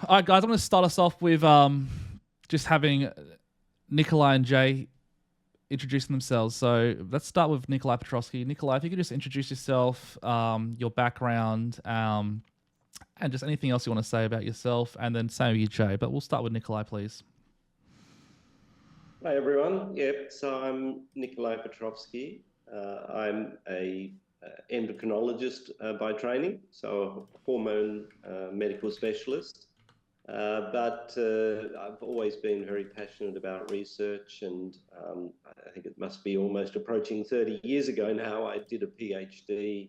All right, guys, I'm going to start us off with just having Nikolai and Jay introducing themselves. So let's start with Nikolai Petrovsky. Nikolai, if you could just introduce yourself, your background, and just anything else you want to say about yourself, and then same with you, Jay. But we'll start with Nikolai, please. Hi, everyone. Yep, so I'm Nikolai Petrovsky. I'm a endocrinologist by training, so a hormone medical specialist. But I've always been very passionate about research, and I think it must be almost approaching 30 years ago now, I did a PhD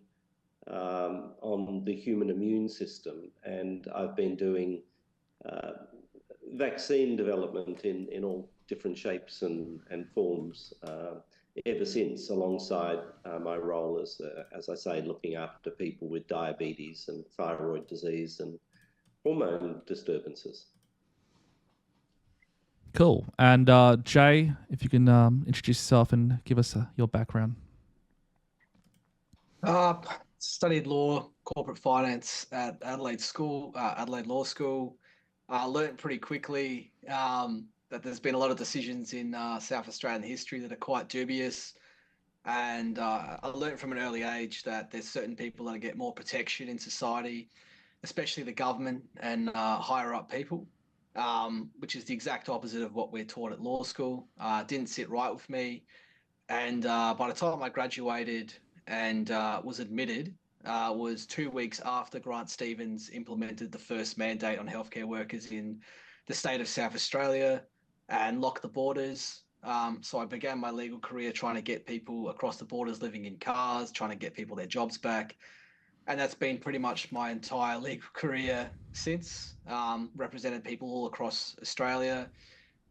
on the human immune system, and I've been doing vaccine development in all different shapes and forms ever since, alongside my role as I say, looking after people with diabetes and thyroid disease and hormone disturbances. Cool. And Jay, if you can introduce yourself and give us your background. Studied law, corporate finance at Adelaide Law School. Learned pretty quickly that there's been a lot of decisions in South Australian history that are quite dubious. And I learned from an early age that there's certain people that get more protection in society, especially the government and higher up people, which is the exact opposite of what we're taught at law school. Didn't sit right with me. And by the time I graduated and was admitted, was 2 weeks after Grant Stevens implemented the first mandate on healthcare workers in the state of South Australia and locked the borders. So I began my legal career trying to get people across the borders living in cars, trying to get people their jobs back. And that's been pretty much my entire legal career since. Represented people all across Australia,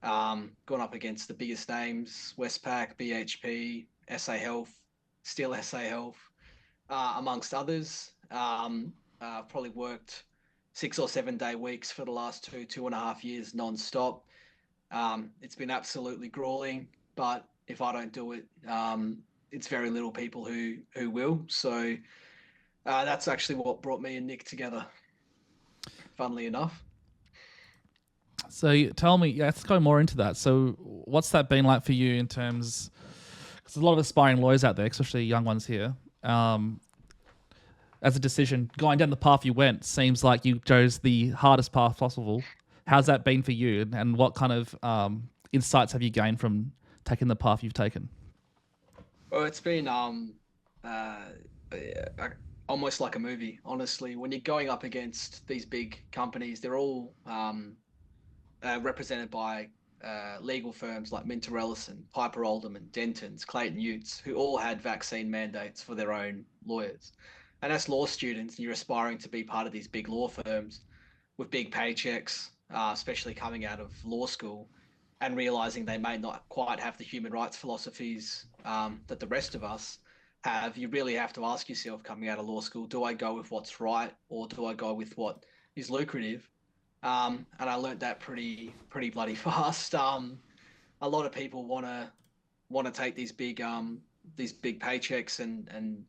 gone up against the biggest names, Westpac, BHP, SA Health, still SA Health, amongst others. Probably worked 6 or 7 day weeks for the last 2.5 years non-stop. It's been absolutely grueling, but if I don't do it, it's very little people who will. So that's actually what brought me and Nick together, funnily enough. So tell me, let's go more into that. So what's that been like for you in terms, because there's a lot of aspiring lawyers out there, especially young ones here. As a decision, going down the path you went seems like you chose the hardest path possible. How's that been for you, and what kind of insights have you gained from taking the path you've taken? Well, it's been almost like a movie, honestly. When you're going up against these big companies, they're all represented by legal firms like Minter Ellison, Piper Alderman, Dentons, Clayton Utz, who all had vaccine mandates for their own lawyers. And as law students, you're aspiring to be part of these big law firms with big paychecks, especially coming out of law school, and realizing they may not quite have the human rights philosophies that the rest of us have. You really have to ask yourself, coming out of law school, do I go with what's right, or do I go with what is lucrative? And I learned that pretty bloody fast. A lot of people want to take these big paychecks and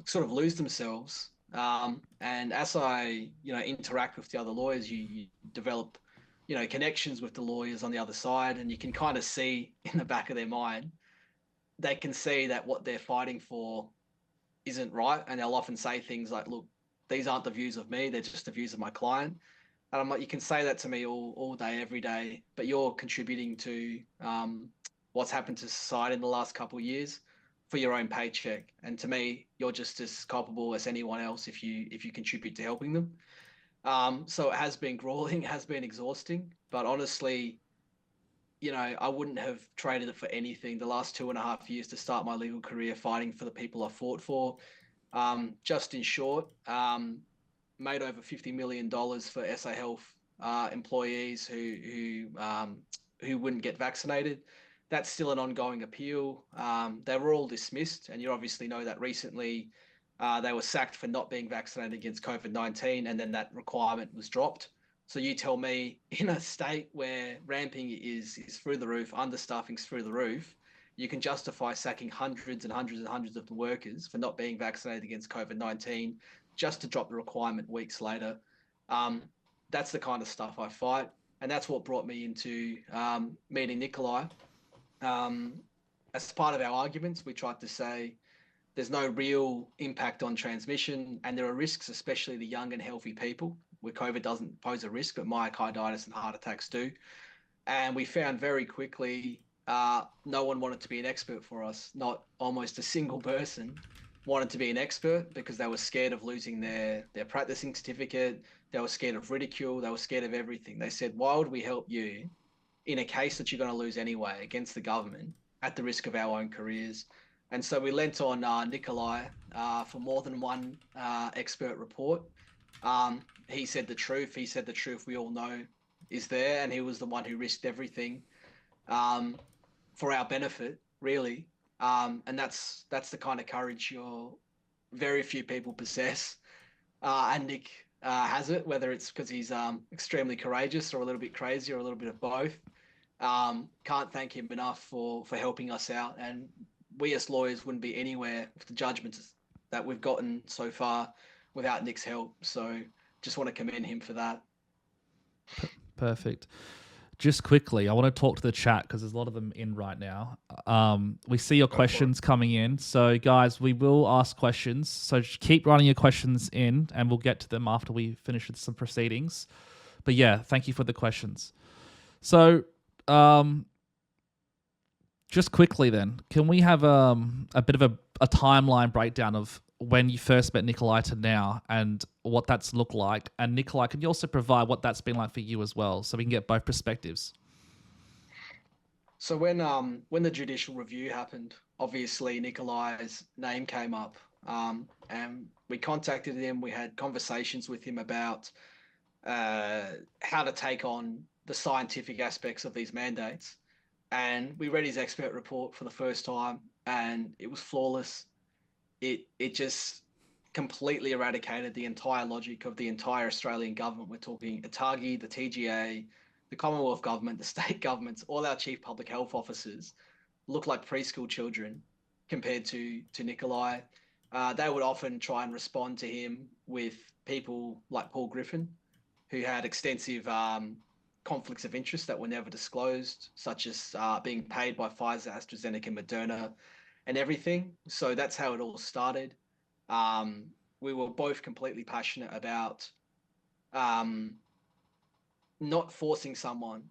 sort of lose themselves. And as I interact with the other lawyers, you develop connections with the lawyers on the other side, and you can kind of see in the back of their mind, they can see that what they're fighting for isn't right, and they'll often say things like, "Look, these aren't the views of me; they're just the views of my client." And I'm like, you can say that to me all day, every day, but you're contributing to what's happened to society in the last couple of years for your own paycheck. And to me, you're just as culpable as anyone else if you contribute to helping them. So it has been grueling, has been exhausting, but honestly, I wouldn't have traded it for anything. The last 2.5 years to start my legal career fighting for the people I fought for. Just in short, made over $50 million for SA Health employees who wouldn't get vaccinated. That's still an ongoing appeal. They were all dismissed, and you obviously know that recently they were sacked for not being vaccinated against COVID-19, and then that requirement was dropped. So you tell me, in a state where ramping is through the roof, understaffing's through the roof, you can justify sacking hundreds and hundreds and hundreds of workers for not being vaccinated against COVID-19 just to drop the requirement weeks later. that's the kind of stuff I fight. And that's what brought me into meeting Nikolai. As part of our arguments, we tried to say there's no real impact on transmission, and there are risks, especially to young and healthy people, where COVID doesn't pose a risk, but myocarditis and heart attacks do. And we found very quickly no one wanted to be an expert for us. Not almost a single person wanted to be an expert because they were scared of losing their practicing certificate. They were scared of ridicule. They were scared of everything. They said, why would we help you in a case that you're going to lose anyway against the government at the risk of our own careers? And so we lent on Nikolai for more than one expert report. He said the truth. He said the truth we all know is there, and he was the one who risked everything for our benefit, really. And that's the kind of courage very few people possess. And Nick has it, whether it's because he's extremely courageous or a little bit crazy or a little bit of both. Can't thank him enough for helping us out. And we as lawyers wouldn't be anywhere with the judgments that we've gotten so far without Nick's help. So just want to commend him for that. Perfect. Just quickly, I want to talk to the chat because there's a lot of them in right now. We see your questions coming in. So, guys, we will ask questions. So just keep writing your questions in, and we'll get to them after we finish with some proceedings. But, yeah, thank you for the questions. So, just quickly then, can we have a bit of a timeline breakdown of when you first met Nikolai to now and what that's looked like? And Nikolai, can you also provide what that's been like for you as well, so we can get both perspectives? So when the judicial review happened, obviously Nikolai's name came up, and we contacted him. We had conversations with him about how to take on the scientific aspects of these mandates. And we read his expert report for the first time, and it was flawless. It just completely eradicated the entire logic of the entire Australian government. We're talking ATAGI, the TGA, the Commonwealth government, the state governments, all our chief public health officers look like preschool children compared to Nikolai. They would often try and respond to him with people like Paul Griffin, who had extensive conflicts of interest that were never disclosed, such as being paid by Pfizer, AstraZeneca, Moderna, and everything. So that's how it all started. We were both completely passionate about not forcing someone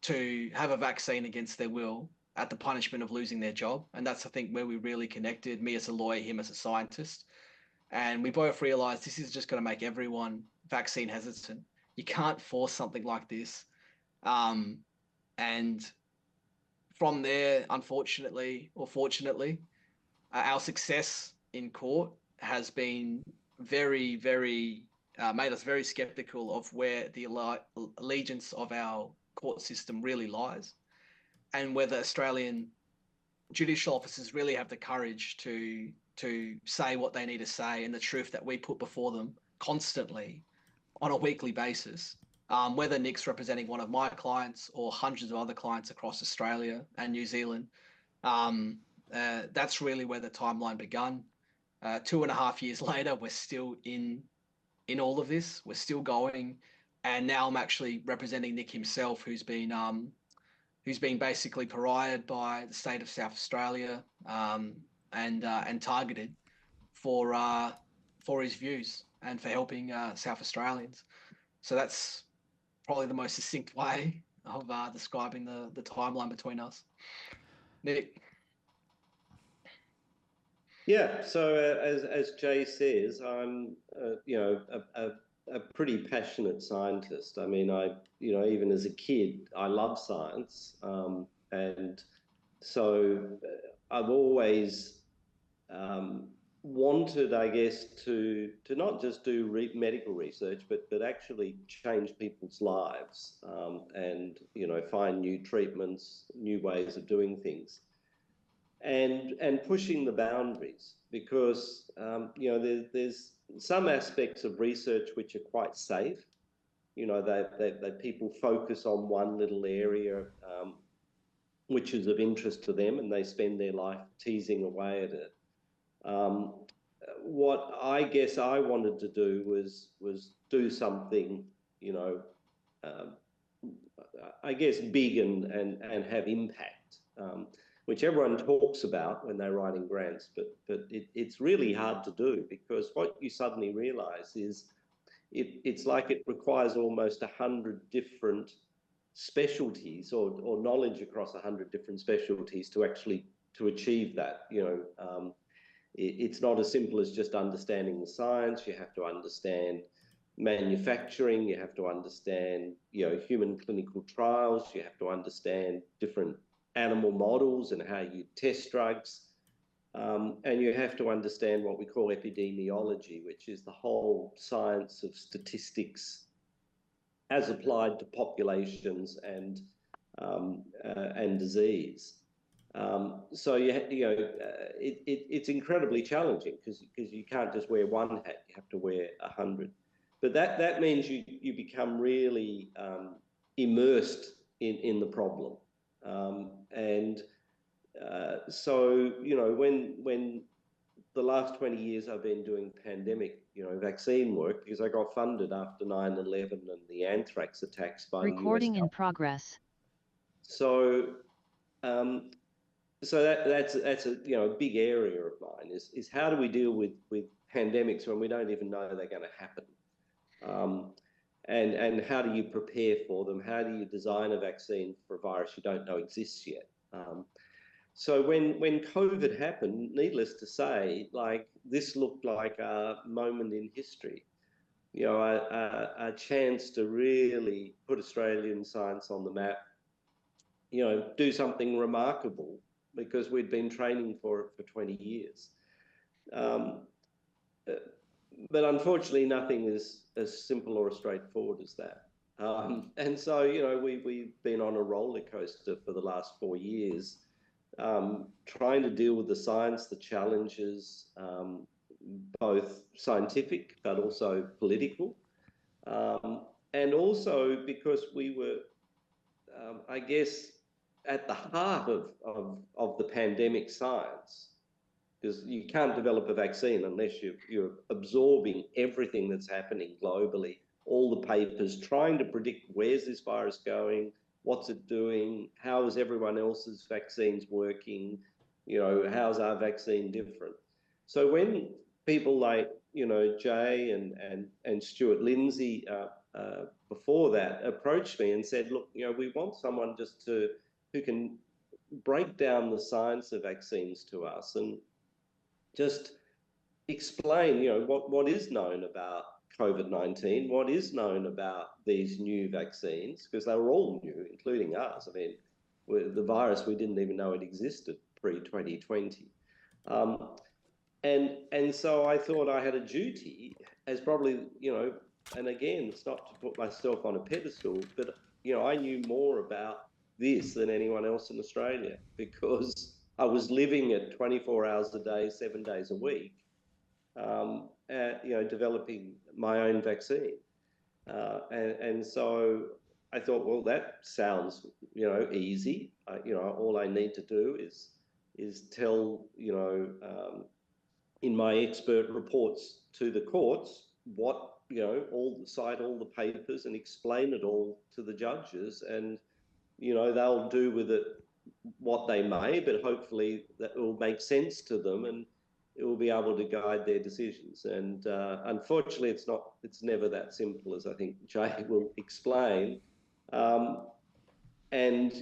to have a vaccine against their will at the punishment of losing their job. And that's, I think, where we really connected, me as a lawyer, him as a scientist. And we both realized this is just going to make everyone vaccine hesitant. You can't force something like this. And from there, unfortunately or fortunately, our success in court has been very, very made us very skeptical of where the allegiance of our court system really lies, and whether Australian judicial officers really have the courage to say what they need to say and the truth that we put before them constantly on a weekly basis. Whether Nick's representing one of my clients or hundreds of other clients across Australia and New Zealand, that's really where the timeline begun. 2.5 years later, we're still in all of this. We're still going, and now I'm actually representing Nick himself, who's been basically pariahed by the state of South Australia and targeted for his views and for helping South Australians. So that's probably the most succinct way of describing the timeline between us. Nick. Yeah, so as Jay says, I'm a pretty passionate scientist. I mean, even as a kid, I love science, and so I've always wanted, I guess, to not just do medical research, but actually change people's lives, and find new treatments, new ways of doing things. And pushing the boundaries, because there's some aspects of research which are quite safe. That people focus on one little area which is of interest to them, and they spend their life teasing away at it. What I guess I wanted to do was do something um, I guess, big and have impact, which everyone talks about when they're writing grants, but it's really hard to do, because what you suddenly realise is it's like it requires almost 100 different specialties or knowledge across 100 different specialties to actually to achieve that. It's not as simple as just understanding the science. You have to understand manufacturing, you have to understand, human clinical trials, you have to understand different animal models and how you test drugs. And you have to understand what we call epidemiology, which is the whole science of statistics as applied to populations and disease. So it's incredibly challenging because you can't just wear one hat; you have to wear 100. But that means you become really immersed in the problem, so when the last 20 years I've been doing pandemic, vaccine work, because I got funded after 9/11 and the anthrax attacks by the US Recording in government. progress. So, that's a big area of mine is how do we deal with pandemics when we don't even know they're going to happen, and how do you prepare for them? How do you design a vaccine for a virus you don't know exists yet? So when COVID happened, needless to say, this looked like a moment in history, a chance to really put Australian science on the map, do something remarkable, because we'd been training for it for 20 years. But unfortunately, nothing is as simple or as straightforward as that. And so, we've been on a roller coaster for the last 4 years, trying to deal with the science, the challenges, both scientific but also political. And also because we were, I guess, at the heart of the pandemic science, because you can't develop a vaccine unless you're absorbing everything that's happening globally, all the papers, trying to predict where's this virus going, what's it doing, how is everyone else's vaccines working, how's our vaccine different. So when people like, Jay and Stuart Lindsay before that approached me and said, look, we want someone who can break down the science of vaccines to us and just explain, what is known about COVID-19, what is known about these new vaccines, because they were all new, including ours. I mean, the virus, we didn't even know it existed pre-2020. And so I thought I had a duty as probably, and again, it's not to put myself on a pedestal, but, I knew more about this than anyone else in Australia, because I was living it 24 hours a day, 7 days a week, developing my own vaccine. And so I thought, well, that sounds, easy. All I need to do is tell, in my expert reports to the courts, what, cite all the papers and explain it all to the judges, and, they'll do with it what they may, but hopefully that will make sense to them and it will be able to guide their decisions. And unfortunately, it's never that simple, as I think Jay will explain. And,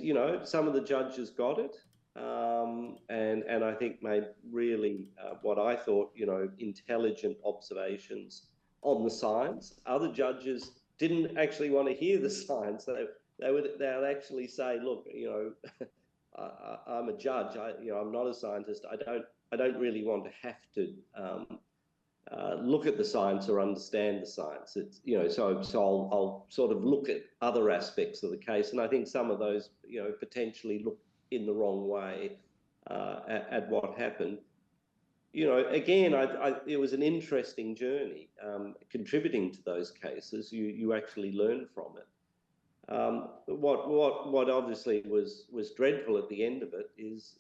some of the judges got it, and I think made really what I thought, intelligent observations on the science. Other judges didn't actually want to hear the science. They'll actually say, look, I'm a judge. I'm not a scientist. I don't really want to have to look at the science or understand the science. It's, so I'll sort of look at other aspects of the case, and I think some of those, potentially look in the wrong way at what happened. Again, it was an interesting journey contributing to those cases. You actually learn from it. What obviously was dreadful at the end of it is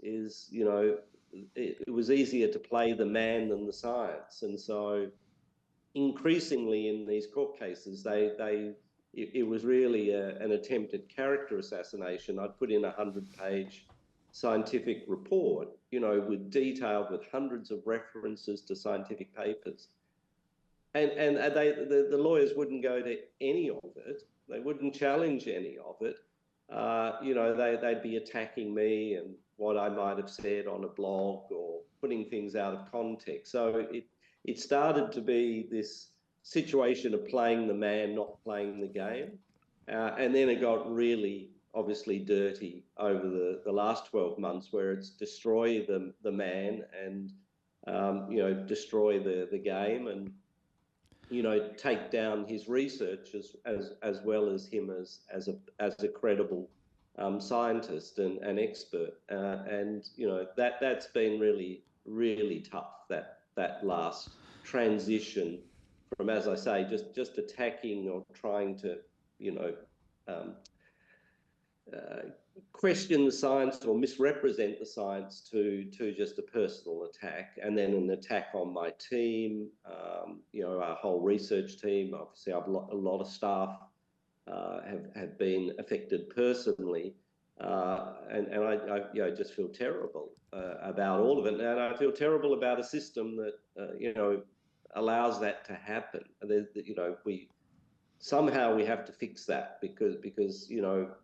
it was easier to play the man than the science, and so increasingly in these court cases they it was really an attempted character assassination. I'd put in a 100-page scientific report, with detailed, with hundreds of references to scientific papers. And the lawyers wouldn't go to any of it. They wouldn't challenge any of it. They'd be attacking me and what I might have said on a blog or putting things out of context. So it started to be this situation of playing the man, not playing the game. And then it got really, obviously, dirty over the last 12 months, where it's destroy the man and, destroy the game and, take down his research as well as him as a credible scientist and expert. And that's been really, really tough, that last transition from, as I say, just attacking or trying to, question the science or misrepresent the science to just a personal attack, and then an attack on my team, our whole research team. Obviously, a lot of staff have been affected personally, and I just feel terrible about all of it, and I feel terrible about a system that allows that to happen. Somehow we have to fix that, because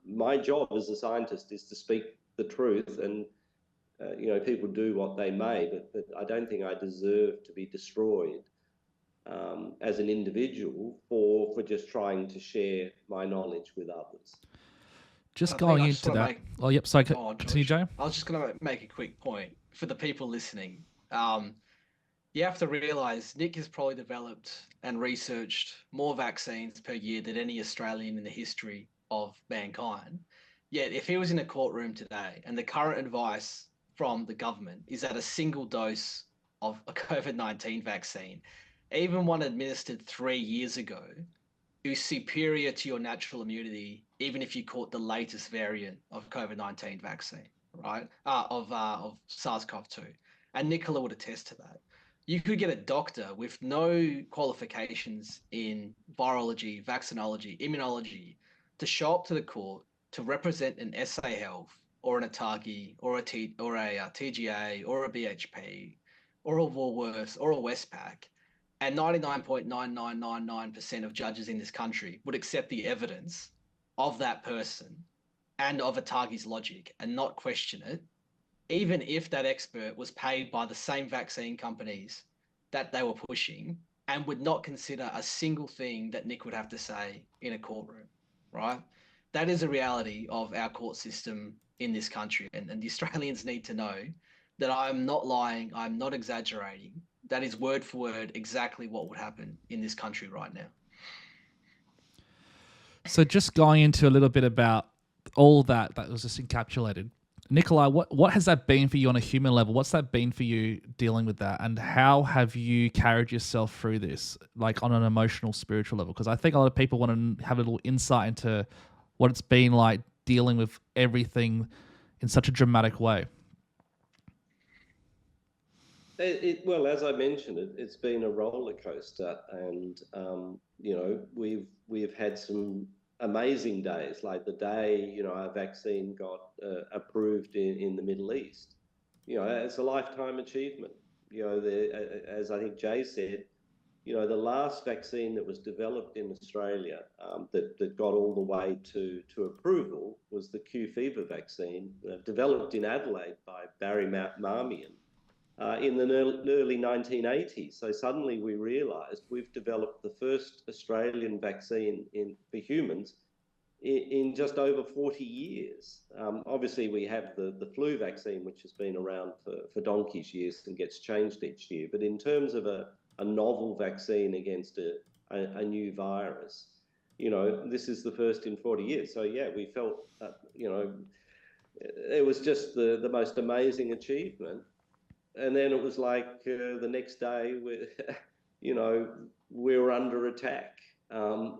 my job as a scientist is to speak the truth, and people do what they may, but I don't think I deserve to be destroyed as an individual for just trying to share my knowledge with others. Just going into that. Oh, yep. Sorry, continue, Joe. I was just going to make a quick point for the people listening. You have to realize Nick has probably developed and researched more vaccines per year than any Australian in the history of mankind. Yet if he was in a courtroom today and the current advice from the government is that a single dose of a COVID-19 vaccine, even one administered 3 years ago, is superior to your natural immunity, even if you caught the latest variant of COVID-19 vaccine, right? Of SARS-CoV-2. And Nicola would attest to that. You could get a doctor with no qualifications in virology, vaccinology, immunology to show up to the court to represent an SA Health or an ATAGI or a TGA or a BHP or a Woolworths or a Westpac. And 99.9999% of judges in this country would accept the evidence of that person and of ATAGI's logic and not question it, even if that expert was paid by the same vaccine companies that they were pushing, and would not consider a single thing that Nick would have to say in a courtroom, right? That is a reality of our court system in this country. And the Australians need to know that I'm not lying, I'm not exaggerating. That is word for word exactly what would happen in this country right now. So just going into a little bit about all that was just encapsulated. Nikolai, what has that been for you on a human level? What's that been for you dealing with that? And how have you carried yourself through this, like on an emotional, spiritual level? Because I think a lot of people want to have a little insight into what it's been like dealing with everything in such a dramatic way. Well, as I mentioned, it's been a roller coaster, and we've had some amazing days, like the day our vaccine got approved in the Middle East. It's a lifetime achievement. As I think Jay said, the last vaccine that was developed in Australia that got all the way to approval was the Q fever vaccine, developed in Adelaide by Barry Marmion in the early 1980s. So suddenly we realised we've developed the first Australian vaccine for humans in just over 40 years. Obviously, we have the flu vaccine, which has been around for donkey's years and gets changed each year. But in terms of a novel vaccine against a new virus, this is the first in 40 years. So yeah, we felt, it was just the most amazing achievement. And then it was like the next day, we were under attack, for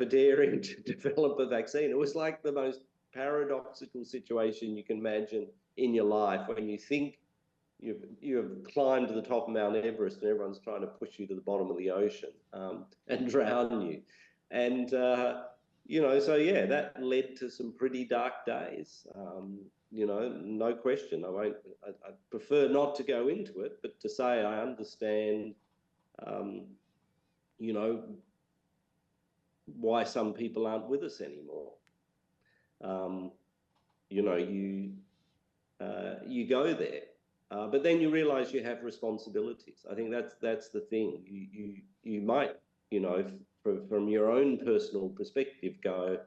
daring to develop a vaccine. It was like the most paradoxical situation you can imagine in your life, when you think you have climbed to the top of Mount Everest and everyone's trying to push you to the bottom of the ocean and drown you. And so yeah, that led to some pretty dark days. No question. I prefer not to go into it, but to say I understand, you know, why some people aren't with us anymore. You go there, but then you realise you have responsibilities. I think that's the thing. You might, from your own personal perspective, go,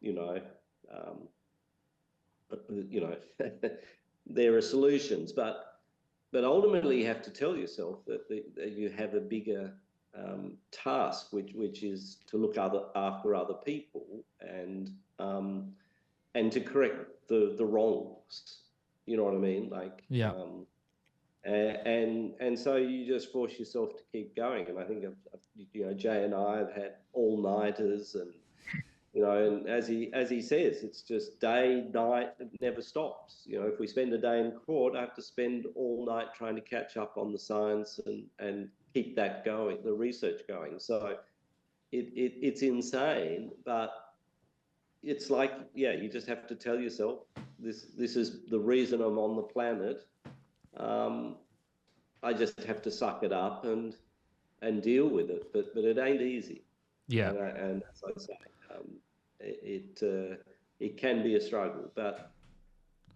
you know, um, you know, there are solutions, but ultimately you have to tell yourself that you have a bigger task, which is to look after other people and to correct the wrongs. You know what I mean? Like, Yeah. And so you just force yourself to keep going. And I think Jay and I have had all-nighters, and and as he says, it's just day, night, it never stops. If we spend a day in court, I have to spend all night trying to catch up on the science and keep that going, the research going. So it's insane, but it's like, yeah, you just have to tell yourself this is the reason I'm on the planet. I just have to suck it up and deal with it, but it ain't easy. Yeah. And as I say, it can be a struggle, but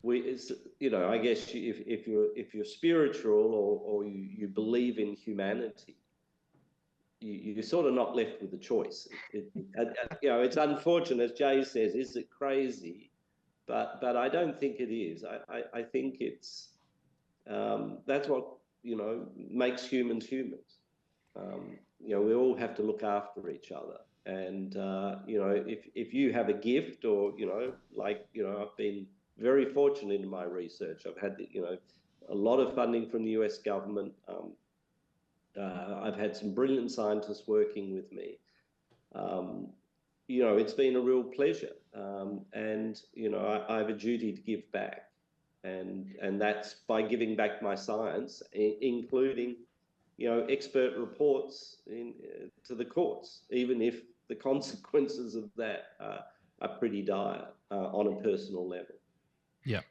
I guess if you're spiritual or you believe in humanity, you're sort of not left with a choice. It's unfortunate, as Jay says, is it crazy? But I don't think it is. I think it's that's what makes humans humans. We all have to look after each other. And if you have a gift, or I've been very fortunate in my research. I've had a lot of funding from the US government. I've had some brilliant scientists working with me. It's been a real pleasure, and I have a duty to give back, and that's by giving back my science, including expert reports to the courts, even if the consequences of that are pretty dire on a personal level. Yeah.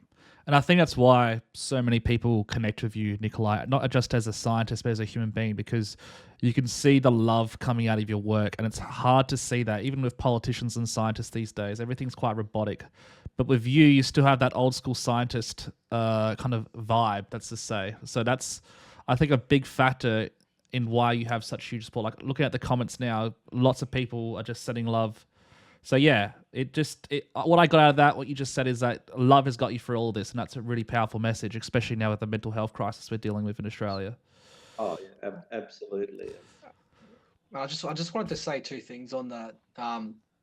And I think that's why so many people connect with you, Nikolai, not just as a scientist, but as a human being, because you can see the love coming out of your work. And it's hard to see that, even with politicians and scientists these days. Everything's quite robotic. But with you, you still have that old school scientist kind of vibe, that's to say. So that's, I think, a big factor in why you have such huge support. Like, looking at the comments now, lots of people are just sending love. So yeah, what I got out of that, what you just said, is that love has got you through all this, and that's a really powerful message, especially now with the mental health crisis we're dealing with in Australia. Oh yeah, absolutely. I just wanted to say two things on that,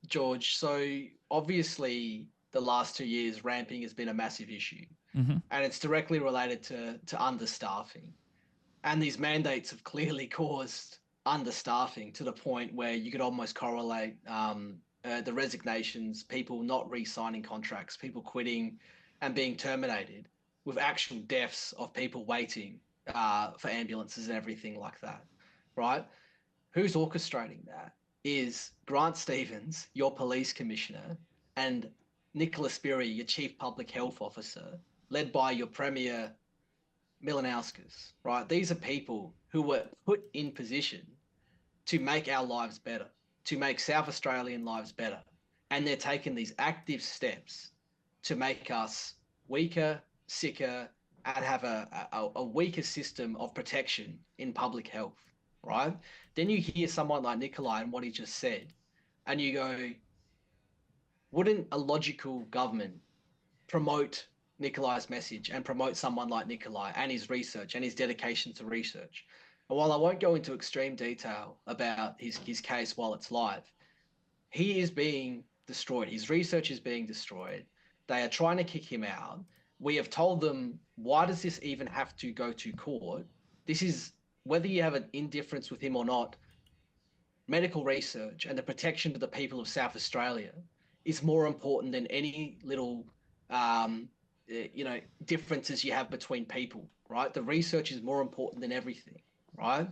George. So obviously, the last 2 years, ramping has been a massive issue, and it's directly related to understaffing, and these mandates have clearly caused understaffing to the point where you could almost correlate the resignations, people not re-signing contracts, people quitting and being terminated, with actual deaths of people waiting for ambulances and everything like that, right? Who's orchestrating that is Grant Stevens, your police commissioner, and Nicholas Spiri, your chief public health officer, led by your premier Milanauskas, right? These are people who were put in position to make our lives better, to make South Australian lives better. And they're taking these active steps to make us weaker, sicker, and have a weaker system of protection in public health, right? Then you hear someone like Nikolai and what he just said, and you go, wouldn't a logical government promote Nikolai's message and promote someone like Nikolai and his research and his dedication to research? And while I won't go into extreme detail about his case while it's live, he is being destroyed. His research is being destroyed. They are trying to kick him out. We have told them, why does this even have to go to court? This is, whether you have an indifference with him or not, medical research and the protection of the people of South Australia is more important than any little differences you have between people, right? The research is more important than everything, right?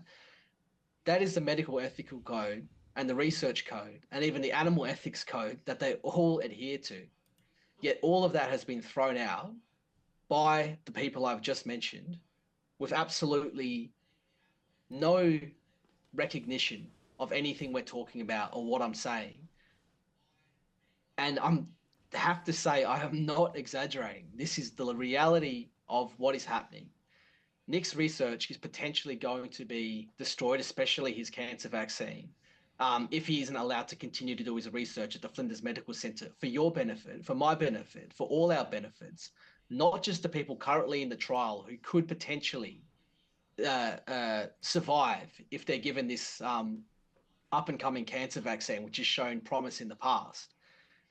That is the medical ethical code, and the research code and even the animal ethics code that they all adhere to. Yet all of that has been thrown out by the people I've just mentioned with absolutely no recognition of anything we're talking about or what I'm saying. And I have to say, I am not exaggerating. This is the reality of what is happening. Nick's research is potentially going to be destroyed, especially his cancer vaccine, if he isn't allowed to continue to do his research at the Flinders Medical Centre for your benefit, for my benefit, for all our benefits, not just the people currently in the trial who could potentially survive if they're given this up-and-coming cancer vaccine, which has shown promise in the past.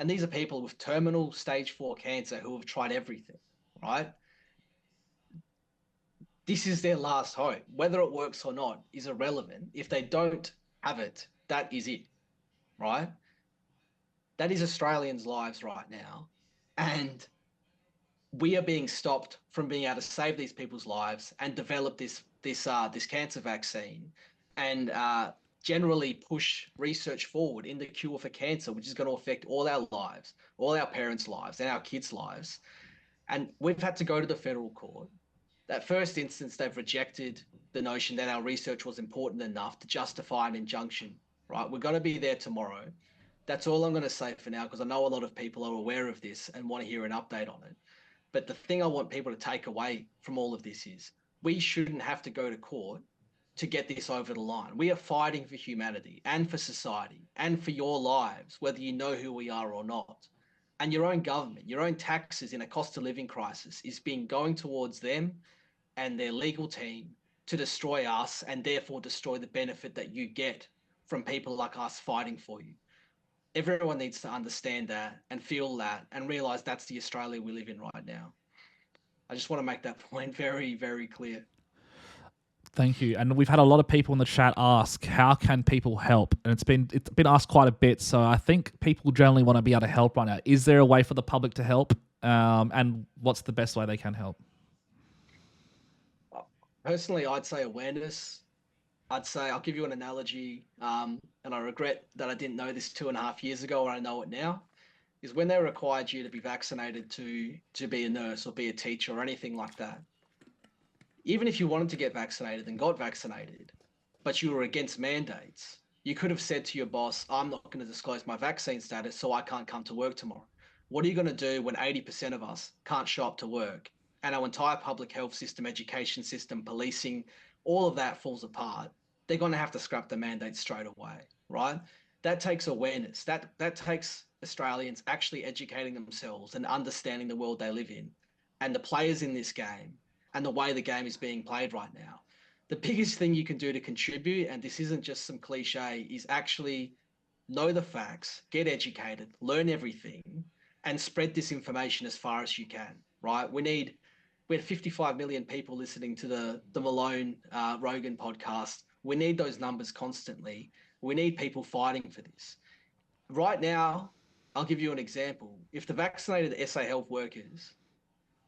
And these are people with terminal stage 4 cancer who have tried everything, right? This is their last hope. Whether it works or not is irrelevant. If they don't have it, that is it, right? That is Australians' lives right now. And we are being stopped from being able to save these people's lives and develop this cancer vaccine and generally push research forward in the cure for cancer, which is going to affect all our lives, all our parents' lives and our kids' lives. And we've had to go to the federal court. That first instance, they've rejected the notion that our research was important enough to justify an injunction, right? We're going to be there tomorrow. That's all I'm going to say for now, because I know a lot of people are aware of this and want to hear an update on it. But the thing I want people to take away from all of this is we shouldn't have to go to court to get this over the line. We are fighting for humanity and for society and for your lives, whether you know who we are or not. And your own government, your own taxes in a cost of living crisis is being going towards them and their legal team to destroy us and therefore destroy the benefit that you get from people like us fighting for you. Everyone needs to understand that and feel that and realize that's the Australia we live in right now. I just want to make that point very, very clear. Thank you. And we've had a lot of people in the chat ask, how can people help? And it's been asked quite a bit. So I think people generally want to be able to help right now. Is there a way for the public to help? And what's the best way they can help? Personally, I'd say awareness. I'll give you an analogy, and I regret that I didn't know this 2.5 years ago, or I know it now, is when they required you to be vaccinated to be a nurse or be a teacher or anything like that. Even if you wanted to get vaccinated and got vaccinated, but you were against mandates, you could have said to your boss, I'm not going to disclose my vaccine status, so I can't come to work tomorrow. What are you going to do when 80% of us can't show up to work and our entire public health system, education system, policing, all of that falls apart? They're going to have to scrap the mandate straight away, right? That takes awareness. That takes Australians actually educating themselves and understanding the world they live in and the players in this game and the way the game is being played right now. The biggest thing you can do to contribute, and this isn't just some cliche, is actually know the facts, get educated, learn everything, and spread this information as far as you can, right? We had 55 million people listening to the Malone Rogan podcast. We need those numbers constantly. We need people fighting for this. Right now, I'll give you an example. If the vaccinated SA health workers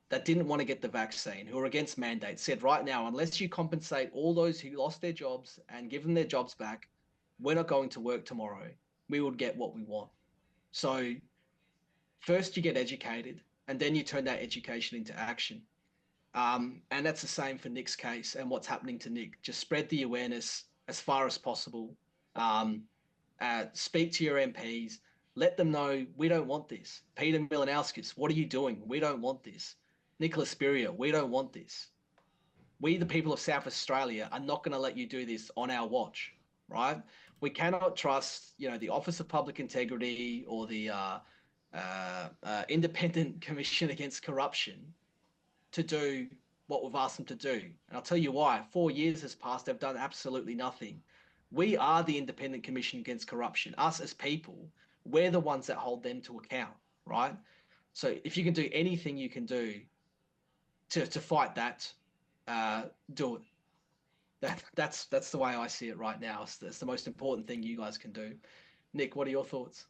that didn't want to get the vaccine, who are against mandates, said right now, unless you compensate all those who lost their jobs and give them their jobs back, we're not going to work tomorrow, we would get what we want. So first you get educated and then you turn that education into action. And that's the same for Nick's case and what's happening to Nick. Just spread the awareness as far as possible. Speak to your MPs. Let them know we don't want this. Peter Milanowskis, what are you doing? We don't want this. Nicholas Spurrier, we don't want this. We, the people of South Australia, are not going to let you do this on our watch, right? We cannot trust, the Office of Public Integrity or the Independent Commission Against Corruption to do what we've asked them to do. And I'll tell you why. 4 years has passed, they've done absolutely nothing. We are the Independent Commission Against Corruption. Us as people, we're the ones that hold them to account, right? So if you can do anything you can do to fight that, do it. That's the way I see it right now. It's the most important thing you guys can do. Nick, what are your thoughts?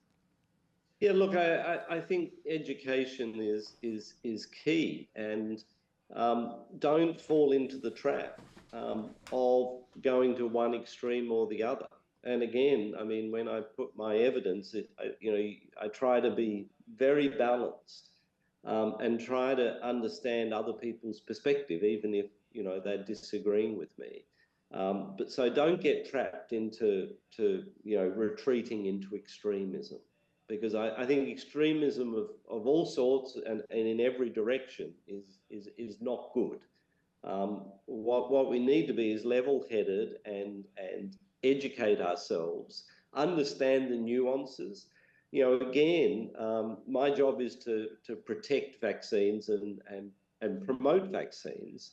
Yeah, look, I think education is key, and don't fall into the trap of going to one extreme or the other. And again, I mean, when I put my evidence, I try to be very balanced, and try to understand other people's perspective, even if, they're disagreeing with me. But so don't get trapped into retreating into extremism, because I think extremism of all sorts and in every direction is not good. What we need to be is level-headed and educate ourselves, understand the nuances. Again, my job is to protect vaccines and promote vaccines.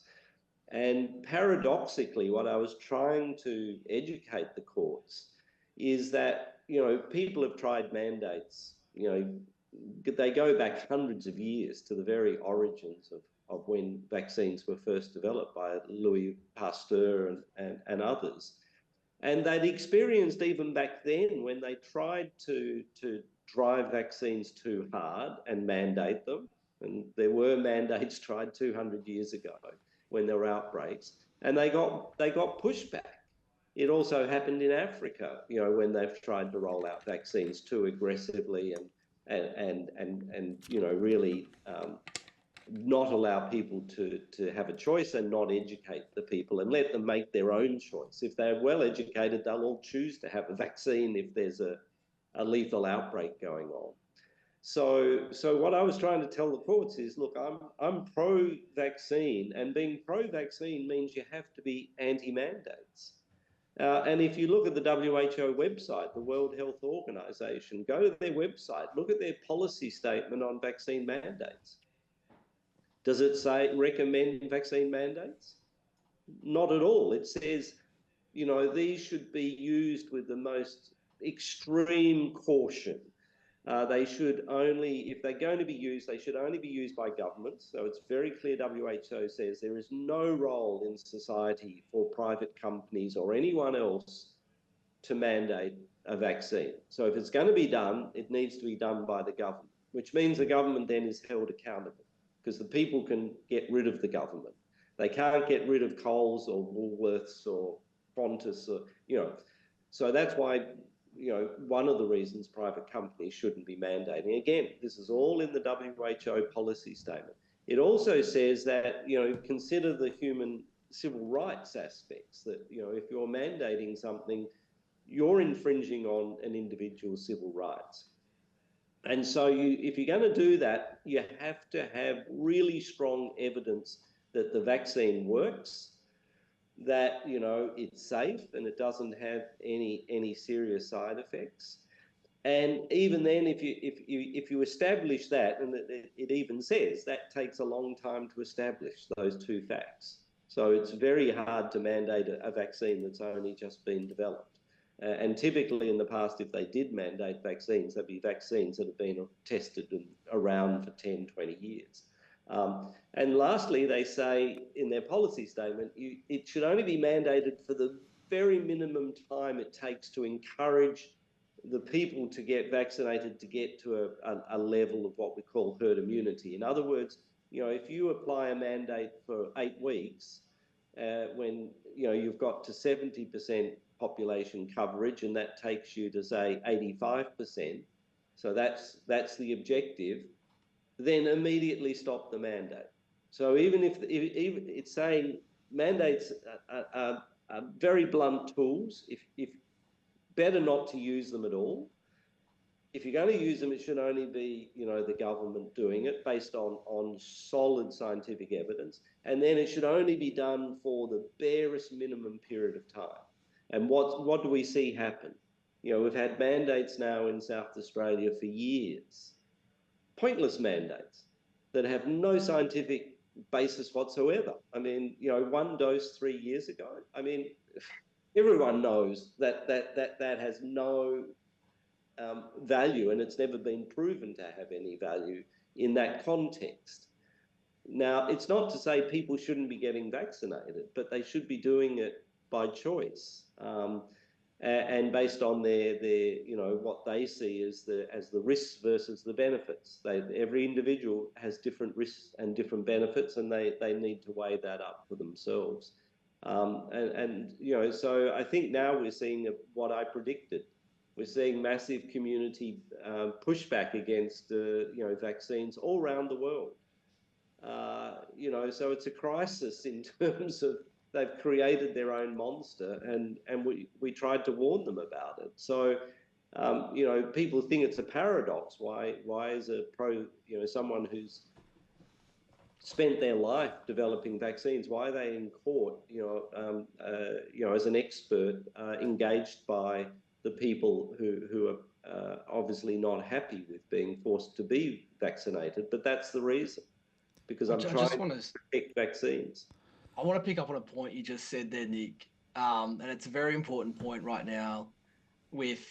And paradoxically, what I was trying to educate the courts is that, people have tried mandates, they go back hundreds of years to the very origins of when vaccines were first developed by Louis Pasteur and others. And they'd experienced even back then, when they tried to drive vaccines too hard and mandate them, and there were mandates tried 200 years ago when there were outbreaks, and they got pushback. It also happened in Africa, when they've tried to roll out vaccines too aggressively and really not allow people to have a choice and not educate the people and let them make their own choice. If they're well educated, they'll all choose to have a vaccine if there's a lethal outbreak going on. So what I was trying to tell the courts is, look, I'm pro-vaccine, and being pro-vaccine means you have to be anti-mandates. And if you look at the WHO website, the World Health Organization, go to their website, look at their policy statement on vaccine mandates. Does it say recommend vaccine mandates? Not at all. It says, these should be used with the most extreme caution. They should only, if they're going to be used, they should only be used by governments. So it's very clear, WHO says there is no role in society for private companies or anyone else to mandate a vaccine. So if it's going to be done, it needs to be done by the government, which means the government then is held accountable, because the people can get rid of the government. They can't get rid of Coles or Woolworths or Qantas, or, so that's why, one of the reasons private companies shouldn't be mandating. Again, this is all in the WHO policy statement. It also says that, consider the human civil rights aspects, that, if you're mandating something, you're infringing on an individual's civil rights. And so if you're going to do that, you have to have really strong evidence that the vaccine works, that, it's safe and it doesn't have any serious side effects. And even then, if you establish that, and it even says that takes a long time to establish those two facts. So it's very hard to mandate a vaccine that's only just been developed. And typically in the past, if they did mandate vaccines, they'd be vaccines that have been tested and around for 10, 20 years. And lastly, they say in their policy statement, it should only be mandated for the very minimum time it takes to encourage the people to get vaccinated to get to a level of what we call herd immunity. In other words, if you apply a mandate for 8 weeks, when you've got to 70% population coverage, and that takes you to say 85%, so that's the objective, then immediately stop the mandate. So even if it's saying mandates are very blunt tools, if better not to use them at all. If you're going to use them, it should only be, the government doing it based on solid scientific evidence. And then it should only be done for the barest minimum period of time. And what do we see happen? We've had mandates now in South Australia for years, pointless mandates that have no scientific basis whatsoever. I mean, 1 dose 3 years ago. I mean, everyone knows that has no value, and it's never been proven to have any value in that context. Now, it's not to say people shouldn't be getting vaccinated, but they should be doing it by choice, and based on their what they see as the risks versus the benefits. Every individual has different risks and different benefits, and they need to weigh that up for themselves. And you know, so I think now we're seeing what I predicted. We're seeing massive community pushback against you know, vaccines all around the world. You know, so it's a crisis in terms of they've created their own monster, and we tried to warn them about it. So you know, people think it's a paradox. Why is a you know, someone who's spent their life developing vaccines, why are they in court, you know, as an expert, engaged by the people who are obviously not happy with being forced to be vaccinated? But that's the reason, because I'm I trying just to want to protect vaccines. I want to pick up on a point you just said there, Nick, and it's a very important point right now with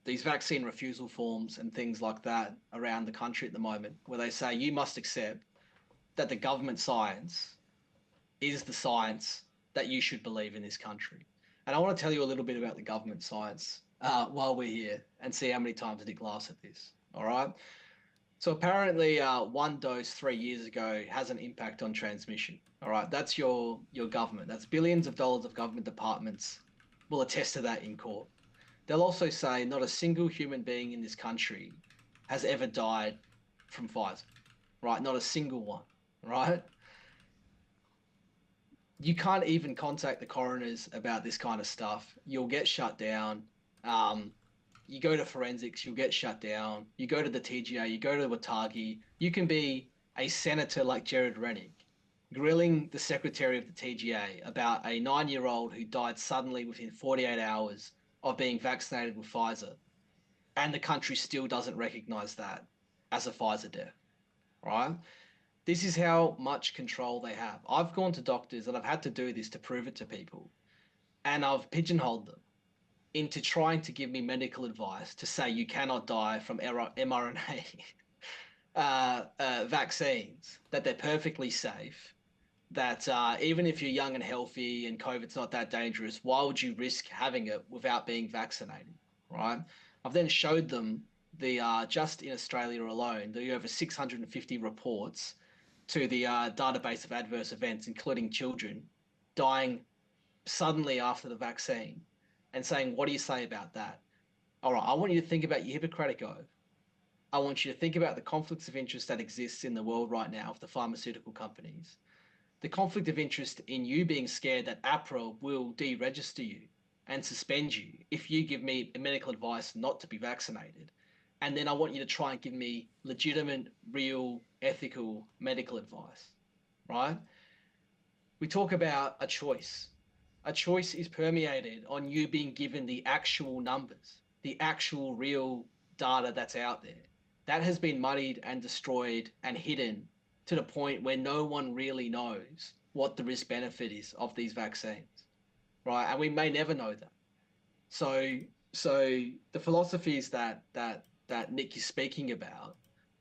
these vaccine refusal forms and things like that around the country at the moment, where they say you must accept that the government science is the science that you should believe in this country. And I want to tell you a little bit about the government science while we're here and see how many times Nick laughs at this. All right. So apparently, one dose 3 years ago has an impact on transmission. All right, that's your government. That's billions of dollars of government departments will attest to that in court. They'll also say not a single human being in this country has ever died from Pfizer. Right, not a single one. Right, you can't even contact the coroners about this kind of stuff. You'll get shut down. Um, you go to forensics, you'll get shut down. You go to the TGA, you go to Watagi. You can be a senator like Jared Rennick, grilling the secretary of the TGA about a 9-year-old who died suddenly within 48 hours of being vaccinated with Pfizer. And the country still doesn't recognize that as a Pfizer death, right? This is how much control they have. I've gone to doctors and I've had to do this to prove it to people. And I've pigeonholed them into trying to give me medical advice to say you cannot die from mRNA vaccines, that they're perfectly safe, that even if you're young and healthy and COVID's not that dangerous, why would you risk having it without being vaccinated, right? I've then showed them the just in Australia alone, the over 650 reports to the database of adverse events, including children dying suddenly after the vaccine, and saying, what do you say about that? All right, I want you to think about your Hippocratic Oath. I want you to think about the conflicts of interest that exists in the world right now of the pharmaceutical companies. The conflict of interest in you being scared that APRA will deregister you and suspend you if you give me medical advice not to be vaccinated. And then I want you to try and give me legitimate, real, ethical medical advice, right? We talk about a choice. A choice is permeated on you being given the actual numbers, the actual real data that's out there. That has been muddied and destroyed and hidden to the point where no one really knows what the risk benefit is of these vaccines, right? And we may never know that. So the philosophies that Nick is speaking about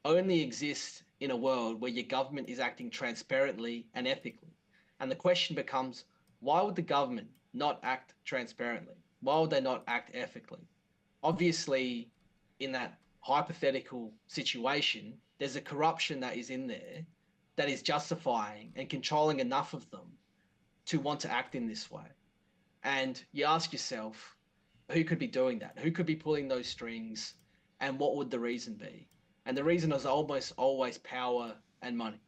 only exist in a world where your government is acting transparently and ethically. And the question becomes, why would the government not act transparently? Why would they not act ethically? Obviously, in that hypothetical situation, there's a corruption that is in there that is justifying and controlling enough of them to want to act in this way. And you ask yourself, who could be doing that? Who could be pulling those strings? And what would the reason be? And the reason is almost always power and money,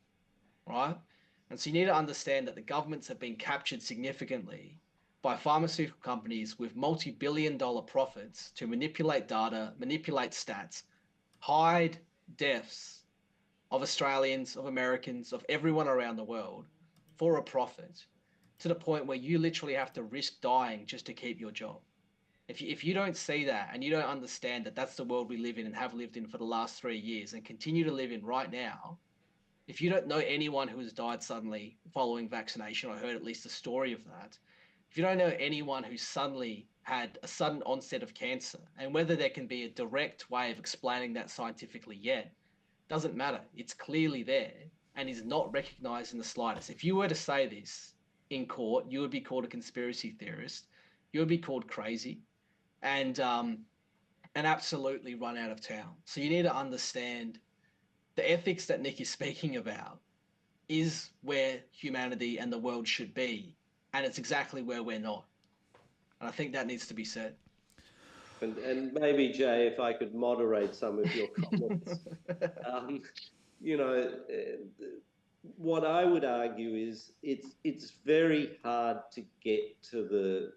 right? And so you need to understand that the governments have been captured significantly by pharmaceutical companies with multi-billion-dollar profits to manipulate data, manipulate stats, hide deaths of Australians, of Americans, of everyone around the world for a profit, to the point where you literally have to risk dying just to keep your job. If you don't see that and you don't understand that that's the world we live in and have lived in for the last 3 years and continue to live in right now, if you don't know anyone who has died suddenly following vaccination, or heard at least a story of that, if you don't know anyone who suddenly had a sudden onset of cancer, and whether there can be a direct way of explaining that scientifically yet, doesn't matter. It's clearly there and is not recognized in the slightest. If you were to say this in court, you would be called a conspiracy theorist. You would be called crazy and absolutely run out of town. So you need to understand the ethics that Nick is speaking about is where humanity and the world should be And it's exactly where we're not. And I think that needs to be said. And maybe, Jay, if I could moderate some of your comments. You know, what I would argue is it's very hard to get to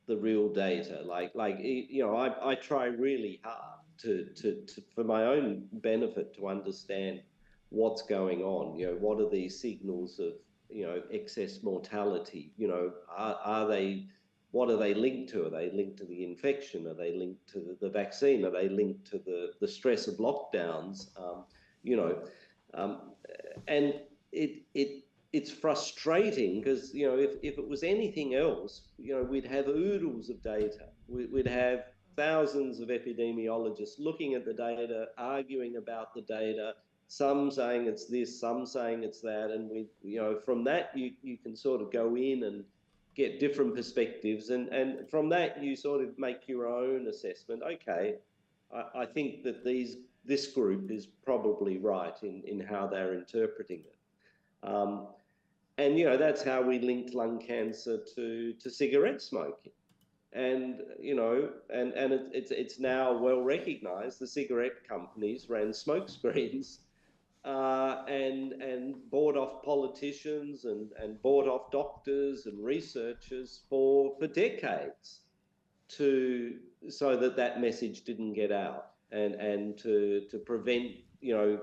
the real data. You know, I try really hard to for my own benefit to understand what's going on. You know, what are these signals of, you know, excess mortality? You know, are they, what are they linked to? Are they linked to the infection? Are they linked to the vaccine? Are they linked to the stress of lockdowns? You know, um, and it's frustrating because, you know, if it was anything else, you know, we'd have oodles of data. We'd have thousands of epidemiologists looking at the data, arguing about the data, some saying it's this, some saying it's that. And we, you know, from that, you can sort of go in and get different perspectives. And from that, you sort of make your own assessment. Okay, I think that this group is probably right in how they're interpreting it. And, you know, that's how we linked lung cancer to cigarette smoking. And, you know, and it's now well recognized the cigarette companies ran smoke screens and bought off politicians and bought off doctors and researchers for decades so that message didn't get out and to prevent, you know,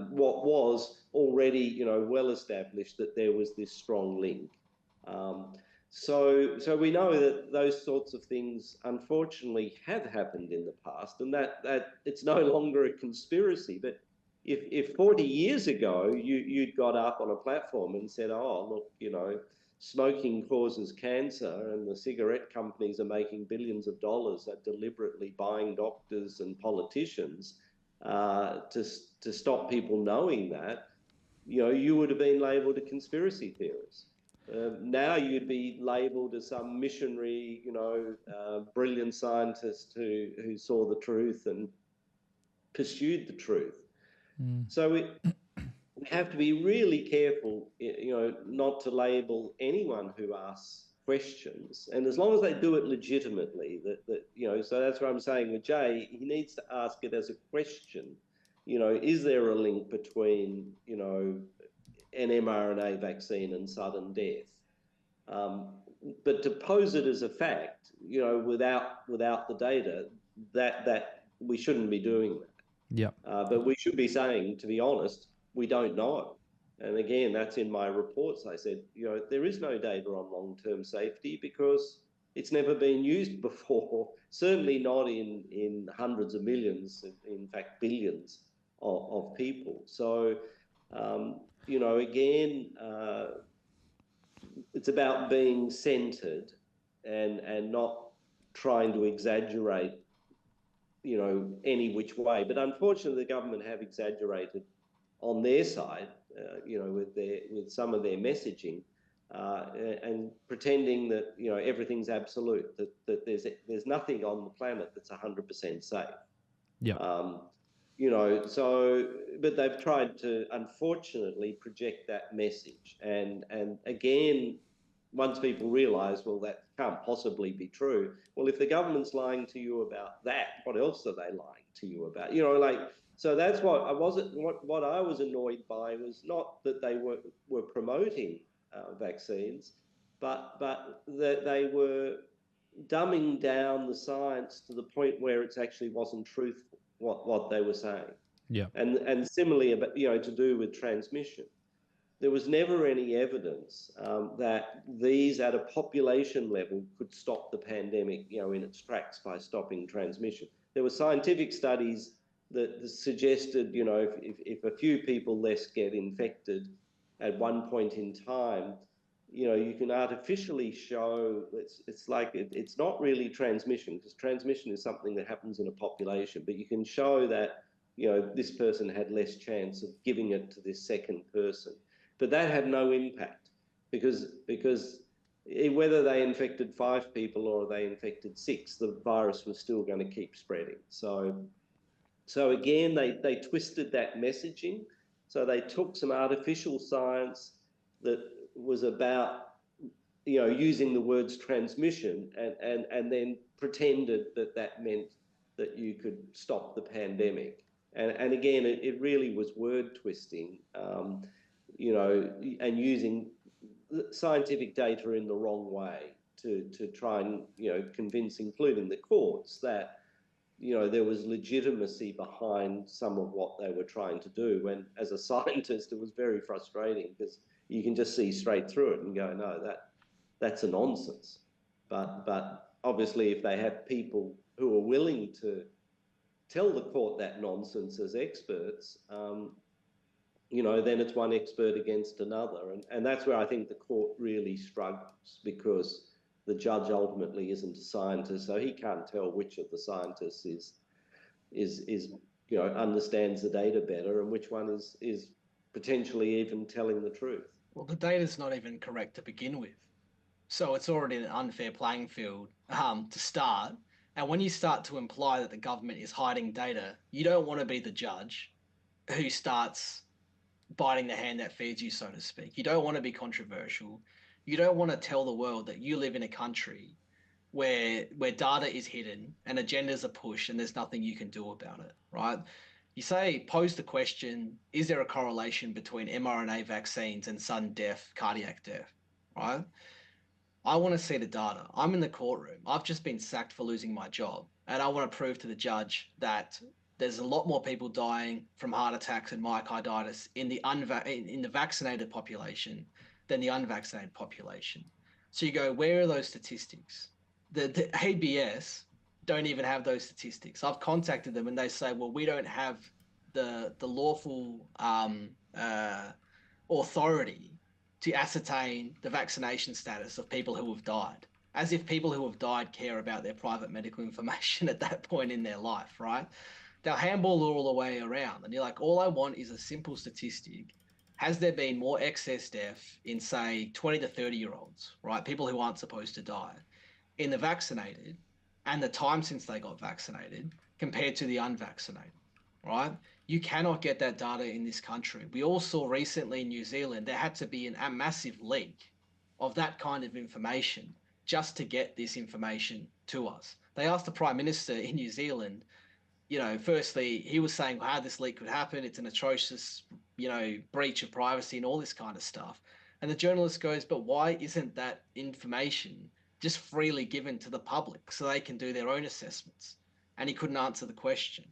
what was already, you know, well established that there was this strong link. So we know that those sorts of things unfortunately have happened in the past, and that it's no longer a conspiracy. But if 40 years ago you'd got up on a platform and said, oh, look, you know, smoking causes cancer and the cigarette companies are making billions of dollars at deliberately buying doctors and politicians to stop people knowing that, you know, you would have been labelled a conspiracy theorist. Now you'd be labelled as some missionary, you know, brilliant scientist who saw the truth and pursued the truth. So we have to be really careful, you know, not to label anyone who asks questions. And as long as they do it legitimately, that you know, so that's what I'm saying with Jay, he needs to ask it as a question. You know, is there a link between, you know, an mRNA vaccine and sudden death? But to pose it as a fact, you know, without the data, that we shouldn't be doing that. Yeah. But we should be saying, to be honest, we don't know. And again, that's in my reports. I said, you know, there is no data on long-term safety because it's never been used before, certainly not in hundreds of millions, in fact, billions of people. So, you know, again, it's about being centered and not trying to exaggerate, you know, any which way. But unfortunately, the government have exaggerated on their side, you know, with some of their messaging, and pretending that, you know, everything's absolute, that there's nothing on the planet that's 100% safe. Yeah. You know, so, but they've tried to unfortunately project that message, and again, once people realise, well, that can't possibly be true. Well, if the government's lying to you about that, what else are they lying to you about? You know, like, so that's what I wasn't. What I was annoyed by was not that they were promoting vaccines, but that they were dumbing down the science to the point where it actually wasn't truthful what they were saying. Yeah. And similarly, about, you know, to do with transmission. There was never any evidence that these at a population level could stop the pandemic, you know, in its tracks by stopping transmission. There were scientific studies that suggested, you know, if a few people less get infected at one point in time, you know, you can artificially show it's like it's not really transmission, because transmission is something that happens in a population, but you can show that, you know, this person had less chance of giving it to this second person. But that had no impact because whether they infected 5 people or they infected 6, the virus was still going to keep spreading. So again, they twisted that messaging. So they took some artificial science that was about, using the words transmission and then pretended that meant that you could stop the pandemic. And again, it really was word twisting, and using scientific data in the wrong way to try and, convince, including the courts, that, there was legitimacy behind some of what they were trying to do, when as a scientist, it was very frustrating because you can just see straight through it and go, no, that's a nonsense. But obviously, if they have people who are willing to tell the court that nonsense as experts, then it's one expert against another. And that's where I think the court really struggles, because the judge ultimately isn't a scientist, so he can't tell which of the scientists understands the data better and which one is potentially even telling the truth. Well, the data's not even correct to begin with. So it's already an unfair playing field to start. And when you start to imply that the government is hiding data, you don't want to be the judge who starts biting the hand that feeds you, so to speak. You don't want to be controversial. You don't want to tell the world that you live in a country where data is hidden and agendas are pushed and there's nothing you can do about it, right? You pose the question, is there a correlation between mRNA vaccines and sudden death, cardiac death, right? I want to see the data. I'm in the courtroom. I've just been sacked for losing my job. And I want to prove to the judge that there's a lot more people dying from heart attacks and myocarditis in the vaccinated population than the unvaccinated population. So you go, where are those statistics? The ABS don't even have those statistics. I've contacted them and they say, well, we don't have the lawful authority to ascertain the vaccination status of people who have died, as if people who have died care about their private medical information at that point in their life, right? They'll handball all the way around. And you're like, all I want is a simple statistic. Has there been more excess death in, say, 20 to 30-year-olds, right? People who aren't supposed to die, in the vaccinated and the time since they got vaccinated compared to the unvaccinated, right? You cannot get that data in this country. We all saw recently in New Zealand, there had to be a massive leak of that kind of information just to get this information to us. They asked the Prime Minister in New Zealand, firstly, he was saying how this leak could happen. It's an atrocious, breach of privacy and all this kind of stuff. And the journalist goes, but why isn't that information just freely given to the public so they can do their own assessments? And he couldn't answer the question.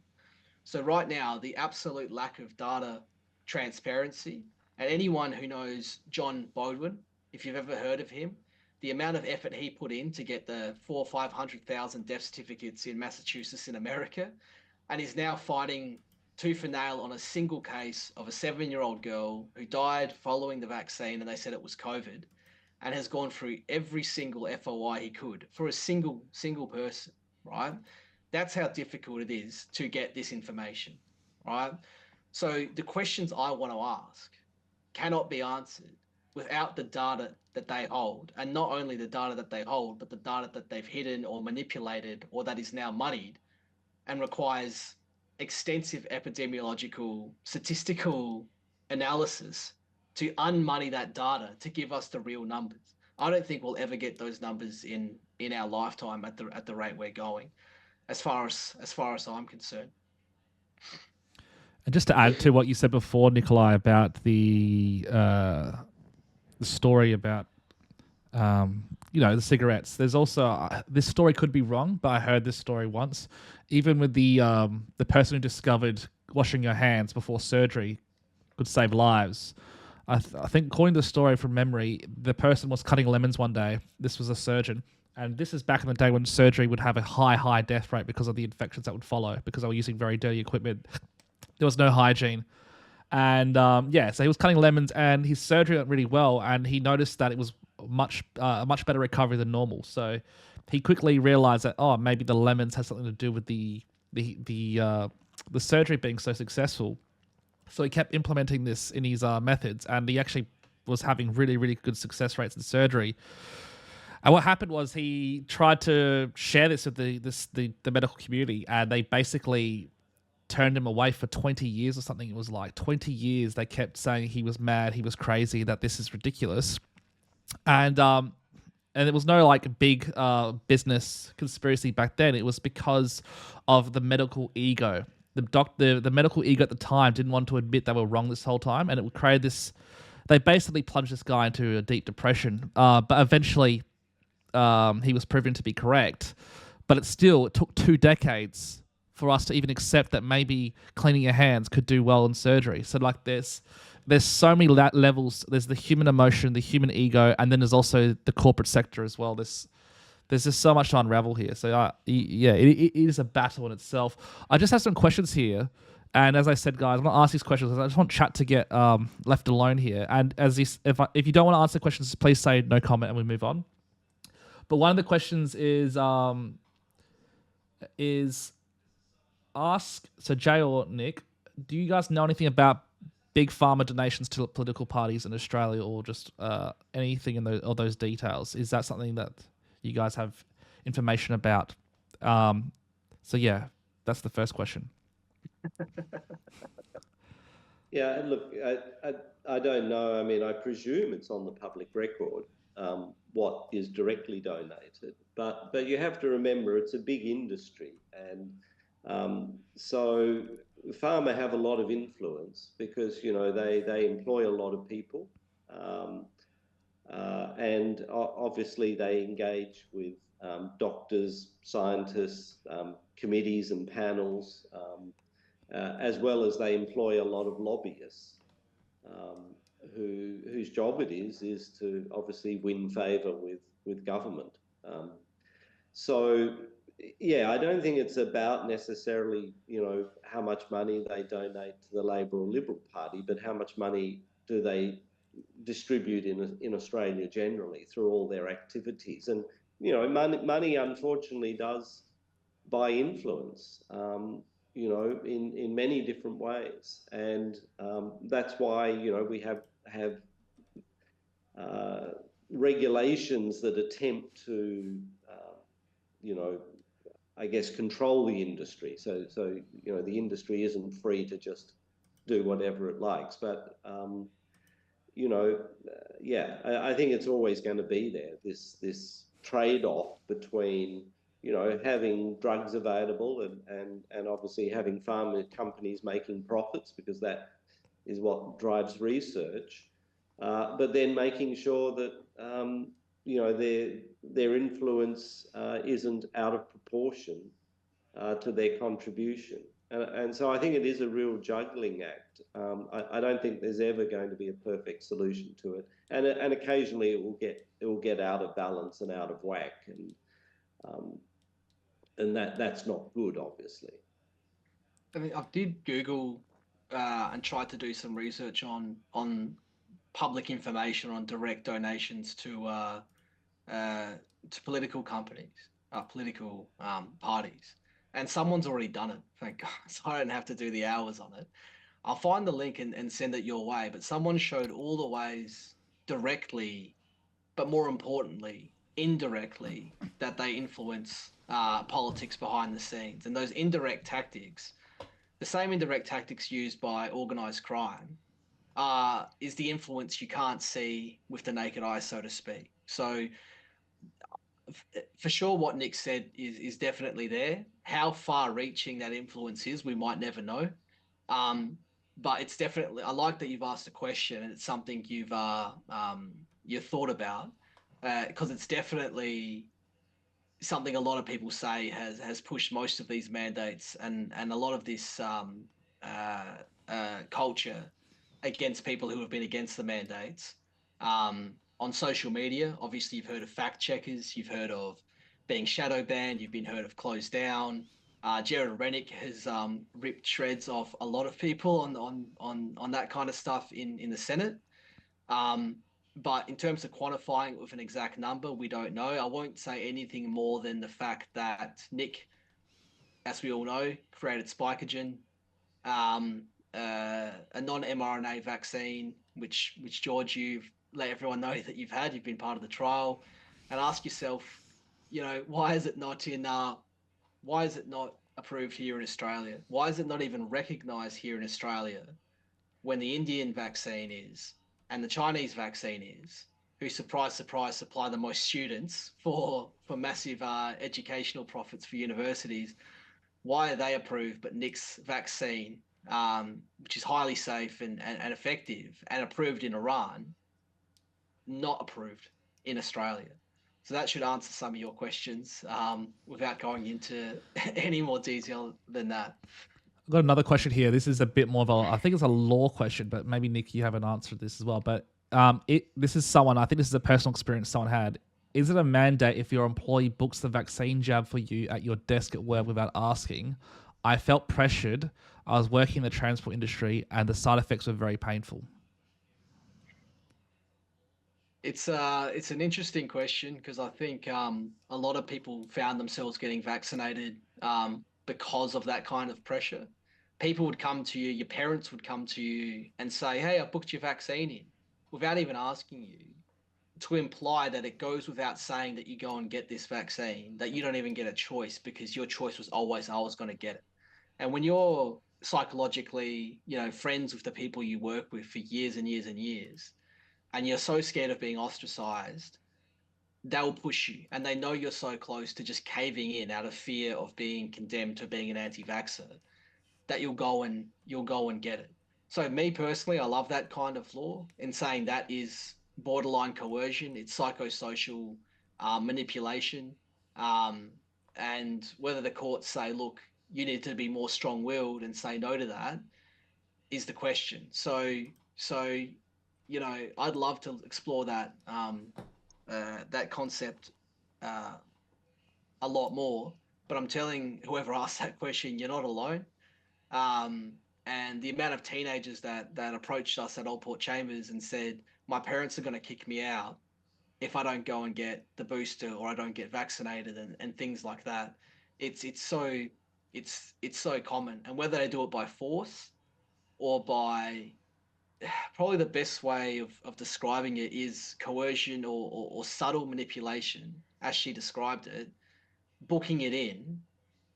So right now, the absolute lack of data transparency, and anyone who knows John Baldwin, if you've ever heard of him, the amount of effort he put in to get the 400,000 or 500,000 death certificates in Massachusetts in America, and is now fighting tooth and nail on a single case of a 7-year-old girl who died following the vaccine, and they said it was COVID, and has gone through every single FOI he could for a single person, right? That's how difficult it is to get this information, right? So the questions I want to ask cannot be answered without the data that they hold. And not only the data that they hold, but the data that they've hidden or manipulated or that is now muddied and requires extensive epidemiological, statistical analysis to unmuddy that data to give us the real numbers. I don't think we'll ever get those numbers in our lifetime at the rate we're going, as far as I'm concerned. And just to add to what you said before, Nikolai, about the story about the cigarettes. There's also this story could be wrong, but I heard this story once. Even with the person who discovered washing your hands before surgery could save lives. I think, according to the story from memory, the person was cutting lemons one day. This was a surgeon. And this is back in the day when surgery would have a high death rate because of the infections that would follow, because they were using very dirty equipment. There was no hygiene. And so he was cutting lemons and his surgery went really well. And he noticed that it was a much better recovery than normal. So he quickly realized that, maybe the lemons had something to do with the surgery being so successful. So he kept implementing this in his methods, and he actually was having really, really good success rates in surgery. And what happened was he tried to share this with the medical community, and they basically turned him away for 20 years or something. It was like 20 years. They kept saying he was mad, he was crazy, that this is ridiculous. And and it was no like big business conspiracy back then. It was because of the medical ego. The medical ego at the time didn't want to admit they were wrong this whole time, and it would create this. They basically plunged this guy into a deep depression. But eventually, he was proven to be correct. But it took 2 decades for us to even accept that maybe cleaning your hands could do well in surgery. So like there's so many levels. There's the human emotion, the human ego, and then there's also the corporate sector as well. There's just so much to unravel here. So yeah, it is a battle in itself. I just have some questions here. And as I said, guys, I'm going to ask these questions because I just want chat to get left alone here. And if you don't want to answer questions, please say no comment and we move on. But one of the questions is ask, so Jay or Nick, do you guys know anything about big pharma donations to political parties in Australia, or just anything in those details? Is that something that you guys have information about? So yeah, that's the first question. Yeah, look, I don't know. I mean, I presume it's on the public record what is directly donated, but you have to remember it's a big industry, and so pharma have a lot of influence because they employ a lot of people, and obviously they engage with doctors, scientists, committees and panels. As well as they employ a lot of lobbyists whose job it is to obviously win favour with government. So yeah, I don't think it's about necessarily how much money they donate to the Labor or Liberal Party, but how much money do they distribute in Australia generally through all their activities. And money unfortunately does buy influence. In many different ways, and that's why we have regulations that attempt to I guess control the industry. So the industry isn't free to just do whatever it likes, but yeah, I think it's always going to be there. This trade-off between having drugs available and obviously having pharma companies making profits, because that is what drives research, but then making sure that their influence isn't out of proportion to their contribution. And so I think it is a real juggling act. I don't think there's ever going to be a perfect solution to it, and occasionally it will get out of balance and out of whack, and that's not good, obviously. I mean, I did Google and tried to do some research on public information on direct donations to political companies, political parties, and someone's already done it. Thank God, so I don't have to do the hours on it. I'll find the link and send it your way. But someone showed all the ways directly, but more importantly, indirectly, that they influence politics behind the scenes, and those indirect tactics, the same indirect tactics used by organized crime, is the influence you can't see with the naked eye, so to speak. So for sure what Nick said is definitely there. How far reaching that influence is, we might never know. But it's definitely, I like that you've asked a question, and it's something you've thought about, because it's definitely something a lot of people say has pushed most of these mandates and a lot of this culture against people who have been against the mandates. On social media, obviously, you've heard of fact checkers, you've heard of being shadow banned, you've been heard of closed down. Jared Rennick has ripped shreds off a lot of people on that kind of stuff in the Senate. But in terms of quantifying it with an exact number, we don't know. I won't say anything more than the fact that Nick, as we all know, created Spikogen, a non-mRNA vaccine, which George, you've let everyone know that you've been part of the trial, and ask yourself, why is it not approved here in Australia? Why is it not even recognised here in Australia when the Indian vaccine is and the Chinese vaccine is? who, surprise, surprise, supply the most students for massive educational profits for universities, why are they approved, but Nick's vaccine, which is highly safe and effective and approved in Iran, not approved in Australia? So that should answer some of your questions without going into any more detail than that. I've got another question here. This is a bit more of I think it's a law question, but maybe Nick, you have an answer to this as well. But this is I think this is a personal experience someone had. Is it a mandate if your employee books the vaccine jab for you at your desk at work without asking? I felt pressured. I was working in the transport industry and the side effects were very painful. It's an interesting question because I think a lot of people found themselves getting vaccinated because of that kind of pressure. People would come to you, your parents would come to you and say, "Hey, I booked your vaccine in," without even asking you, to imply that it goes without saying that you go and get this vaccine, that you don't even get a choice because your choice was always, "I was going to get it." And when you're psychologically, friends with the people you work with for years and years and years, and you're so scared of being ostracized, they'll push you. And they know you're so close to just caving in out of fear of being condemned to being an anti-vaxxer that you'll go and get it. So me personally, I love that kind of law in saying that is borderline coercion. It's psychosocial manipulation. And whether the courts say, look, you need to be more strong-willed and say no to that is the question. So I'd love to explore that that concept a lot more. But I'm telling whoever asked that question, you're not alone. Um, and the amount of teenagers that approached us at Old Port Chambers and said, "My parents are going to kick me out if I don't go and get the booster or I don't get vaccinated," and things like that. It's so common, and whether they do it by force or by probably the best way of describing it is coercion or subtle manipulation, as she described it, booking it in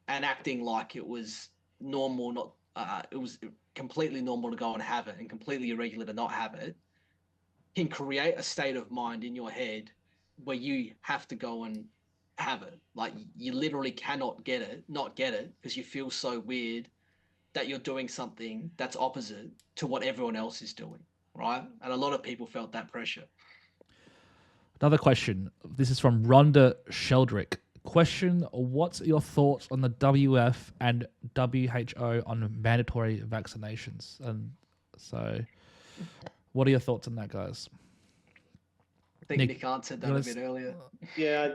and acting like it was normal, not it was completely normal to go and have it and completely irregular to not have it, can create a state of mind in your head where you have to go and have it. Like you literally cannot not get it because you feel so weird that you're doing something that's opposite to what everyone else is doing, right? And a lot of people felt that pressure. Another question. This is from Rhonda Sheldrick. Question: what's your thoughts on the WF and WHO on mandatory vaccinations? And so, what are your thoughts on that, guys? I think Nick answered that a bit earlier. Yeah,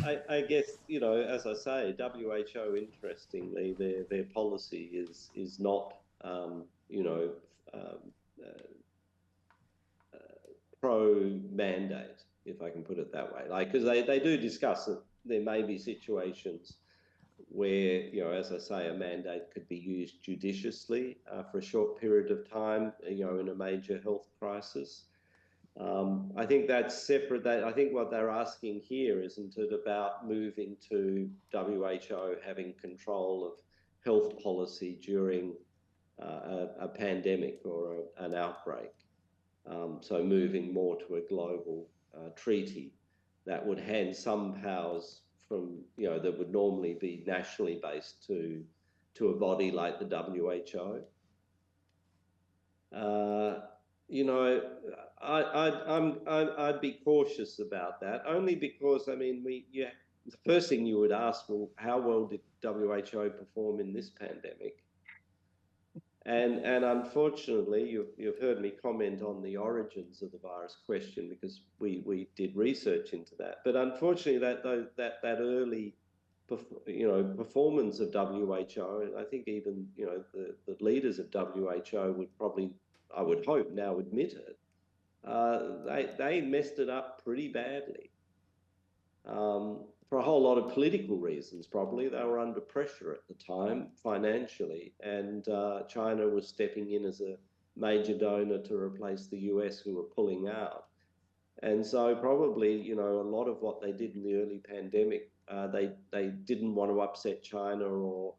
I guess, as I say, WHO, interestingly, their policy is not, pro-mandate, if I can put it that way. Like, because they do discuss that there may be situations where, as I say, a mandate could be used judiciously for a short period of time, in a major health crisis. I think that's separate. I think what they're asking here isn't it about moving to WHO having control of health policy during a pandemic or an outbreak. So moving more to a global treaty that would hand some powers from, that would normally be nationally based to a body like the WHO. I'd be cautious about that, only because, I mean, the first thing you would ask, well, how well did WHO perform in this pandemic? And unfortunately, you've heard me comment on the origins of the virus question because we did research into that. But unfortunately, that early performance of WHO, and I think even the leaders of WHO would probably, I would hope, now admit it. They messed it up pretty badly. For a whole lot of political reasons, probably. They were under pressure at the time financially, and China was stepping in as a major donor to replace the US, who were pulling out. And so probably, a lot of what they did in the early pandemic, they didn't want to upset China or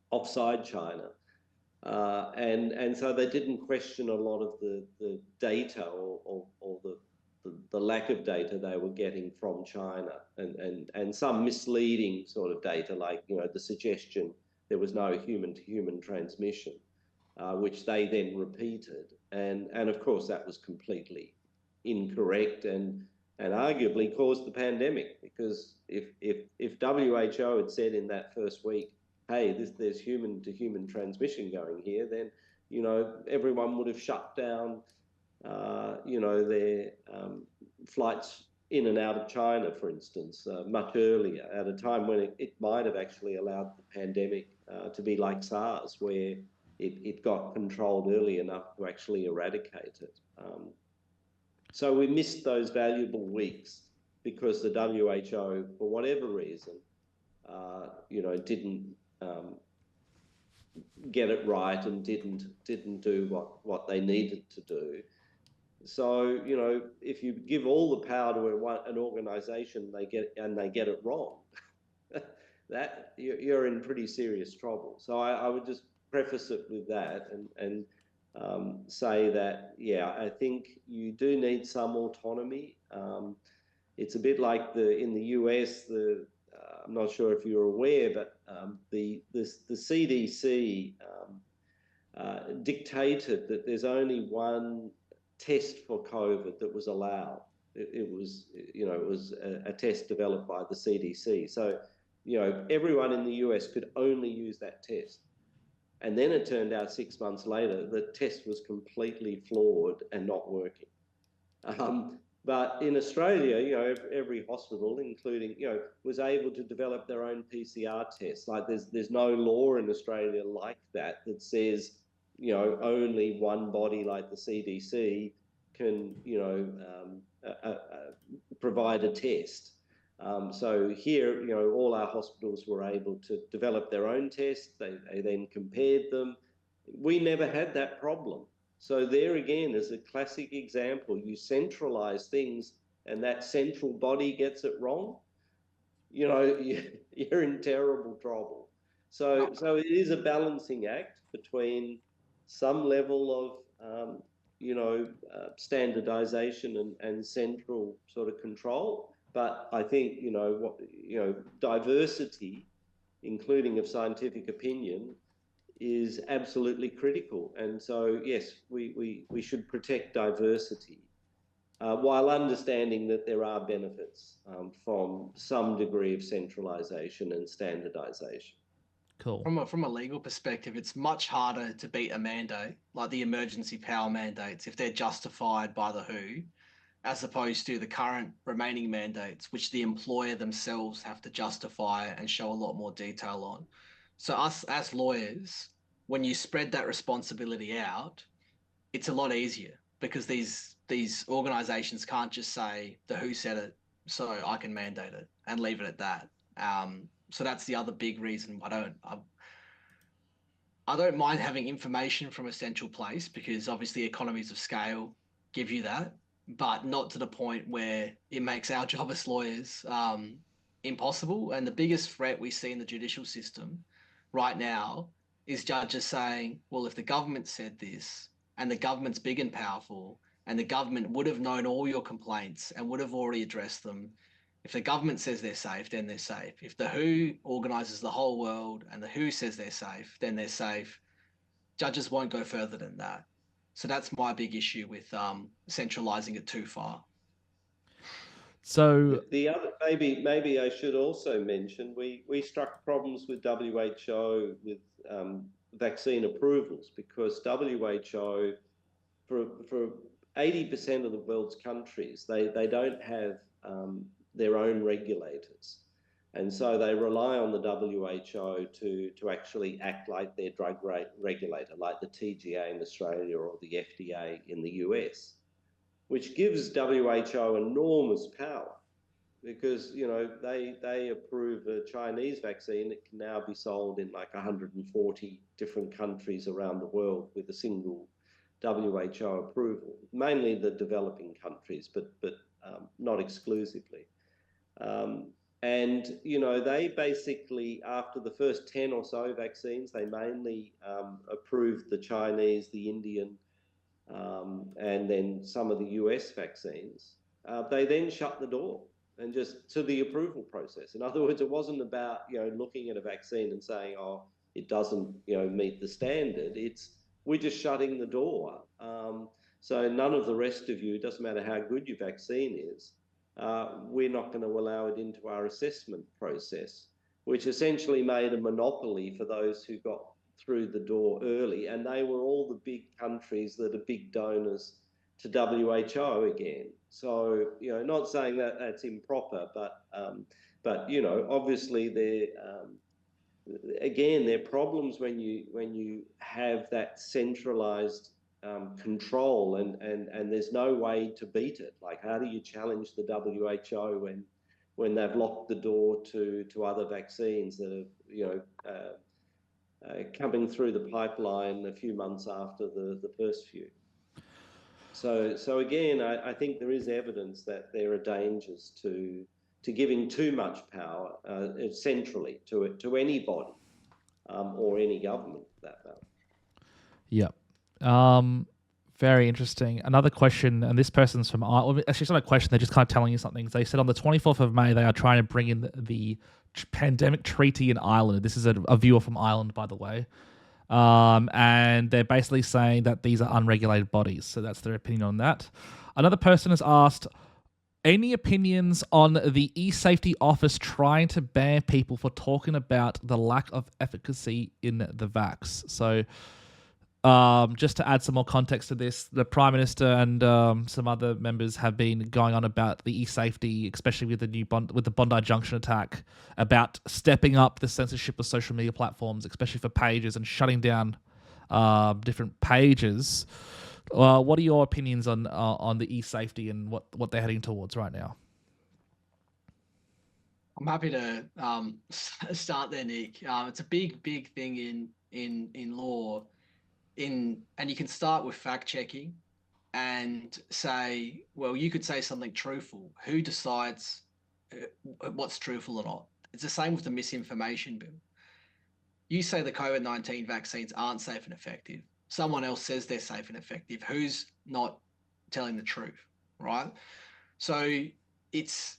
offside China. And so they didn't question a lot of the data or the lack of data they were getting from China, and some misleading sort of data, like, you know, the suggestion there was no human-to-human transmission, which they then repeated, and of course that was completely incorrect and arguably caused the pandemic, because if WHO had said in that first week, hey, there's human-to-human transmission going here, then, you know, everyone would have shut down, you know, their flights in and out of China, for instance, much earlier, at a time when it might have actually allowed the pandemic to be like SARS, where it got controlled early enough to actually eradicate it. So we missed those valuable weeks because the WHO, for whatever reason, you know, didn't get it right and didn't do what they needed to do. So, you know, if you give all the power to an organisation, they get it wrong, that you're in pretty serious trouble. So I would just preface it with that and say that, yeah, I think you do need some autonomy. It's a bit like in the US, I'm not sure if you're aware, but the CDC dictated that there's only one test for COVID that was allowed. It was, you know, it was a test developed by the CDC. So, you know, everyone in the US could only use that test. And then it turned out 6 months later, the test was completely flawed and not working. But in Australia, you know, every hospital, including, you know, was able to develop their own PCR tests. Like there's no law in Australia like that says, you know, only one body like the CDC can, you know, provide a test. So here, you know, all our hospitals were able to develop their own tests. They then compared them. We never had that problem. So there again is a classic example. You centralize things and that central body gets it wrong, you know, you're in terrible trouble. So it is a balancing act between some level of, you know, standardization and central sort of control. But I think, you know, diversity, including of scientific opinion, is absolutely critical. And so, yes, we should protect diversity while understanding that there are benefits from some degree of centralisation and standardisation. Cool. From a legal perspective, it's much harder to beat a mandate, like the emergency power mandates, if they're justified by the WHO, as opposed to the current remaining mandates, which the employer themselves have to justify and show a lot more detail on. So us as lawyers, when you spread that responsibility out, it's a lot easier, because these organisations can't just say the WHO said it, so I can mandate it and leave it at that. So that's the other big reason I don't mind having information from a central place, because obviously economies of scale give you that, but not to the point where it makes our job as lawyers impossible. And the biggest threat we see in the judicial system right now is judges saying, well, if the government said this, and the government's big and powerful, and the government would have known all your complaints and would have already addressed them, if the government says they're safe, then they're safe. If the WHO organises the whole world and the WHO says they're safe, then they're safe. Judges won't go further than that. So that's my big issue with centralising it too far. So the other, maybe I should also mention, we struck problems with WHO with vaccine approvals, because WHO, for 80% of the world's countries, they don't have their own regulators. And so they rely on the WHO to actually act like their drug regulator, like the TGA in Australia or the FDA in the US, which gives WHO enormous power, because, you know, they approve a Chinese vaccine that can now be sold in like 140 different countries around the world with a single WHO approval, mainly the developing countries, but not exclusively. And, you know, they basically, after the first 10 or so vaccines, they mainly approved the Chinese, the Indian, and then some of the US vaccines. they then shut the door and just to the approval process. In other words, it wasn't about, looking at a vaccine and saying, oh, it doesn't, meet the standard. It's we're just shutting the door. So none of the rest of you, it doesn't matter how good your vaccine is, we're not going to allow it into our assessment process, which essentially made a monopoly for those who got through the door early. And they were all the big countries that are big donors to WHO again. So, not saying that that's improper, but obviously there are problems when you have that centralized control and there's no way to beat it. Like, how do you challenge the WHO when they've locked the door to other vaccines that are coming through the pipeline a few months after the first few? So again, I think there is evidence that there are dangers to giving too much power centrally to anybody or any government for that matter. Yep. Very interesting. Another question, and this person's from Ireland. Actually, it's not a question. They're just kind of telling you something. They said on the 24th of May, they are trying to bring in the pandemic treaty in Ireland. This is a viewer from Ireland, by the way. And they're basically saying that these are unregulated bodies. So that's their opinion on that. Another person has asked, any opinions on the eSafety Office trying to ban people for talking about the lack of efficacy in the vax? So just to add some more context to this, the Prime Minister and some other members have been going on about the eSafety, especially with the Bondi Junction attack, about stepping up the censorship of social media platforms, especially for pages, and shutting down different pages. What are your opinions on the eSafety and what they're heading towards right now? I'm happy to start there, Nick. It's a big thing in law. And you can start with fact checking and say, well, you could say something truthful. Who decides what's truthful or not? It's the same with the misinformation bill. You say the COVID-19 vaccines aren't safe and effective. Someone else says they're safe and effective. Who's not telling the truth, right? So it's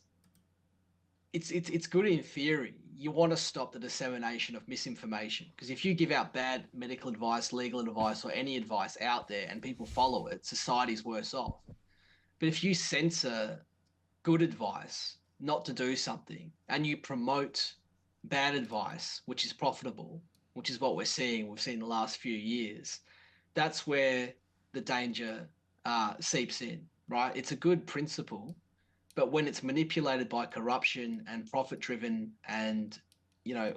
good in theory. You want to stop the dissemination of misinformation, because if you give out bad medical advice, legal advice, or any advice out there and people follow it, society's worse off. But if you censor good advice not to do something and you promote bad advice, which is profitable, which is what we've seen the last few years, that's where the danger seeps in, right? It's a good principle, but when it's manipulated by corruption and profit-driven and,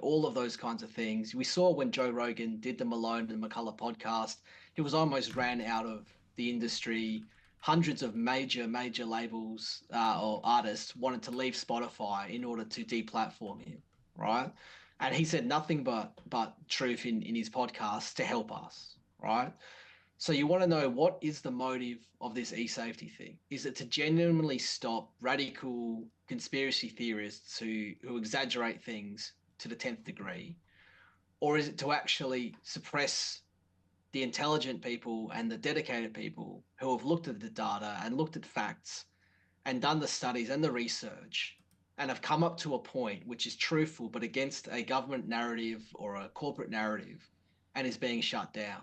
all of those kinds of things, we saw when Joe Rogan did the Malone and McCullough podcast, he was almost ran out of the industry. Hundreds of major labels or artists wanted to leave Spotify in order to deplatform him, right? And he said nothing but truth in his podcast to help us, right? So you want to know, what is the motive of this eSafety thing? Is it to genuinely stop radical conspiracy theorists who exaggerate things to the 10th degree? Or is it to actually suppress the intelligent people and the dedicated people who have looked at the data and looked at facts and done the studies and the research and have come up to a point which is truthful but against a government narrative or a corporate narrative and is being shut down?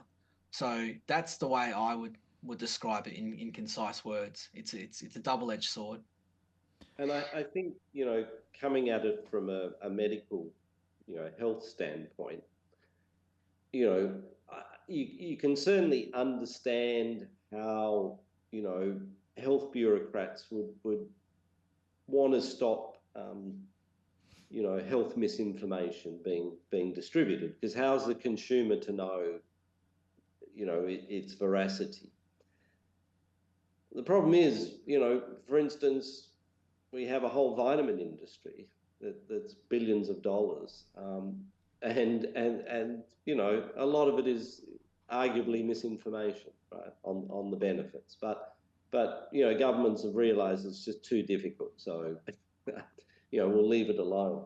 So that's the way I would describe it in concise words. It's a double-edged sword. And I think, coming at it from a medical, health standpoint, you can certainly understand how, health bureaucrats would want to stop, health misinformation being distributed, because how's the consumer to know, its veracity? The problem is, for instance, we have a whole vitamin industry that's billions of dollars, and a lot of it is arguably misinformation, right, on the benefits. But governments have realised it's just too difficult, so we'll leave it alone.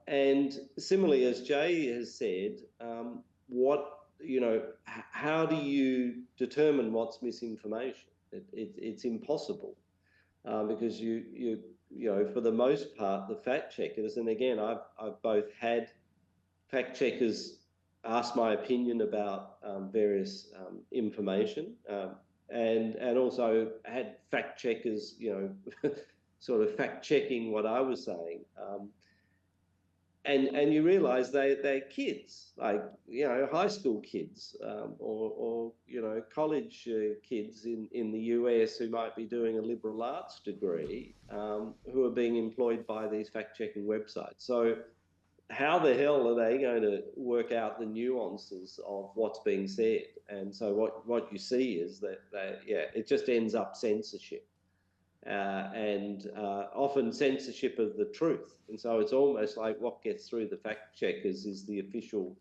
And similarly, as Jay has said, how do you determine what's misinformation? It's impossible. because for the most part, the fact checkers, and again, I've both had fact checkers ask my opinion about various information, and also had fact checkers, sort of fact checking what I was saying. And you realise they're kids, like high school kids, or college kids in the US who might be doing a liberal arts degree, who are being employed by these fact checking websites. So how the hell are they going to work out the nuances of what's being said? And so what you see is that it just ends up censorship. And often censorship of the truth. And so it's almost like what gets through the fact checkers is the official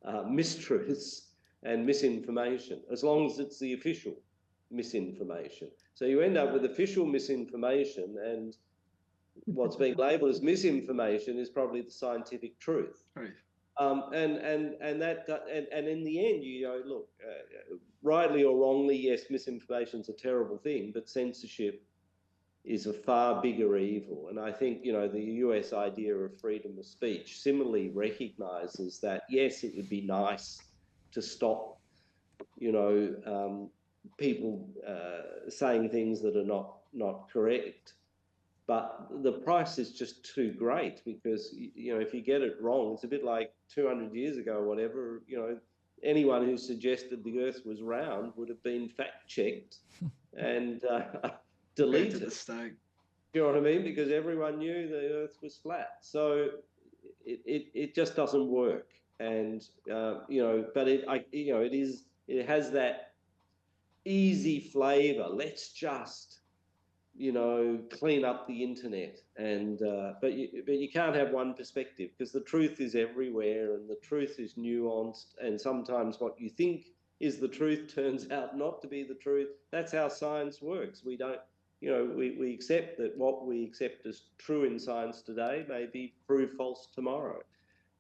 mistruths and misinformation, as long as it's the official misinformation. So you end up with official misinformation, and what's being labelled as misinformation is probably the scientific truth. Right. And in the end, look, rightly or wrongly, yes, misinformation is a terrible thing, but censorship is a far bigger evil. And I think, the US idea of freedom of speech similarly recognises that, yes, it would be nice to stop, people saying things that are not correct. But the price is just too great, because, if you get it wrong, it's a bit like 200 years ago or whatever, anyone who suggested the earth was round would have been fact-checked and deleted. You know what I mean? Because everyone knew the earth was flat. So it just doesn't work. And, but it has that easy flavor. Let's just, clean up the internet. And but you can't have one perspective, because the truth is everywhere, and the truth is nuanced, and sometimes what you think is the truth turns out not to be the truth. That's how science works. We don't, we accept that what we accept as true in science today may be proved false tomorrow.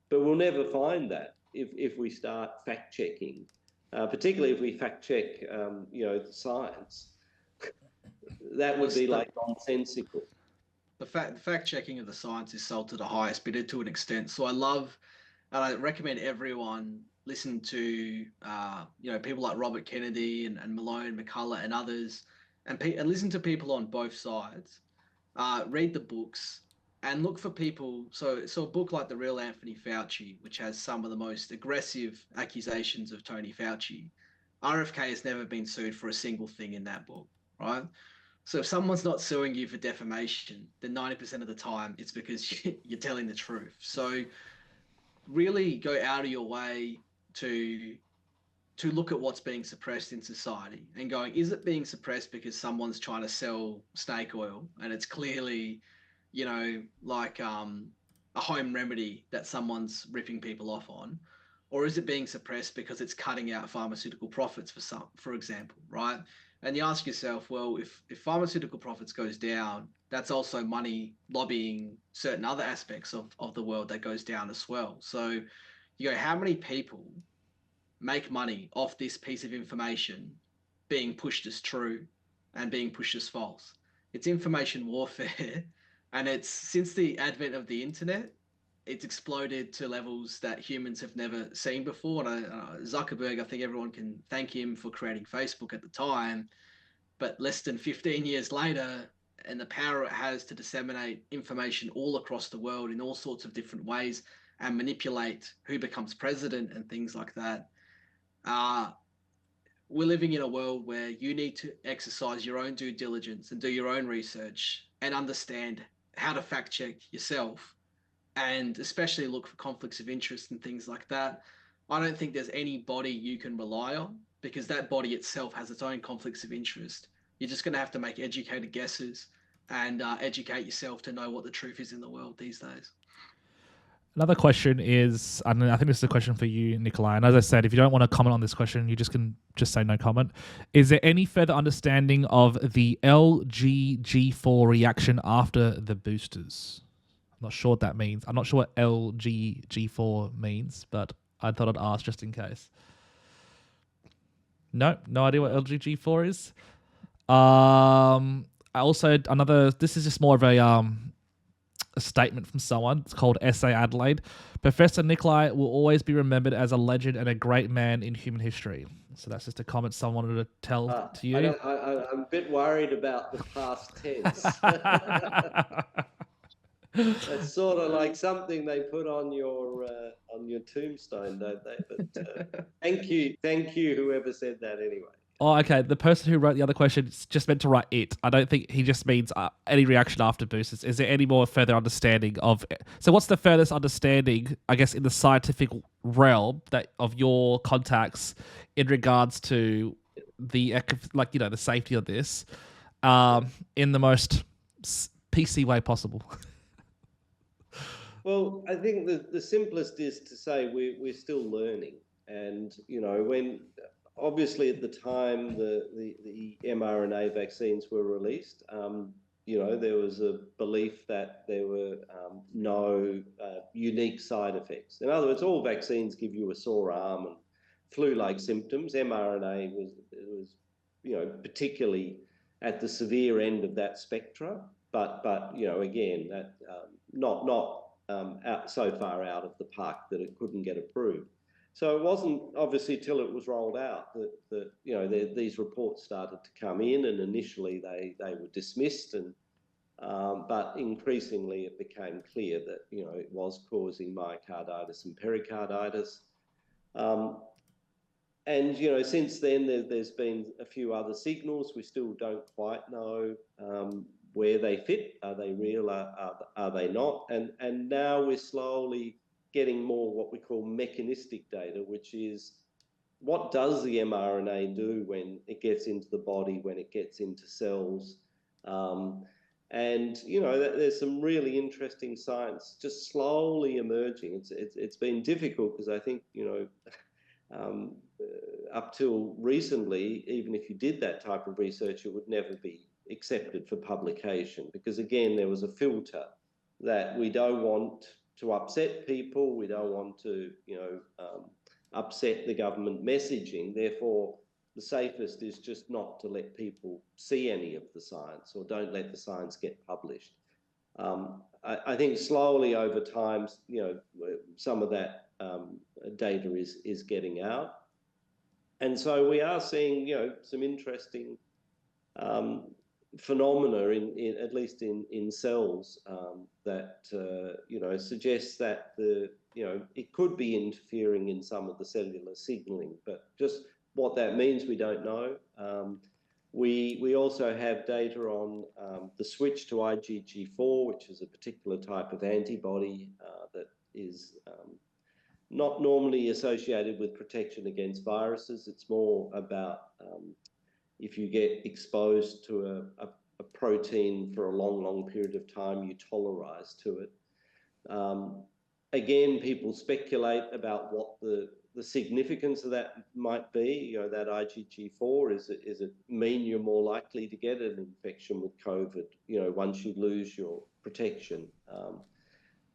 But we'll never find that if we start fact checking, particularly if we fact check, the science. That would be like nonsensical. The fact checking of the science is sold to the highest bidder to an extent. So I recommend everyone listen to people like Robert Kennedy and Malone, McCullough, and others, and listen to people on both sides. Read the books and look for people. So a book like The Real Anthony Fauci, which has some of the most aggressive accusations of Tony Fauci. RFK has never been sued for a single thing in that book, right? So if someone's not suing you for defamation, then 90% of the time it's because you're telling the truth. So really go out of your way to look at what's being suppressed in society and going, is it being suppressed because someone's trying to sell snake oil and it's clearly, like a home remedy that someone's ripping people off on? Or is it being suppressed because it's cutting out pharmaceutical profits for example, right? And you ask yourself, well, if pharmaceutical profits goes down, that's also money lobbying certain other aspects of the world that goes down as well. So you go, how many people make money off this piece of information being pushed as true and being pushed as false? It's information warfare. And it's since the advent of the internet, it's exploded to levels that humans have never seen before. And Zuckerberg, I think everyone can thank him for creating Facebook at the time, but less than 15 years later, and the power it has to disseminate information all across the world in all sorts of different ways and manipulate who becomes president and things like that. We're living in a world where you need to exercise your own due diligence and do your own research and understand how to fact check yourself, and especially look for conflicts of interest and things like that. I don't think there's any body you can rely on, because that body itself has its own conflicts of interest. You're just going to have to make educated guesses and educate yourself to know what the truth is in the world these days. Another question is, and I think this is a question for you, Nikolai, and as I said, if you don't want to comment on this question, you can say no comment. Is there any further understanding of the LGG4 reaction after the boosters? I'm not sure what that means. I'm not sure what LGG4 means, but I thought I'd ask just in case. No idea what LGG4 is. This is just more of a statement from someone. It's called SA Adelaide. Professor Nikolai will always be remembered as a legend and a great man in human history. So that's just a comment someone wanted to tell to you. I'm a bit worried about the past tense. It's sort of like something they put on your tombstone, don't they? But thank you, whoever said that anyway. Oh, okay. The person who wrote the other question just meant to write it. I don't think he just means any reaction after boosters. Is there any more further understanding of it? So what's the furthest understanding, I guess, in the scientific realm of your contacts in regards to the safety of this in the most PC way possible? Well, I think the simplest is to say we're still learning. And, when obviously at the time the mRNA vaccines were released, there was a belief that there were no unique side effects. In other words, all vaccines give you a sore arm and flu-like symptoms. mRNA was particularly at the severe end of that spectra, but again, that not out so far out of the park that it couldn't get approved. So it wasn't obviously till it was rolled out that these reports started to come in, and initially they were dismissed, and but increasingly it became clear that it was causing myocarditis and pericarditis. And since then there's been a few other signals. We still don't quite know where they fit. Are they real? Are they not? And now we're slowly getting more what we call mechanistic data, which is what does the mRNA do when it gets into the body, when it gets into cells? And there's some really interesting science just slowly emerging. It's been difficult because I think up till recently, even if you did that type of research, it would never be accepted for publication because, again, there was a filter that we don't want to upset people, we don't want to upset the government messaging. Therefore, the safest is just not to let people see any of the science, or don't let the science get published. I think slowly over time, some of that data is getting out. And so we are seeing, some interesting phenomena in at least in cells that suggests that it could be interfering in some of the cellular signaling, but just what that means we don't know. We also have data on the switch to IgG4, which is a particular type of antibody that is not normally associated with protection against viruses. It's more about if you get exposed to a protein for a long period of time, you tolerize to it. Again, people speculate about what the significance of that might be. That IgG4, is it mean you're more likely to get an infection with COVID, once you lose your protection?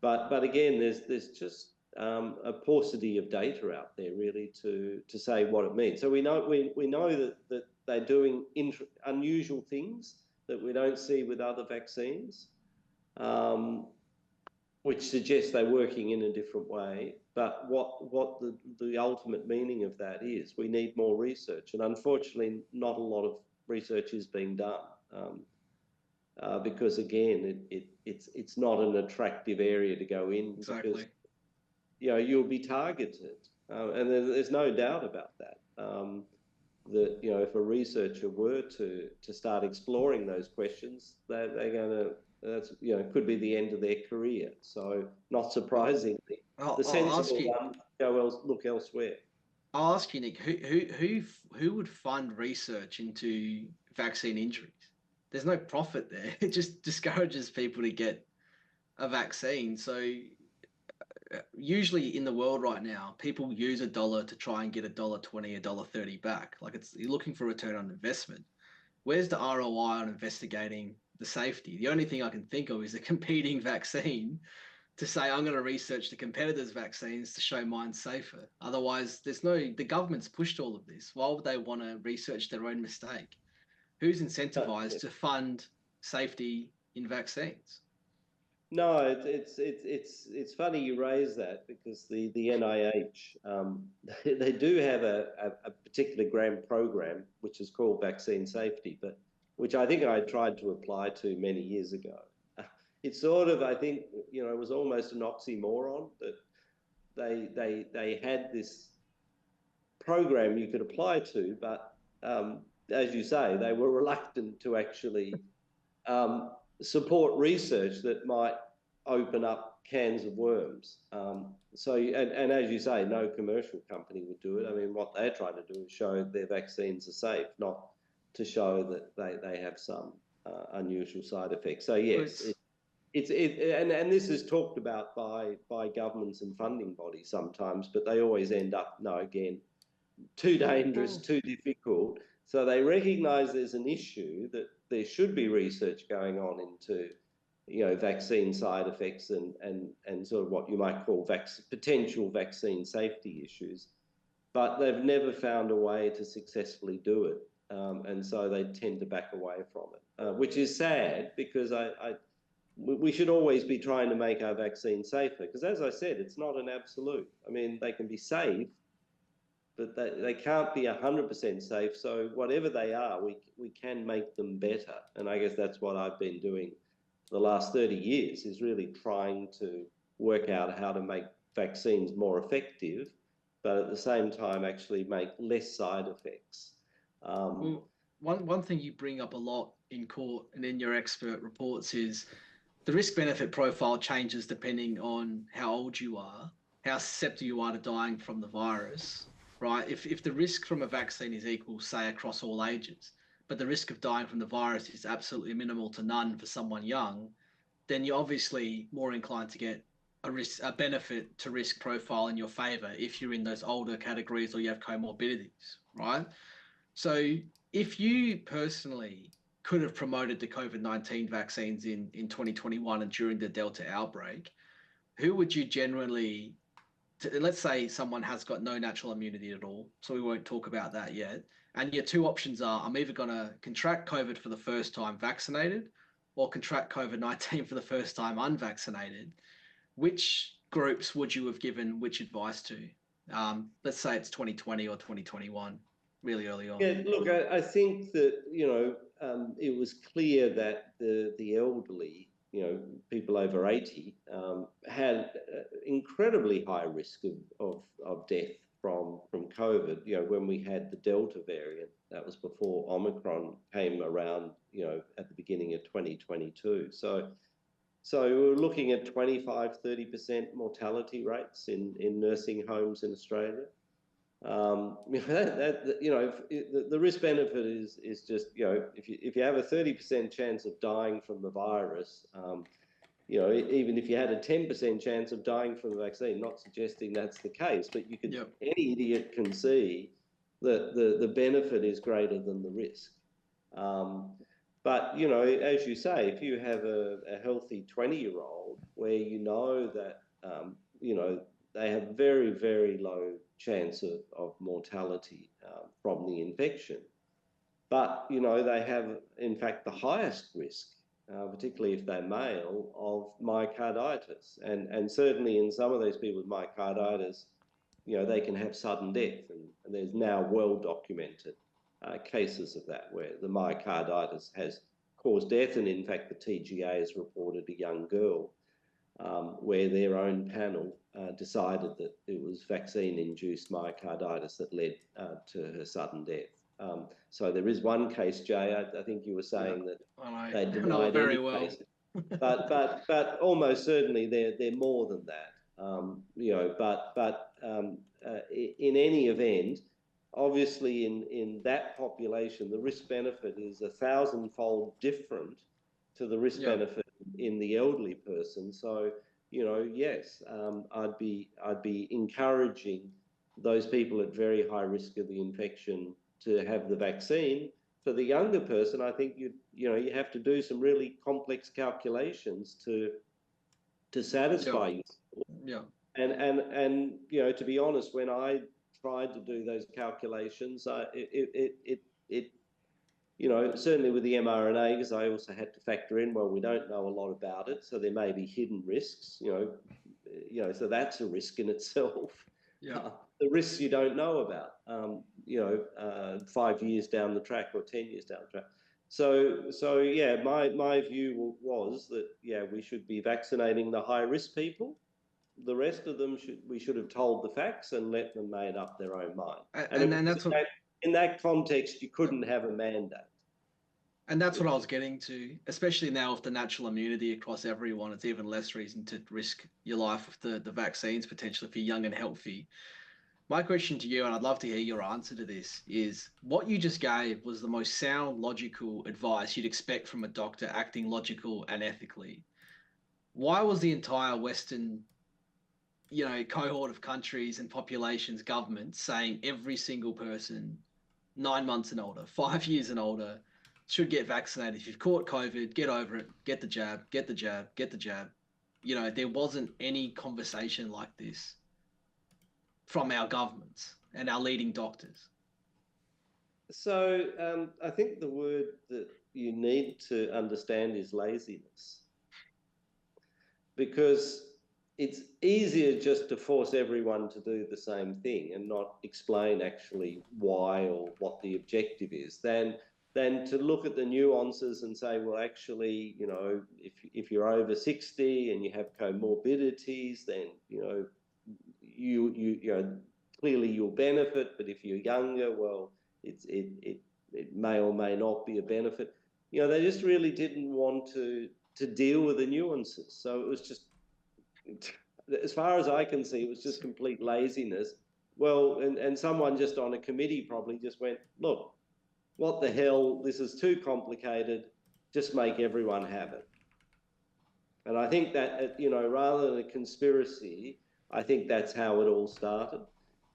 But again, there's just a paucity of data out there really to say what it means. So we know that they're doing unusual things that we don't see with other vaccines, which suggests they're working in a different way. But what the ultimate meaning of that is, we need more research, and unfortunately, not a lot of research is being done because again, it's not an attractive area to go in. Exactly. Because you'll be targeted, and there's no doubt about that. That if a researcher were to start exploring those questions, they're going to could be the end of their career. So not surprisingly, the sensible one look elsewhere. I'll ask you, Nick, who would fund research into vaccine injuries? There's no profit there. It just discourages people to get a vaccine. So usually in the world right now, people use $1 to try and get $1.20, $1.30 back. Like you're looking for return on investment. Where's the ROI on investigating the safety? The only thing I can think of is a competing vaccine to say, I'm going to research the competitors' vaccines to show mine's safer. Otherwise, the government's pushed all of this. Why would they want to research their own mistake? Who's incentivized to fund safety in vaccines? No, it's funny you raise that because the NIH they do have a particular grant program which is called vaccine safety, but which I think I tried to apply to many years ago. It's sort of, I think, it was almost an oxymoron that they had this program you could apply to, but as you say, they were reluctant to actually support research that might open up cans of worms. And as you say, no commercial company would do it. I mean, what they're trying to do is show their vaccines are safe, not to show that they have some unusual side effects. So yes, and this is talked about by governments and funding bodies sometimes, but they always end up, no, again, too dangerous, too difficult. So they recognise there's an issue that there should be research going on into, vaccine side effects and sort of what you might call potential vaccine safety issues, but they've never found a way to successfully do it, and so they tend to back away from it, which is sad because we should always be trying to make our vaccines safer because, as I said, it's not an absolute. I mean, they can be safe, but they can't be 100% safe. So whatever they are, we can make them better. And I guess that's what I've been doing for the last 30 years, is really trying to work out how to make vaccines more effective, but at the same time actually make less side effects. Well, one thing you bring up a lot in court and in your expert reports is the risk-benefit profile changes depending on how old you are, how susceptible you are to dying from the virus, right? If the risk from a vaccine is equal, say, across all ages, but the risk of dying from the virus is absolutely minimal to none for someone young, then you're obviously more inclined to get a benefit to risk profile in your favor if you're in those older categories or you have comorbidities, right? So if you personally could have promoted the COVID-19 vaccines in 2021 and during the Delta outbreak, who would you generally, let's say someone has got no natural immunity at all, so we won't talk about that yet, and your two options are, I'm either going to contract COVID for the first time vaccinated or contract COVID-19 for the first time unvaccinated, which groups would you have given which advice to? Let's say it's 2020 or 2021, really early on. Yeah, look, I think that, it was clear that the elderly, people over 80, had incredibly high risk of death from COVID. When we had the Delta variant, that was before Omicron came around, at the beginning of 2022. So we were looking at 25, 30% mortality rates in nursing homes in Australia. The risk benefit is just, if you have a 30% chance of dying from the virus, even if you had a 10% chance of dying from the vaccine, not suggesting that's the case, but any idiot can see that the benefit is greater than the risk. But, as you say, if you have a healthy 20-year-old where that, they have very, very low chance of mortality from the infection. But, they have, in fact, the highest risk, particularly if they're male, of myocarditis. And certainly in some of those people with myocarditis, they can have sudden death. And there's now well-documented cases of that where the myocarditis has caused death. And in fact, the TGA has reported a young girl where their own panel decided that it was vaccine-induced myocarditis that led to her sudden death. So there is one case, Jay. I think you were saying that they denied any cases, but almost certainly they're more than that. But in any event, obviously in that population, the risk benefit is 1,000-fold different to the risk benefit in the elderly person. So, yes, I'd be encouraging those people at very high risk of the infection to have the vaccine. For the younger person, I think you have to do some really complex calculations to satisfy you. Yeah. And to be honest, when I tried to do those calculations, certainly with the mRNA, because I also had to factor in, well, we don't know a lot about it, so there may be hidden risks, so that's a risk in itself. Yeah. The risks you don't know about, 5 years down the track or 10 years down the track. So yeah, my view was that, yeah, we should be vaccinating the high risk people. The rest of them we should have told the facts and let them made up their own mind. And then that's what, in that context, you couldn't have a mandate. and that's what I was getting to, especially now with the natural immunity across everyone. It's even less reason to risk your life with the vaccines potentially if you're young and healthy. My question to you, and I'd love to hear your answer to this, is what you just gave was the most sound, logical advice you'd expect from a doctor acting logical and ethically. Why was the entire Western, cohort of countries and populations, governments saying every single person 9 months and older, 5 years and older should get vaccinated? If you've caught COVID, get over it, get the jab, get the jab, get the jab. There wasn't any conversation like this from our governments and our leading doctors. So I think the word that you need to understand is laziness, because it's easier just to force everyone to do the same thing and not explain actually why or what the objective is, than to look at the nuances and say, well, actually, if you're over 60 and you have comorbidities, then you clearly you'll benefit, but if you're younger, well, it may or may not be a benefit. They just really didn't want to deal with the nuances. So it was just, as far as I can see, it was just complete laziness. Well, and someone just on a committee probably just went, look, what the hell, this is too complicated, just make everyone have it. And I think that, rather than a conspiracy, I think that's how it all started.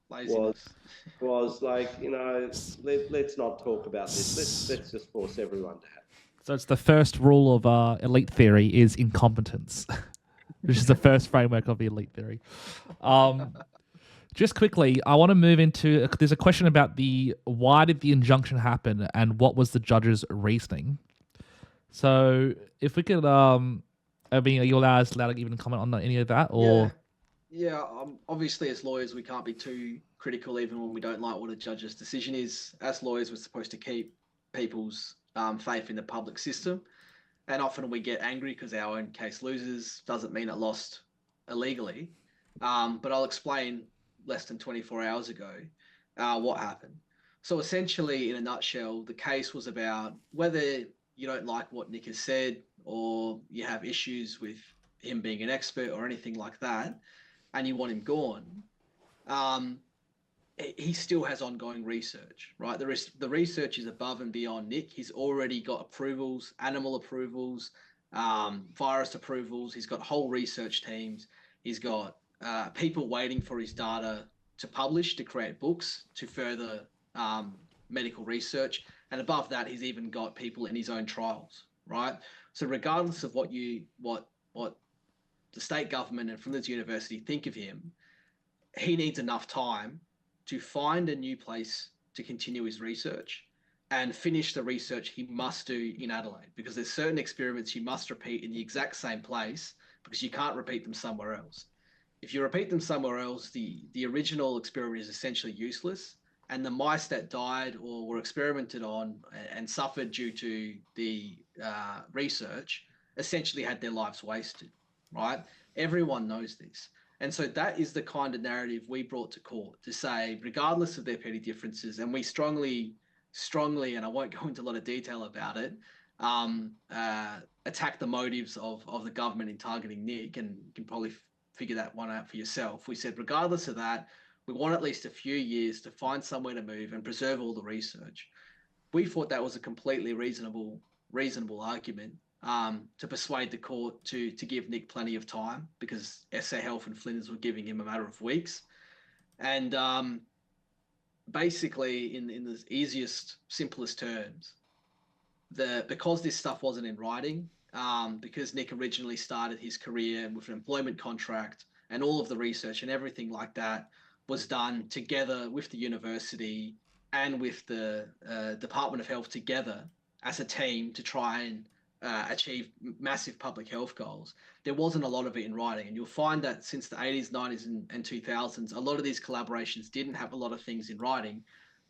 Laziness. Was like, let's not talk about this. Let's just force everyone to have it. So it's the first rule of elite theory is incompetence, which is the first framework of the elite theory. Just quickly, I want to move into, there's a question about why did the injunction happen and what was the judge's reasoning? So if we could, are you allowed to even comment on any of that? Or Yeah, obviously as lawyers, we can't be too critical even when we don't like what a judge's decision is. As lawyers, we're supposed to keep people's faith in the public system. And often we get angry because our own case loses. Doesn't mean it lost illegally. But I'll explain less than 24 hours ago what happened. So essentially, in a nutshell, the case was about whether you don't like what Nick has said or you have issues with him being an expert or anything like that, and you want him gone, he still has ongoing research, right? The research is above and beyond Nick. He's already got approvals, animal approvals, virus approvals. He's got whole research teams. He's got people waiting for his data to publish, to create books, to further medical research. And above that, he's even got people in his own trials, right? So regardless of what the state government and Flinders University think of him, he needs enough time to find a new place to continue his research and finish the research he must do in Adelaide, because there's certain experiments you must repeat in the exact same place because you can't repeat them somewhere else. If you repeat them somewhere else, the original experiment is essentially useless, and the mice that died or were experimented on and suffered due to the research essentially had their lives wasted, right? Everyone knows this. And so that is the kind of narrative we brought to court, to say, regardless of their petty differences, and we strongly, and I won't go into a lot of detail about it, attack the motives of the government in targeting Nick, and you can probably figure that one out for yourself. We said, regardless of that, we want at least a few years to find somewhere to move and preserve all the research. We thought that was a completely reasonable argument to persuade the court to give Nick plenty of time, because SA Health and Flinders were giving him a matter of weeks. And basically, in the easiest, simplest terms, because this stuff wasn't in writing, because Nick originally started his career with an employment contract, and all of the research and everything like that was done together with the university and with the Department of Health together as a team to try and achieve massive public health goals. There wasn't a lot of it in writing. And you'll find that since the 80s, 90s, and 2000s, a lot of these collaborations didn't have a lot of things in writing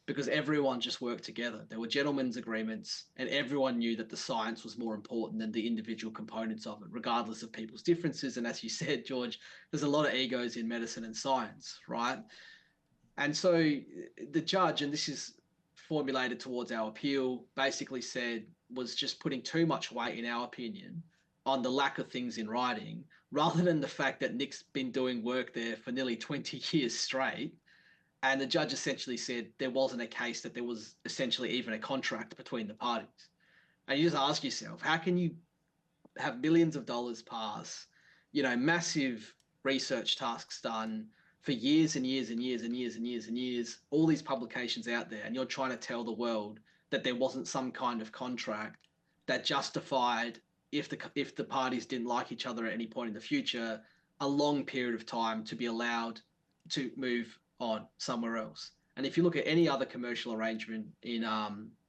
because everyone just worked together. There were gentlemen's agreements, and everyone knew that the science was more important than the individual components of it, regardless of people's differences. And as you said, George, there's a lot of egos in medicine and science, right? And so the judge, and this is formulated towards our appeal, basically said was just putting too much weight, in our opinion, on the lack of things in writing, rather than the fact that Nick's been doing work there for nearly 20 years straight. And the judge essentially said there wasn't a case that there was essentially even a contract between the parties. And you just ask yourself, how can you have millions of dollars pass, massive research tasks done for years and years and years and years and years and years, all these publications out there, and you're trying to tell the world that there wasn't some kind of contract that justified, if the parties didn't like each other at any point in the future, a long period of time to be allowed to move on somewhere else. And if you look at any other commercial arrangement in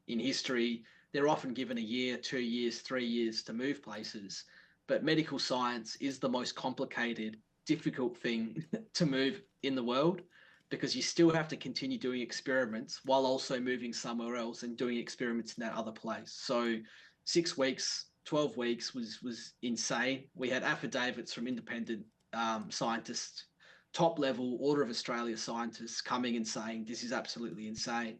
history, they're often given a year, 2 years, 3 years to move places. But medical science is the most complicated, difficult thing to move in the world, because you still have to continue doing experiments while also moving somewhere else and doing experiments in that other place. So 6 weeks, 12 weeks was insane. We had affidavits from independent scientists, top level Order of Australia scientists, coming and saying this is absolutely insane.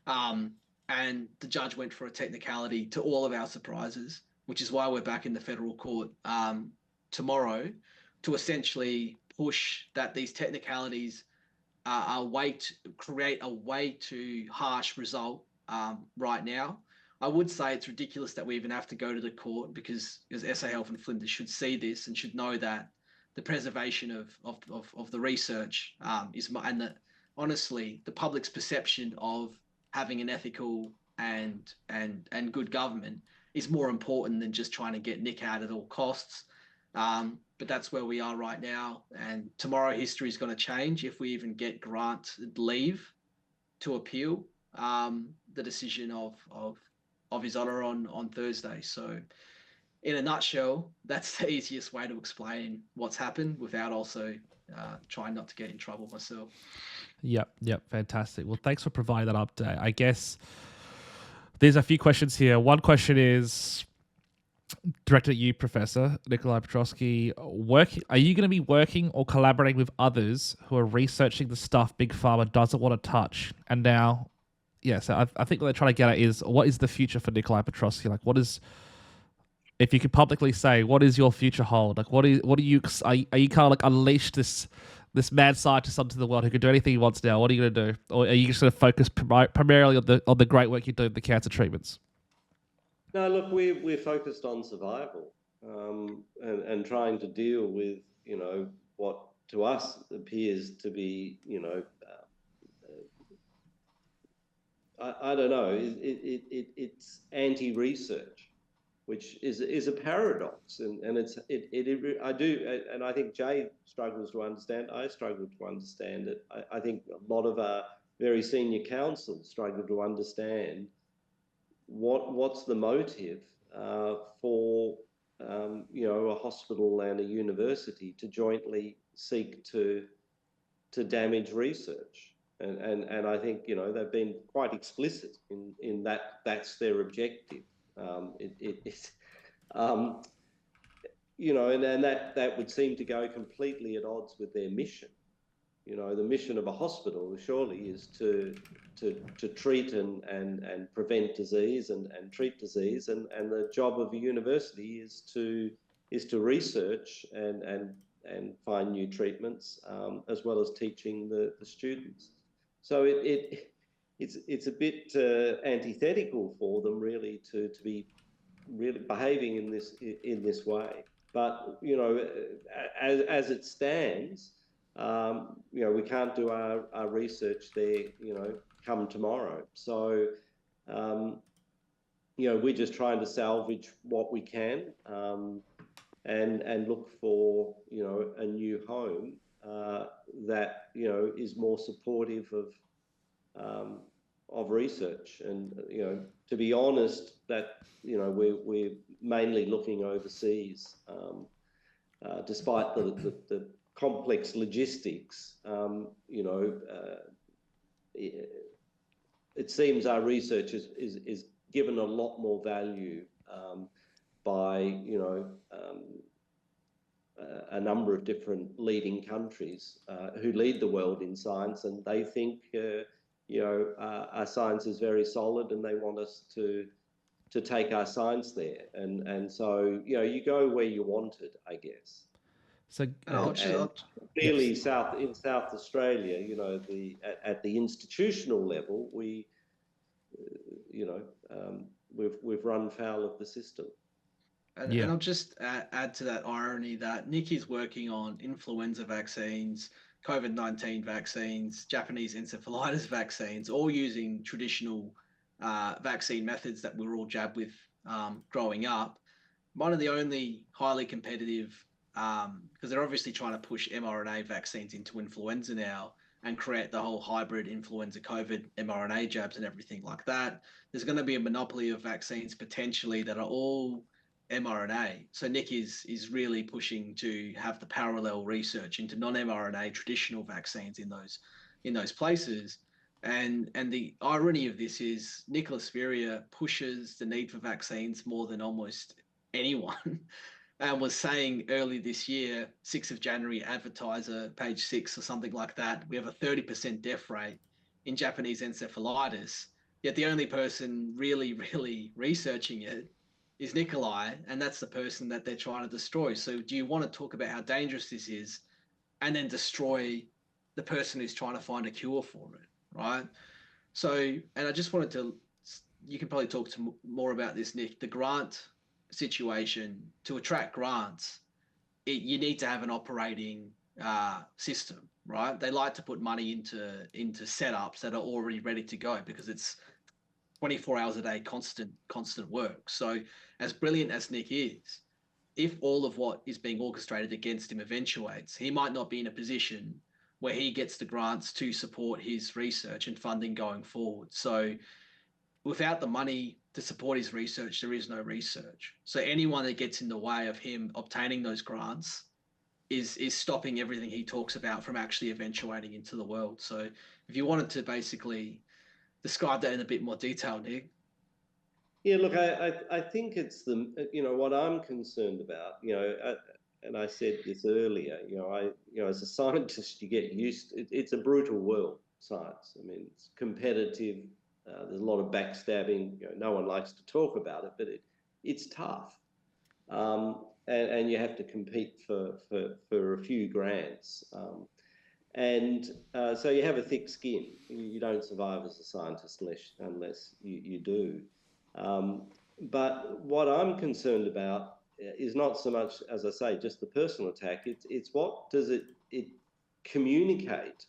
And the judge went for a technicality, to all of our surprises, which is why we're back in the federal court tomorrow, to essentially push that these technicalities create a way too harsh result right now. I would say it's ridiculous that we even have to go to the court, because SA Health and Flinders should see this and should know that the preservation of the research honestly, the public's perception of having an ethical and good government is more important than just trying to get Nick out at all costs. But that's where we are right now. And tomorrow history is going to change if we even get granted leave to appeal the decision of His Honour on Thursday. So in a nutshell, that's the easiest way to explain what's happened without also trying not to get in trouble myself. Yep, fantastic. Well, thanks for providing that update. I guess there's a few questions here. One question is directed at you, Professor Nikolai Petrovsky. Are you going to be working or collaborating with others who are researching the stuff Big Pharma doesn't want to touch? And now, so I think what they're trying to get at is, what is the future for Nikolai Petrovsky? Like, if you could publicly say, what is your future hold? Like, are you kind of like unleashed this mad scientist onto the world who can do anything he wants now? What are you going to do? Or are you just going to focus primarily on the great work you do with the cancer treatments? No, look, we're focused on survival and trying to deal with, what to us appears to be, I don't know, it's anti-research, which is a paradox, and I do, and I think Jay struggles to understand. I struggle to understand it. I think a lot of our very senior counsel struggle to understand what's the motive for a hospital and a university to jointly seek to damage research. And I think they've been quite explicit in that that's their objective. And that would seem to go completely at odds with their mission. The mission of a hospital surely is to treat and prevent disease and treat disease, and the job of a university is to research and find new treatments, as well as teaching the students. So it's a bit antithetical for them, really, to be really behaving in this way. But as it stands, we can't do our research there, come tomorrow. So we're just trying to salvage what we can, and look for a new home that is more supportive of of research. And to be honest, that we're mainly looking overseas, despite the complex logistics. It seems our research is given a lot more value by a number of different leading countries who lead the world in science, and they think our science is very solid, and they want us to take our science there, and so you go where you want it, I guess. So And clearly, in South Australia, at the institutional level, we've run foul of the system. And I'll just add to that irony that Nick is working on influenza vaccines, COVID-19 vaccines, Japanese encephalitis vaccines, all using traditional vaccine methods that we were all jabbed with growing up. One of the only highly competitive, because they're obviously trying to push mRNA vaccines into influenza now and create the whole hybrid influenza COVID mRNA jabs and everything like that. There's going to be a monopoly of vaccines potentially that are all mRNA. So Nick is really pushing to have the parallel research into non-mRNA traditional vaccines in those places. And the irony of this is Nicholas Feria pushes the need for vaccines more than almost anyone. And was saying early this year, 6th of January, Advertiser, page 6 or something like that, we have a 30% death rate in Japanese encephalitis. Yet the only person really, really researching it is Nikolai, and that's the person that they're trying to destroy. So do you want to talk about how dangerous this is and then destroy the person who's trying to find a cure for it, right? So, and I just wanted to, you can probably talk to more about this, Nick, the grant situation. To attract grants, you need to have an operating system, right? They like to put money into setups that are already ready to go because it's 24 hours a day, constant work. So as brilliant as Nick is, if all of what is being orchestrated against him eventuates, he might not be in a position where he gets the grants to support his research and funding going forward. So without the money to support his research, there is no research. So anyone that gets in the way of him obtaining those grants is stopping everything he talks about from actually eventuating into the world. So if you wanted to basically describe that in a bit more detail, Nick. Yeah, look, I think it's what I'm concerned about, and I said this earlier, as a scientist, you get used, it's a brutal world, science. I mean, it's competitive. There's a lot of backstabbing. No one likes to talk about it, but it's tough. And you have to compete for a few grants. So you have a thick skin. You don't survive as a scientist unless you do. But what I'm concerned about is not so much, as I say, just the personal attack. It's what does it communicate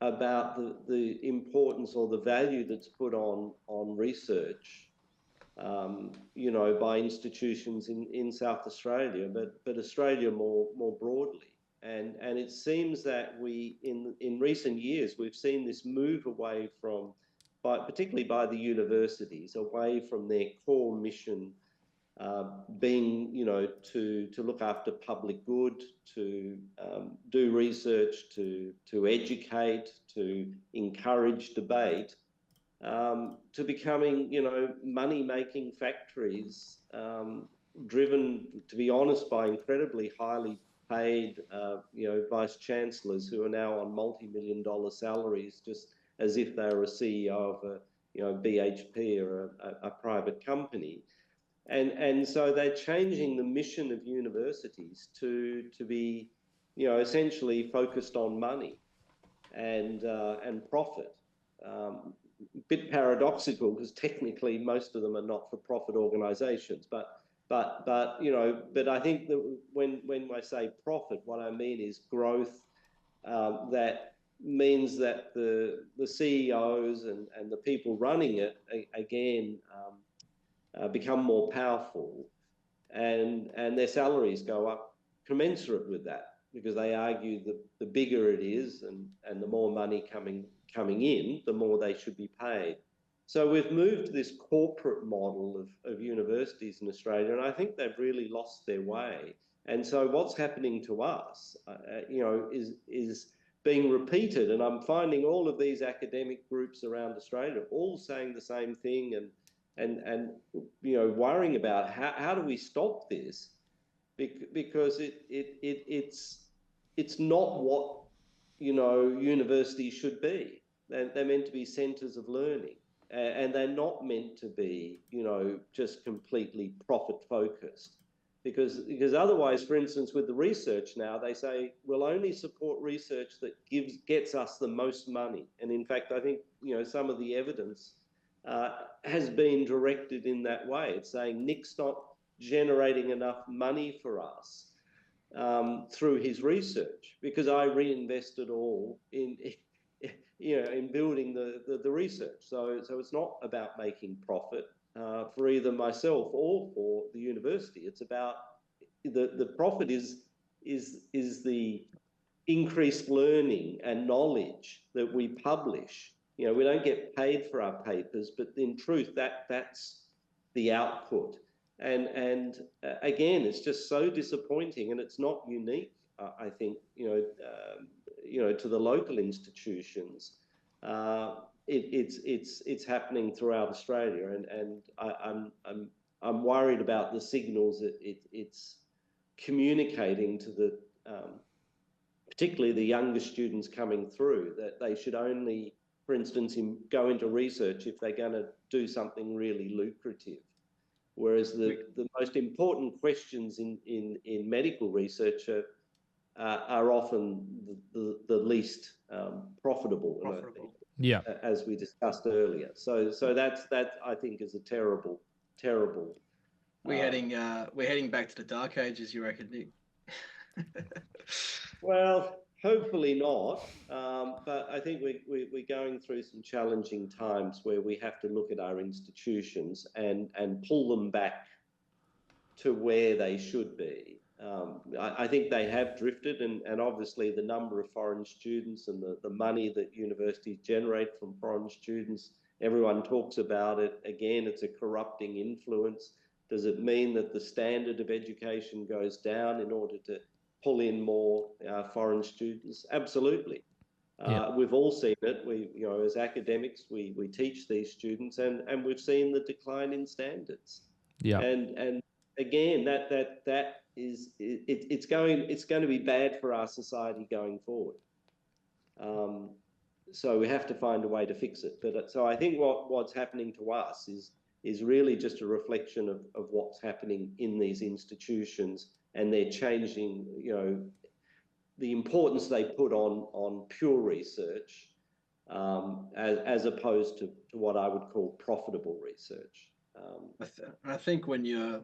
about the importance or the value that's put on research, by institutions in South Australia, but Australia more broadly. And it seems that we, in recent years, we've seen this move away from, particularly by the universities, away from their core mission, being, to look after public good, to do research, to educate, to encourage debate, to becoming, money-making factories, driven, to be honest, by incredibly highly paid, vice chancellors who are now on multi-million-dollar salaries, just as if they were a CEO of a BHP or a private company. And so they're changing the mission of universities to be, essentially focused on money and profit. Bit paradoxical because technically most of them are not-for-profit organisations, but I think that when I say profit, what I mean is growth. That means that the CEOs and the people running it again become more powerful, and their salaries go up commensurate with that, because they argue the bigger it is and the more money coming in, the more they should be paid. So we've moved to this corporate model of universities in Australia, and I think they've really lost their way. And so what's happening to us, is being repeated. And I'm finding all of these academic groups around Australia all saying the same thing, and worrying about how do we stop this, because it's not what universities should be. They're meant to be centres of learning, and they're not meant to be just completely profit focused. Because otherwise, for instance, with the research now, they say we'll only support research that gets us the most money. And in fact, I think some of the evidence has been directed in that way. It's saying Nick's not generating enough money for us through his research, because I reinvested all in building the research. So it's not about making profit for either myself or for the university. It's about the profit is the increased learning and knowledge that we publish. We don't get paid for our papers, but in truth, that's the output. And again, it's just so disappointing, and it's not unique, I think, to the local institutions. It's happening throughout Australia, and I'm worried about the signals that it's communicating to the particularly the younger students coming through, that they should only, for instance, go into research if they're going to do something really lucrative. Whereas the most important questions in medical research are often the least profitable. Yeah, as we discussed earlier. So that I think is a terrible. We're heading back to the dark ages, you reckon, Nick? Well, hopefully not. But I think we're going through some challenging times where we have to look at our institutions and pull them back to where they should be. I think they have drifted, and obviously the number of foreign students and the money that universities generate from foreign students, everyone talks about it. Again, it's a corrupting influence. Does it mean that the standard of education goes down in order to pull in more foreign students? Absolutely. We've all seen it. As academics, we teach these students, and we've seen the decline in standards. Yeah. And again, that is it's going to be bad for our society going forward. So we have to find a way to fix it. But so I think what's happening to us is really just a reflection of what's happening in these institutions, and they're changing, the importance they put on pure research as opposed to what I would call profitable research. I think when you're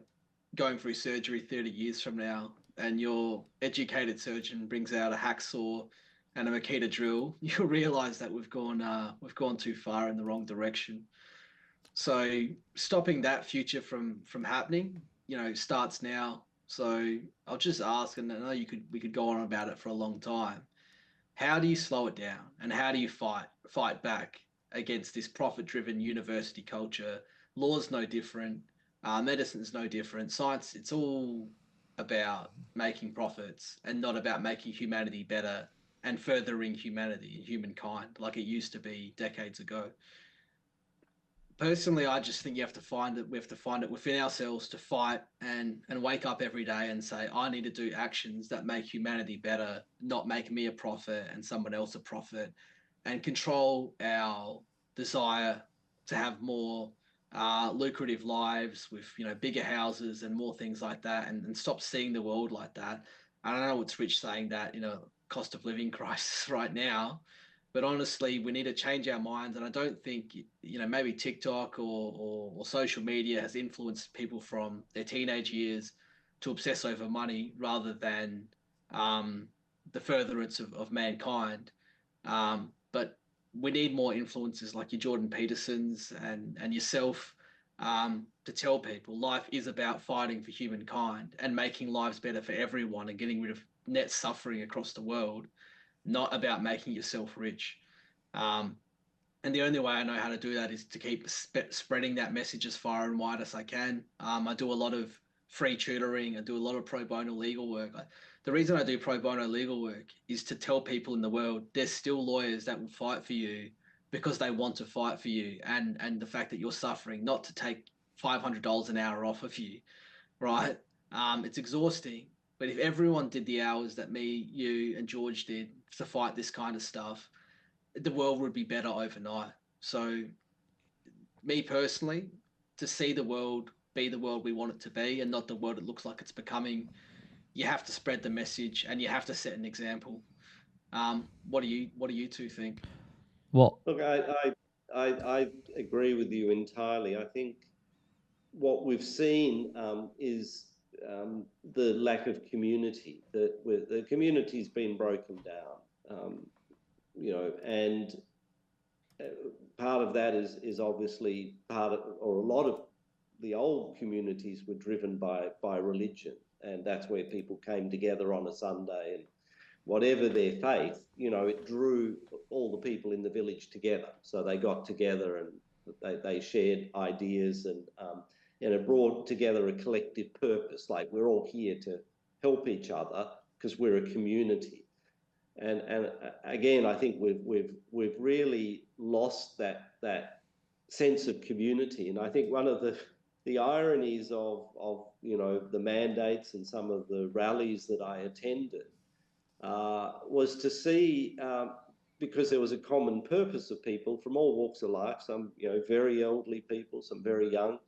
going through surgery 30 years from now and your educated surgeon brings out a hacksaw and a Makita drill, you'll realize that we've gone too far in the wrong direction. So stopping that future from happening, starts now. So I'll just ask, and I know we could go on about it for a long time. How do you slow it down, and how do you fight back against this profit-driven university culture? Law's no different. Medicine's no different. Science, it's all about making profits and not about making humanity better and furthering humanity and humankind like it used to be decades ago. Personally, I just think we have to find it within ourselves to fight and wake up every day and say, I need to do actions that make humanity better, not make me a profit and someone else a profit, and control our desire to have more lucrative lives with bigger houses and more things like that, and stop seeing the world like that. I don't know, it's rich saying that cost of living crisis right now, but honestly, we need to change our minds. And I don't think maybe TikTok or social media has influenced people from their teenage years to obsess over money rather than the furtherance of mankind. But we need more influences like your Jordan Petersons and yourself to tell people life is about fighting for humankind and making lives better for everyone and getting rid of net suffering across the world, not about making yourself rich. And the only way I know how to do that is to keep spreading that message as far and wide as I can. I do a lot of free tutoring. I do a lot of pro bono legal work. The reason I do pro bono legal work is to tell people in the world there's still lawyers that will fight for you because they want to fight for you, and the fact that you're suffering, not to take $500 an hour off of you, right? It's exhausting. But if everyone did the hours that me, you, and George did to fight this kind of stuff, the world would be better overnight. So, me personally, to see the world be the world we want it to be and not the world it looks like it's becoming, you have to spread the message and you have to set an example. What do you two think? Well, Look, I agree with you entirely. I think what we've seen is the lack of community. That the community's been broken down, and part of that is obviously or a lot of the old communities were driven by religion, and that's where people came together on a Sunday, and whatever their faith, it drew all the people in the village together. So they got together and they shared ideas, and it brought together a collective purpose. Like, we're all here to help each other because we're a community. And again, I think we've really lost that sense of community. And I think one of the ironies of the mandates and some of the rallies that I attended was to see, because there was a common purpose of people from all walks of life, some very elderly people, some very young,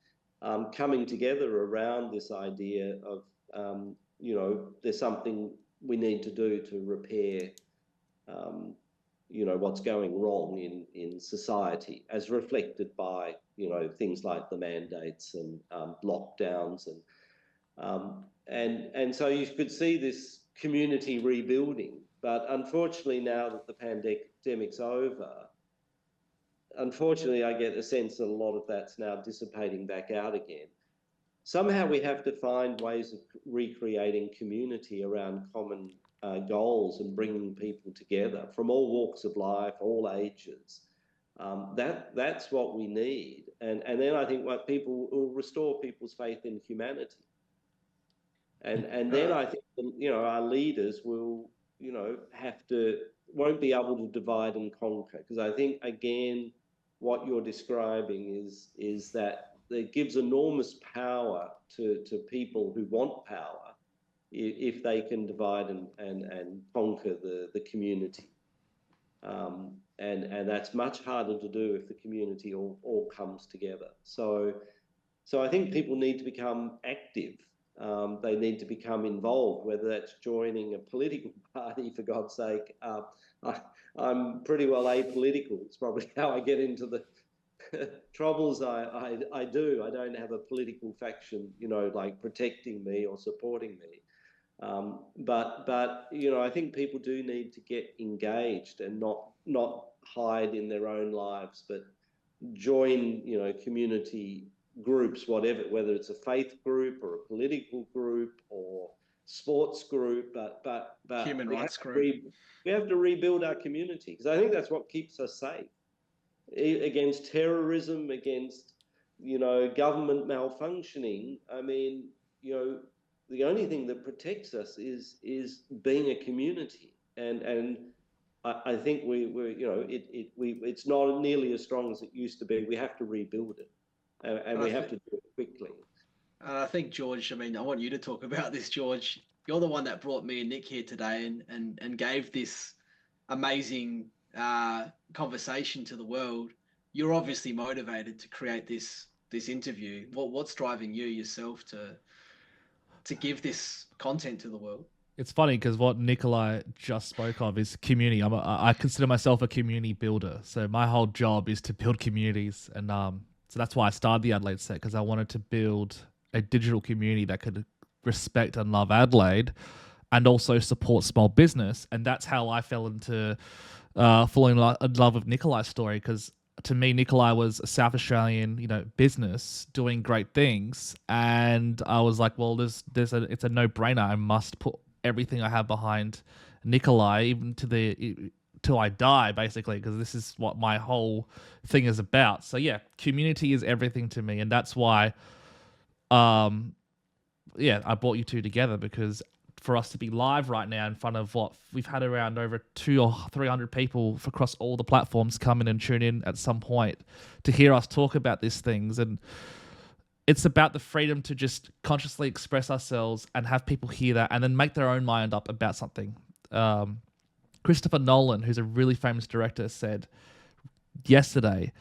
coming together around this idea of there's something we need to do to repair what's going wrong in society, as reflected by things like the mandates and lockdowns, and so you could see this community rebuilding. But unfortunately, now that the pandemic's over, unfortunately, I get a sense that a lot of that's now dissipating back out again. Somehow we have to find ways of recreating community around common goals and bringing people together from all walks of life, all ages. That's what we need. And then I think what people will restore people's faith in humanity. And then I think, our leaders will, won't be able to divide and conquer. Because I think, again, what you're describing is that it gives enormous power to people who want power if they can divide and conquer the community. And that's much harder to do if the community all comes together. So I think people need to become active. They need to become involved, whether that's joining a political party, for God's sake. I'm pretty well apolitical. It's probably how I get into the troubles I do. I don't have a political faction, like protecting me or supporting me. But I think people do need to get engaged and not hide in their own lives, but join, community groups, whether it's a faith group or a political group or sports group, but Human rights group. We have to rebuild our community, because I think that's what keeps us safe against terrorism, against government malfunctioning. I mean, the only thing that protects us is being a community, and I think it's not nearly as strong as it used to be. We have to rebuild it, and we have to do it quickly. And I think, George, I want you to talk about this, George. You're the one that brought me and Nick here today and gave this amazing conversation to the world. You're obviously motivated to create this interview. What's driving you yourself to give this content to the world? It's funny because what Nikolai just spoke of is community. I consider myself a community builder. So my whole job is to build communities. And so that's why I started the Adelaide set, because I wanted to build a digital community that could respect and love Adelaide and also support small business. And that's how I fell into falling in love with Nikolai's story, because to me, Nikolai was a South Australian, business doing great things. And I was like, well, it's a no-brainer. I must put everything I have behind Nikolai, even to till I die, basically, because this is what my whole thing is about. So yeah, community is everything to me, and that's why, I brought you two together, because for us to be live right now in front of what we've had around over 200 or 300 people across all the platforms come in and tune in at some point to hear us talk about these things. And it's about the freedom to just consciously express ourselves and have people hear that and then make their own mind up about something. Christopher Nolan, who's a really famous director, said yesterday,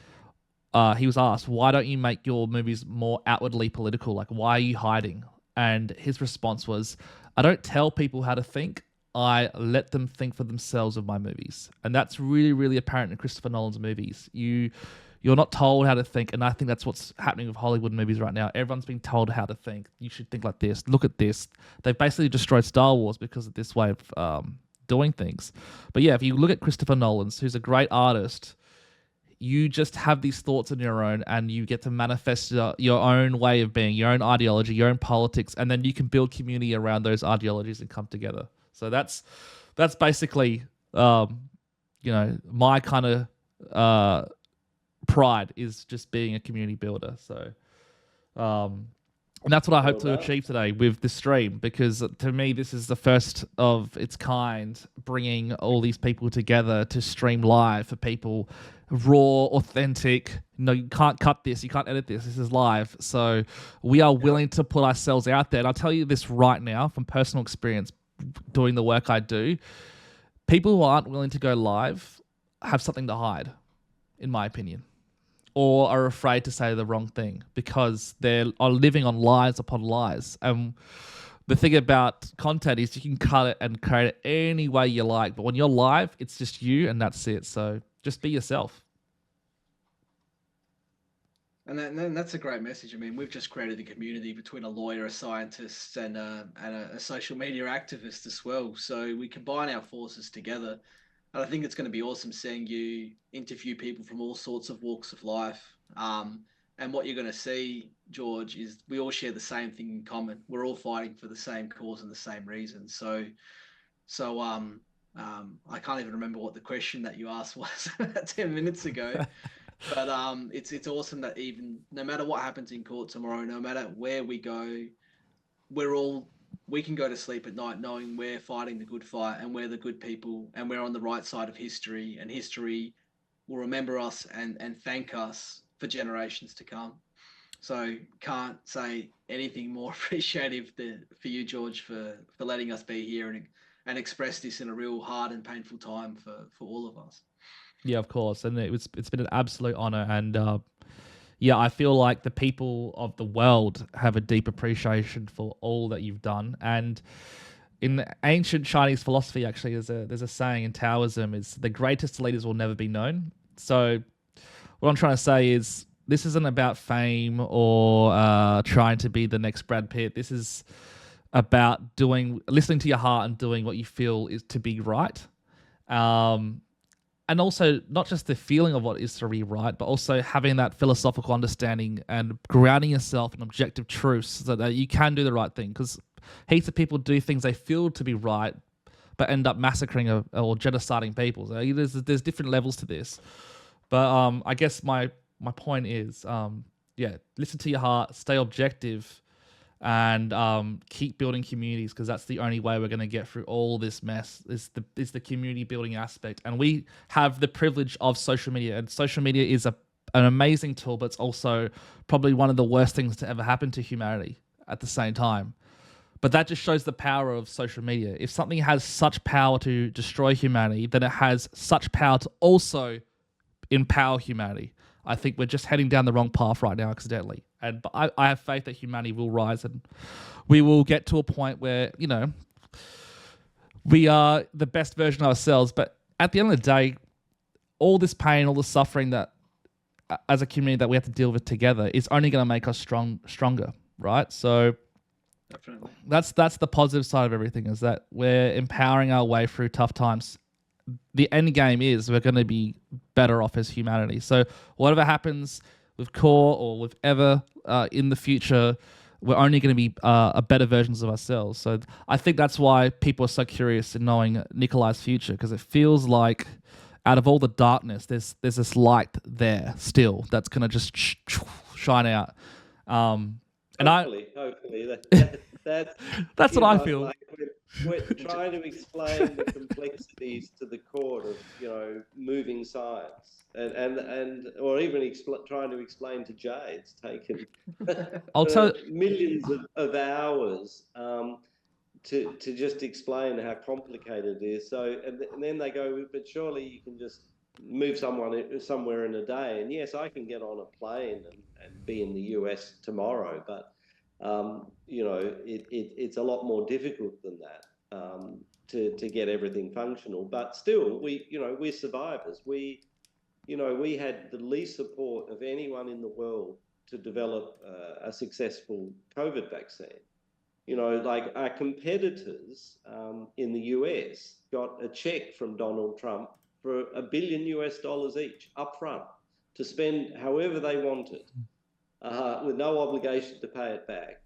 he was asked, why don't you make your movies more outwardly political? Like, why are you hiding? And his response was, I don't tell people how to think. I let them think for themselves of my movies. And that's really, really apparent in Christopher Nolan's movies. You're not told how to think, and I think that's what's happening with Hollywood movies right now. Everyone's being told how to think. You should think like this. Look at this. They've basically destroyed Star Wars because of this way of doing things. But yeah, if you look at Christopher Nolan's, who's a great artist, you just have these thoughts on your own, and you get to manifest your own way of being, your own ideology, your own politics, and then you can build community around those ideologies and come together. So that's basically, my kind of pride is just being a community builder. So, and that's what I hope to achieve today with this stream, because to me, this is the first of its kind, bringing all these people together to stream live for people, raw, authentic. You can't cut this, you can't edit this. This is live. So we are willing to put ourselves out there. And I'll tell you this right now from personal experience, doing the work I do, people who aren't willing to go live have something to hide, in my opinion, or are afraid to say the wrong thing because they are living on lies upon lies. And the thing about content is you can cut it and create it any way you like, but when you're live, it's just you and that's it. So just be yourself. And that's a great message. I mean, we've just created a community between a lawyer, a scientist, and a social media activist as well. So we combine our forces together. And I think it's going to be awesome seeing you interview people from all sorts of walks of life. And what you're going to see, George, is we all share the same thing in common. We're all fighting for the same cause and the same reason. So I can't even remember what the question that you asked was 10 minutes ago. But it's awesome that even no matter what happens in court tomorrow, no matter where we go, we can go to sleep at night knowing we're fighting the good fight and we're the good people and we're on the right side of history, and history will remember us and thank us for generations to come. So can't say anything more appreciative for you, George, for letting us be here and express this in a real hard and painful time for all of us. Yeah, of course. And it's been an absolute honor. And I feel like the people of the world have a deep appreciation for all that you've done. And in ancient Chinese philosophy, actually, there's a saying in Taoism, is the greatest leaders will never be known. So what I'm trying to say is this isn't about fame or trying to be the next Brad Pitt. This is about listening to your heart and doing what you feel is to be right. And also not just the feeling of what is to be right, but also having that philosophical understanding and grounding yourself in objective truths so that you can do the right thing. Because heaps of people do things they feel to be right, but end up massacring or genociding people. So there's different levels to this. But I guess my point is, listen to your heart, stay objective, and keep building communities, because that's the only way we're going to get through all this mess is the community building aspect. And we have the privilege of social media, and social media is an amazing tool, but it's also probably one of the worst things to ever happen to humanity at the same time. But that just shows the power of social media. If something has such power to destroy humanity, then it has such power to also empower humanity. I think we're just heading down the wrong path right now accidentally. But I have faith that humanity will rise, and we will get to a point where, we are the best version of ourselves. But at the end of the day, all this pain, all the suffering that as a community that we have to deal with together is only going to make us stronger, right? So Definitely. That's the positive side of everything, is that we're empowering our way through tough times. The end game is we're going to be better off as humanity. So whatever happens with Core or with ever in the future, we're only going to be a better versions of ourselves. So I think that's why people are so curious in knowing Nikolai's future, because it feels like out of all the darkness, there's this light there still that's going to just shine out. And hopefully that's what I feel. Like we're trying to explain the complexities to the court of moving science, and or even trying to explain to Jay. It's taken I'll tell millions of hours to just explain how complicated it is. So and then they go, but surely you can just move someone somewhere in a day. And yes, I can get on a plane and be in the US tomorrow, but it's a lot more difficult than that to get everything functional. But still, we're survivors. We had the least support of anyone in the world to develop a successful COVID vaccine. Like our competitors in the US got a check from Donald Trump for $1 billion each upfront to spend however they wanted, with no obligation to pay it back.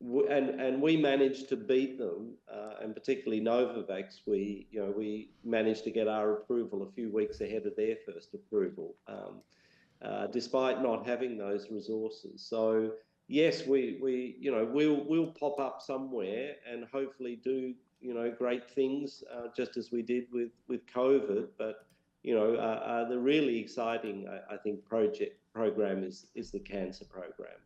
And we managed to beat them, and particularly Novavax. We managed to get our approval a few weeks ahead of their first approval, despite not having those resources. So yes, we'll pop up somewhere and hopefully do great things, just as we did with COVID. But the really exciting, I think, program is the cancer program.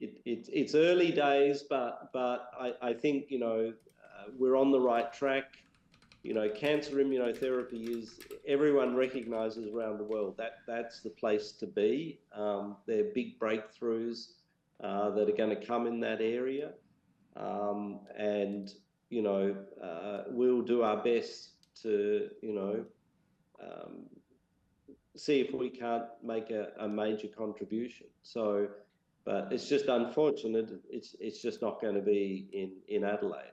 It's early days, but I think we're on the right track. Cancer immunotherapy is, everyone recognises around the world that's the place to be. There are big breakthroughs that are going to come in that area, and we'll do our best to see if we can't make a major contribution. So, but it's just unfortunate. It's just not going to be in Adelaide,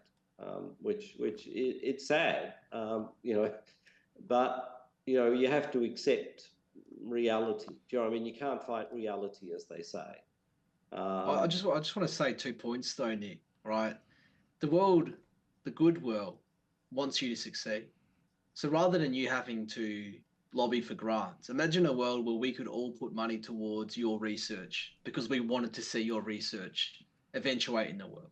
which it's sad, but you have to accept reality. Do you know what I mean? You can't fight reality, as they say. I just want to say 2 points though, Nick. Right, the good world wants you to succeed. So rather than you having to lobby for grants, imagine a world where we could all put money towards your research because we wanted to see your research eventuate in the world.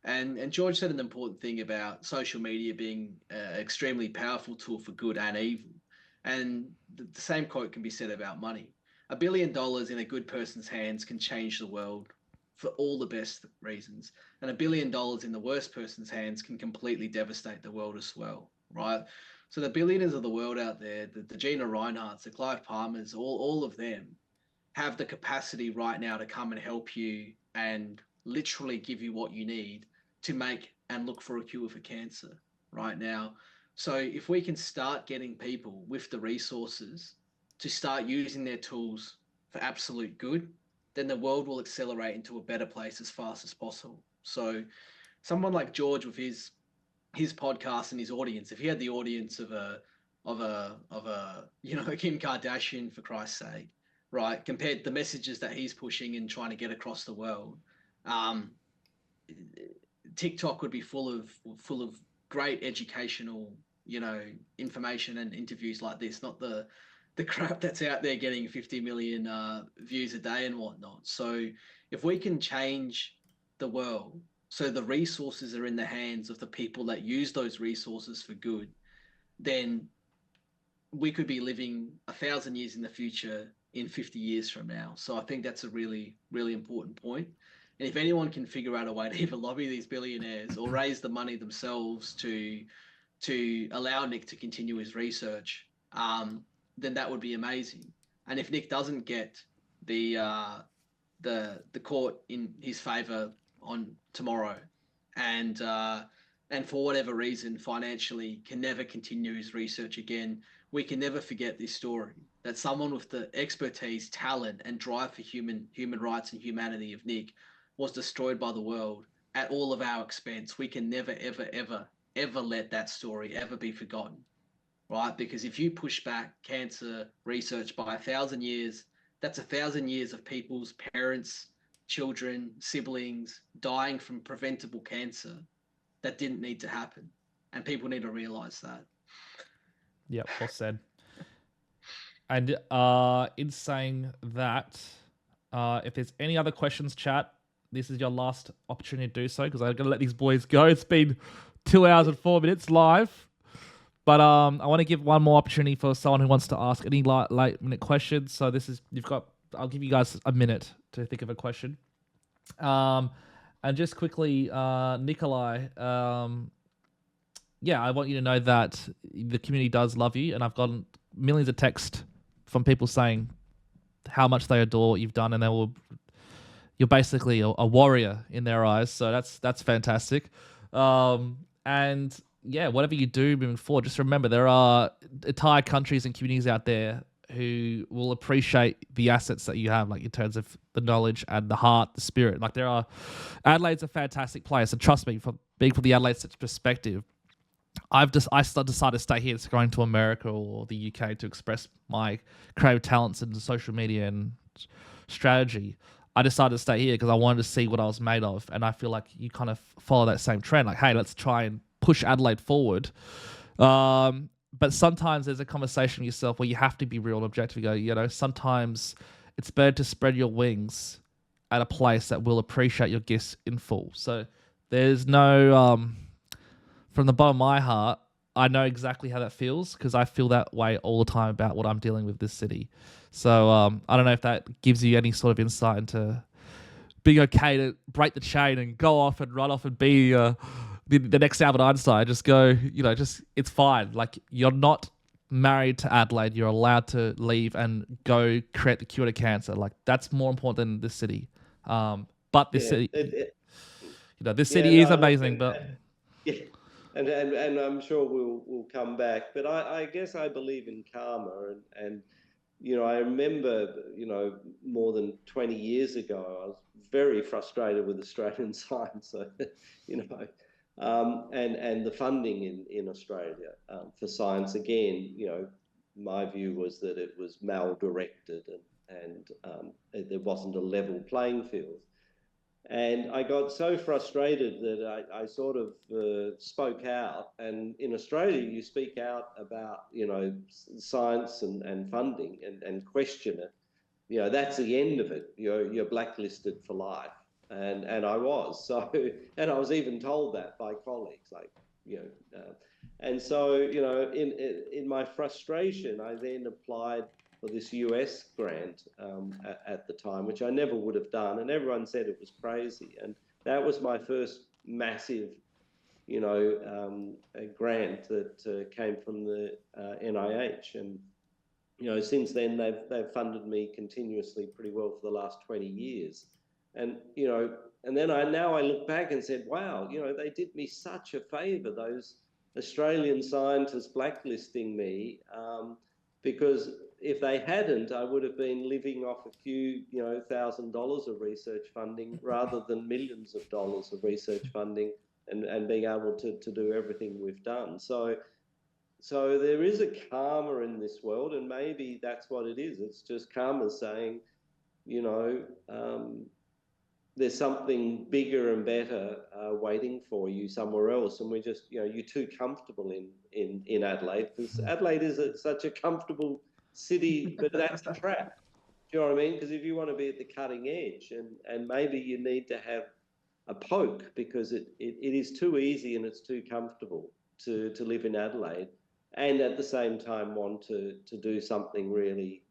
And George said an important thing about social media being an extremely powerful tool for good and evil. And the same quote can be said about money. $1 billion in a good person's hands can change the world for all the best reasons. And $1 billion in the worst person's hands can completely devastate the world as well, right? So the billionaires of the world out there, the Gina Reinhardts, the Clive Palmers, all of them have the capacity right now to come and help you and literally give you what you need to make and look for a cure for cancer right now. So if we can start getting people with the resources to start using their tools for absolute good, then the world will accelerate into a better place as fast as possible. So someone like George with his podcast and his audience, if he had the audience of a Kim Kardashian, for Christ's sake, right, compared to the messages that he's pushing and trying to get across the world, TikTok would be full of great educational information and interviews like this, not the crap that's out there getting 50 million views a day and whatnot. So if we can change the world so the resources are in the hands of the people that use those resources for good, then we could be living 1,000 years in the future in 50 years from now. So I think that's a really, really important point. And if anyone can figure out a way to either lobby these billionaires or raise the money themselves to allow Nick to continue his research, then that would be amazing. And if Nick doesn't get the court in his favor on tomorrow, and for whatever reason financially can never continue his research again, we can never forget this story, that someone with the expertise, talent, and drive for human rights and humanity of Nick was destroyed by the world at all of our expense. We can never, ever, ever, ever let that story ever be forgotten, right? Because if you push back cancer research by 1,000 years, That's 1,000 years of people's parents, children, siblings dying from preventable cancer that didn't need to happen. And people need to realize that. Yep, well said. And in saying that, if there's any other questions, chat, this is your last opportunity to do so, because I'm going to let these boys go. It's been 2 hours and 4 minutes live. But I want to give one more opportunity for someone who wants to ask any late minute questions. So I'll give you guys a minute to think of a question. And just quickly, Nikolai, I want you to know that the community does love you, and I've gotten millions of texts from people saying how much they adore what you've done, and you're basically a warrior in their eyes. So that's fantastic. And yeah, whatever you do moving forward, just remember there are entire countries and communities out there who will appreciate the assets that you have, like in terms of the knowledge and the heart, the spirit. Like Adelaide's a fantastic place, and trust me, from being from the Adelaide perspective, I decided to stay here, to going to America or the UK to express my creative talents in social media and strategy. I decided to stay here because I wanted to see what I was made of, and I feel like you kind of follow that same trend. Like, hey, let's try and push Adelaide forward. But sometimes there's a conversation with yourself where you have to be real and objective. You go, sometimes it's better to spread your wings at a place that will appreciate your gifts in full. So there's no, from the bottom of my heart, I know exactly how that feels, because I feel that way all the time about what I'm dealing with this city. So I don't know if that gives you any sort of insight into being okay to break the chain and go off and run off and be the next Albert Einstein. Just go, it's fine. Like, you're not married to Adelaide. You're allowed to leave and go create the cure to cancer. Like, that's more important than this city. But this city, this city is amazing. And I'm sure we'll come back. But I guess I believe in karma, and I remember, more than 20 years ago, I was very frustrated with Australian science. So, and the funding in Australia for science, again, my view was that it was mal-directed, and there wasn't a level playing field. And I got so frustrated that I sort of spoke out. And in Australia, you speak out about, science and funding and question it. That's the end of it. You're blacklisted for life. And I was. So, and I was even told that by colleagues, like, and so, in my frustration, I then applied for this US grant at the time, which I never would have done. And everyone said it was crazy. And that was my first massive, grant that came from the NIH. And, since then, they've funded me continuously pretty well for the last 20 years. And, and then now I look back and said, wow, they did me such a favor, those Australian scientists blacklisting me, because if they hadn't, I would have been living off a few, $1,000 of research funding rather than millions of dollars of research funding and being able to do everything we've done. So there is a karma in this world, and maybe that's what it is. It's just karma saying, there's something bigger and better waiting for you somewhere else, and we're just, you're too comfortable in Adelaide, because Adelaide is such a comfortable city, but that's a trap. Do you know what I mean? Because if you want to be at the cutting edge, and maybe you need to have a poke, because it is too easy and it's too comfortable to live in Adelaide, and at the same time want to do something really,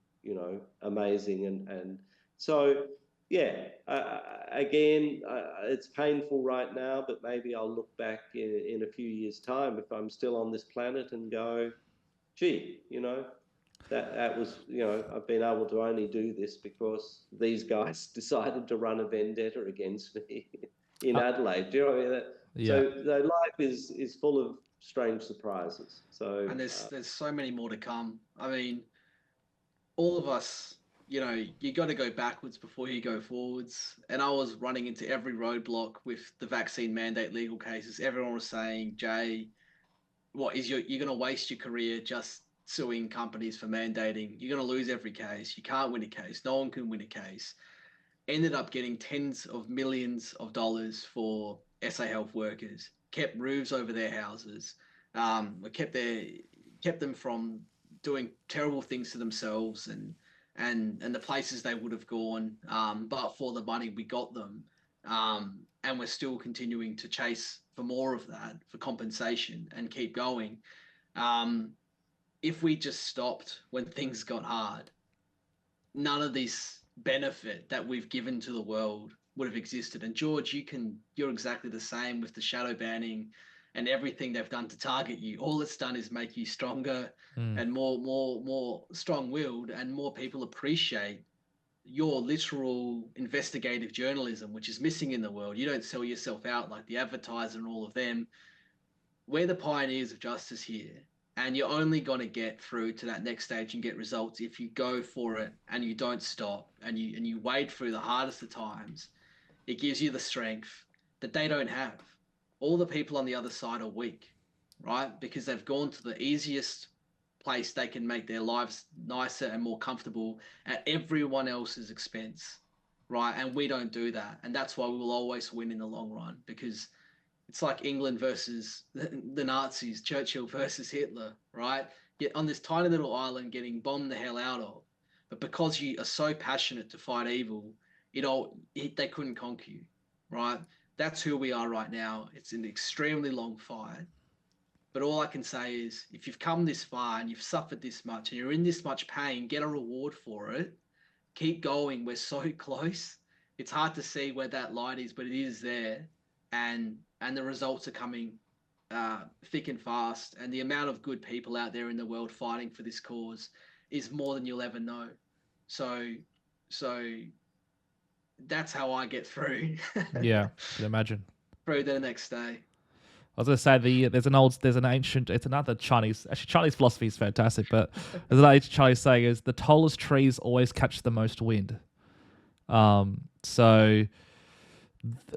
amazing. And so, yeah, again, it's painful right now, but maybe I'll look back in a few years' time if I'm still on this planet and go, gee, that was, I've been able to only do this because these guys decided to run a vendetta against me in Adelaide. Do you know what I mean? Yeah. So life is full of strange surprises. So and there's so many more to come. I mean, all of us, you got to go backwards before you go forwards. And I was running into every roadblock with the vaccine mandate legal cases. Everyone was saying, Jay, what is you're going to waste your career just suing companies for mandating. You're going to lose every case. You can't win a case. No one can win a case. Ended up getting tens of millions of dollars for SA health workers, kept roofs over their houses, kept them from doing terrible things to themselves and the places they would have gone, but for the money we got them. And we're still continuing to chase for more of that, for compensation, and keep going. If we just stopped when things got hard, none of this benefit that we've given to the world would have existed. And George, you're exactly the same with the shadow banning and everything they've done to target you. All it's done is make you stronger and more strong-willed, and more people appreciate your literal investigative journalism, which is missing in the world. You don't sell yourself out like the advertiser and all of them. We're the pioneers of justice here. And you're only going to get through to that next stage and get results if you go for it and you don't stop and you wade through the hardest of times. It gives you the strength that they don't have. All the people on the other side are weak, right? Because they've gone to the easiest place they can make their lives nicer and more comfortable at everyone else's expense, right? And we don't do that. And that's why we will always win in the long run, because it's like England versus the Nazis, Churchill versus Hitler, right? Yet on this tiny little island getting bombed the hell out of. But because you are so passionate to fight evil, they couldn't conquer you, right? That's who we are right now. It's an extremely long fight. But all I can say is, if you've come this far and you've suffered this much and you're in this much pain, get a reward for it. Keep going. We're so close. It's hard to see where that light is, but it is there. And the results are coming thick and fast. And the amount of good people out there in the world fighting for this cause is more than you'll ever know. So that's how I get through. Yeah, I can imagine. Through the next day. I was going to say it's another Chinese philosophy is fantastic, but there's an ancient Chinese saying is the tallest trees always catch the most wind. So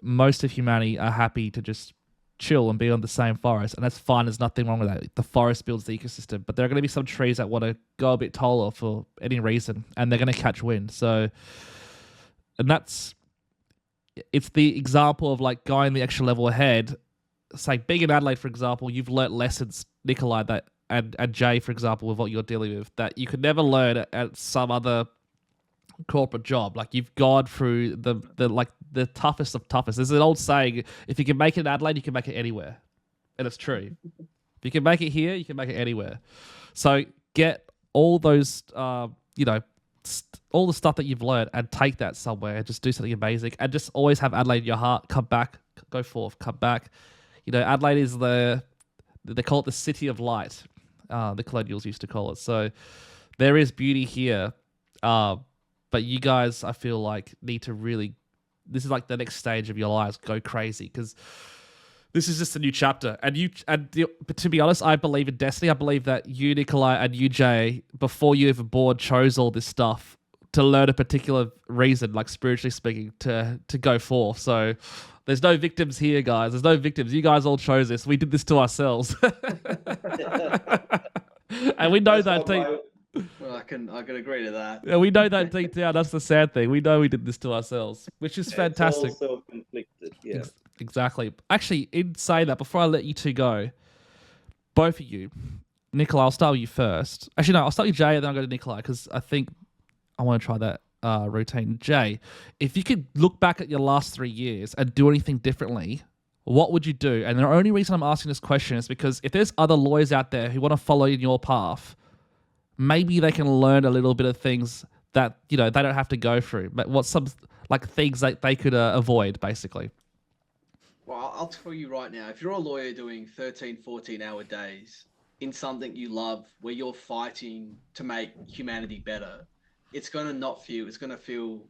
most of humanity are happy to just chill and be on the same forest, and that's fine. There's nothing wrong with that. The forest builds the ecosystem, but there are going to be some trees that want to go a bit taller for any reason, and they're going to catch wind. So, and it's the example of like going the extra level ahead. Say, being in Adelaide, for example, you've learnt lessons, Nikolai, and Jay, for example, with what you're dealing with, that you could never learn at some other corporate job. Like, you've gone through the toughest of toughest. There's an old saying: if you can make it in Adelaide, you can make it anywhere, and it's true. If you can make it here, you can make it anywhere. So get all those, all the stuff that you've learned, and take that somewhere, and just do something amazing, and just always have Adelaide in your heart. Come back, go forth, come back. Adelaide is they call it the city of light. The colonials used to call it. So there is beauty here. But you guys, I feel like, need to really, this is like the next stage of your lives. Go crazy, because this is just a new chapter. But to be honest, I believe in destiny. I believe that you, Nikolai, and you, Jay, before you ever born, chose all this stuff to learn a particular reason, like spiritually speaking, to go forth. So there's no victims here, guys. There's no victims. You guys all chose this. We did this to ourselves. And we know that deep. Well, I can agree to that. Yeah, we know that deep down. That's the sad thing. We know we did this to ourselves, which is fantastic. It's all self-inflicted. Yeah. Exactly. Actually, in saying that, before I let you two go, both of you, Nikolai, I'll start with you first. Actually, no, I'll start with Jay, and then I'll go to Nikolai, because I think I want to try that routine. Jay, if you could look back at your last 3 years and do anything differently, what would you do? And the only reason I'm asking this question is because if there's other lawyers out there who want to follow in your path, maybe they can learn a little bit of things that they don't have to go through. But what's some things that they could avoid, basically? Well, I'll tell you right now, if you're a lawyer doing 13, 14-hour days in something you love, where you're fighting to make humanity better, it's going to feel